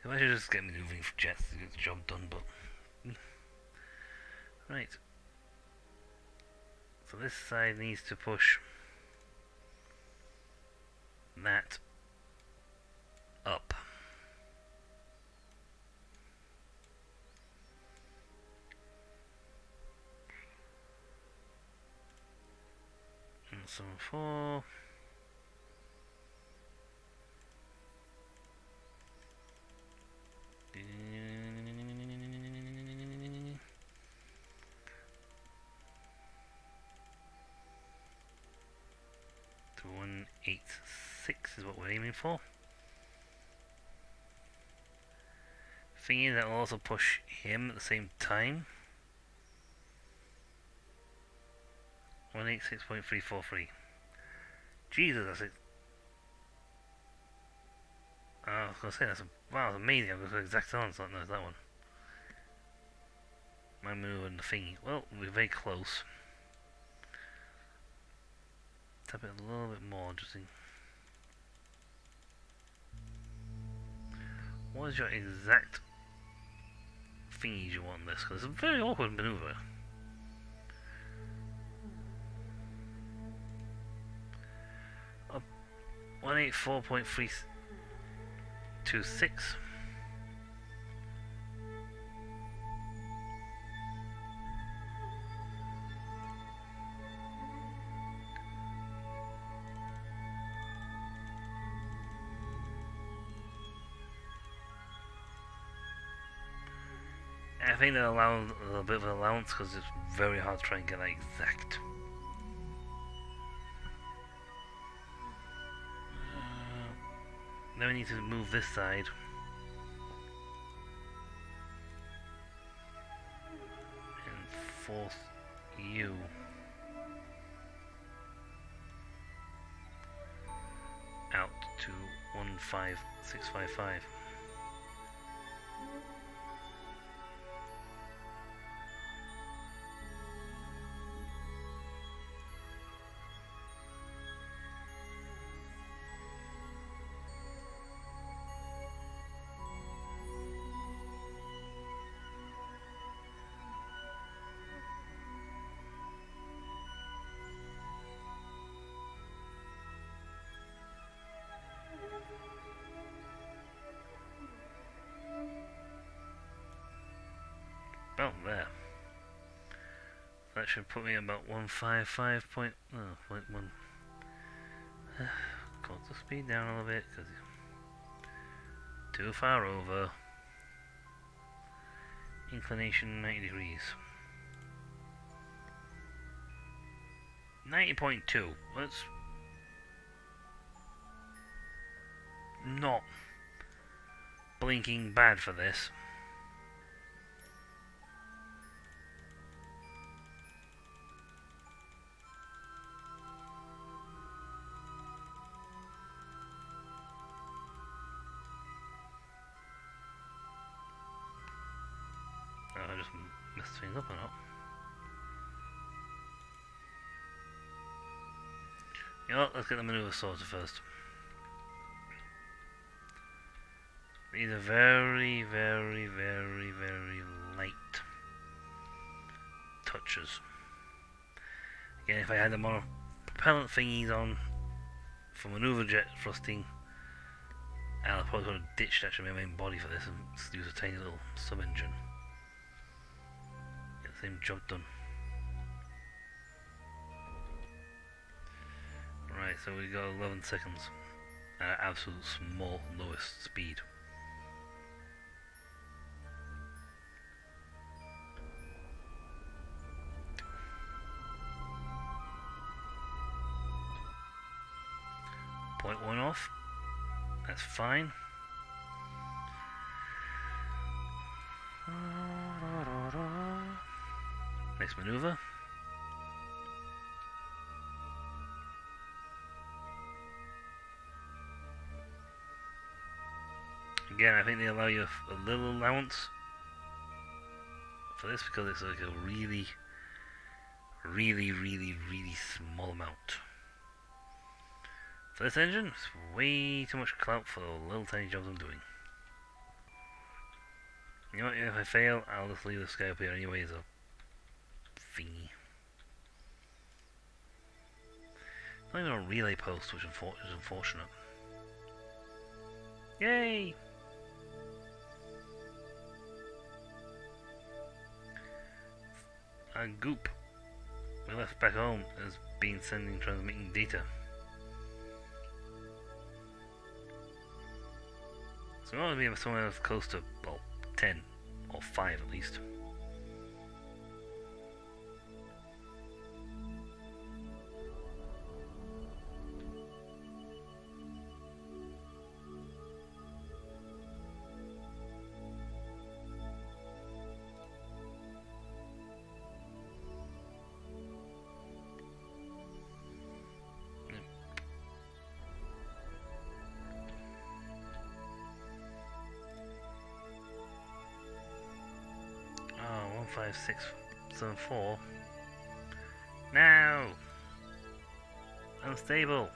I might just get moving for jets to get the job done, but... Right. So this side needs to push that up. And so 4... to 186 is what we're aiming for. Thing is, that will also push him at the same time. 186.343. Jesus, that's it. I was gonna say that's wow, that's amazing. I've got the exact answer. No, it's that one. My move and the thingy. Well, we're very close. Tap it a little bit more, just in. What is your exact thingies you want this? Because it's a very awkward maneuver. Up 184.326. I think they allow a little bit of an allowance because it's very hard to try and get that exact. Then we need to move this side. And force you out to 15655. Oh, there. That should put me about 155 point. Oh, 0.1. Got the speed down a little bit because too far over. Inclination 90 degrees. 90.2. That's not blinking bad for this. I just messed things up or not. You know what, let's get the maneuver sorted first. These are very, very, very, very light touches. Again, if I had the more propellant thingies on for maneuver jet thrusting, I'll probably going to ditch actually my main body for this and use a tiny little sub-engine. Get the same job done. Right, so we got 11 seconds at absolute small lowest speed. Point one off. That's fine. Next maneuver. Again, I think they allow you a little allowance for this because it's like a really, really, really, really small amount. For this engine, it's way too much clout for the little tiny jobs I'm doing. You know what, if I fail, I'll just leave this guy up here anyway as a thingy. Not even a relay post, which is unfortunate. Yay! A goop we left back home has been transmitting data. So we want to be somewhere close to, well, 10 or 5 at least. Oh, 15674. Now! Unstable!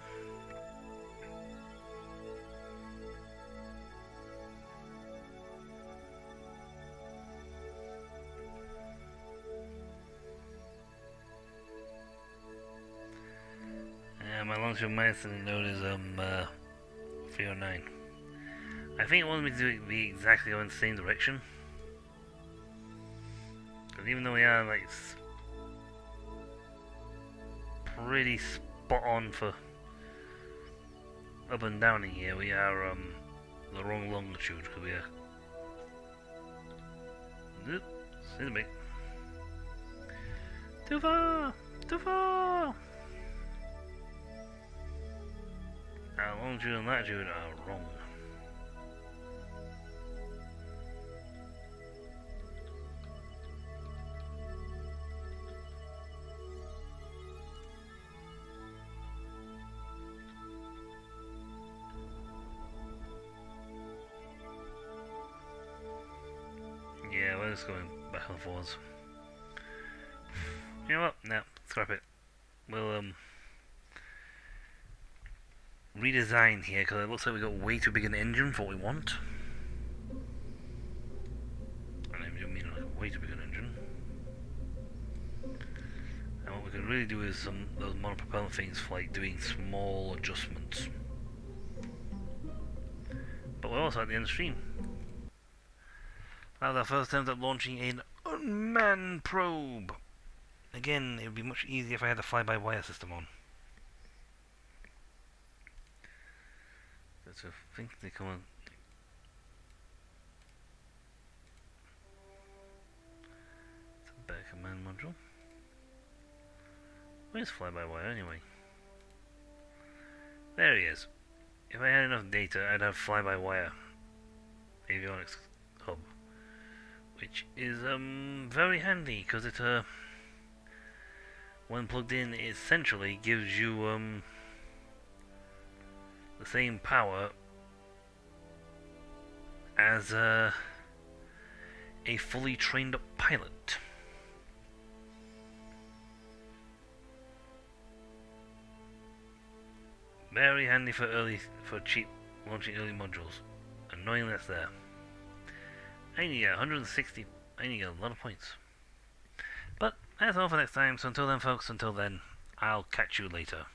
My long-term medicine note is 309. I think it wanted me to be exactly going the same direction. Because even though we are like pretty spot on for up and down in here, we are the wrong longitude because we are Little bit. Too far! Too far! Our longitude and latitude are wrong. Yeah, we're just going back and forwards. You know what? No, scrap it. We'll redesign here because it looks like we got way too big an engine for what we want. And I do mean like way too big an engine. And what we could really do is some those monopropellant things for like doing small adjustments. But we're also at the end of the stream. That was our first attempt at launching an unmanned probe. Again, it would be much easier if I had the fly-by-wire system on. So I think they come on. It's a better command module. Where's fly-by-wire anyway? There he is. If I had enough data, I'd have fly-by-wire avionics hub, which is very handy because it when plugged in, it essentially gives you the same power as a fully trained up pilot. Very handy for cheap launching early modules. Annoyingly that's there. I need 160. I need a lot of points. But that's all for next time. So until then, folks. Until then, I'll catch you later.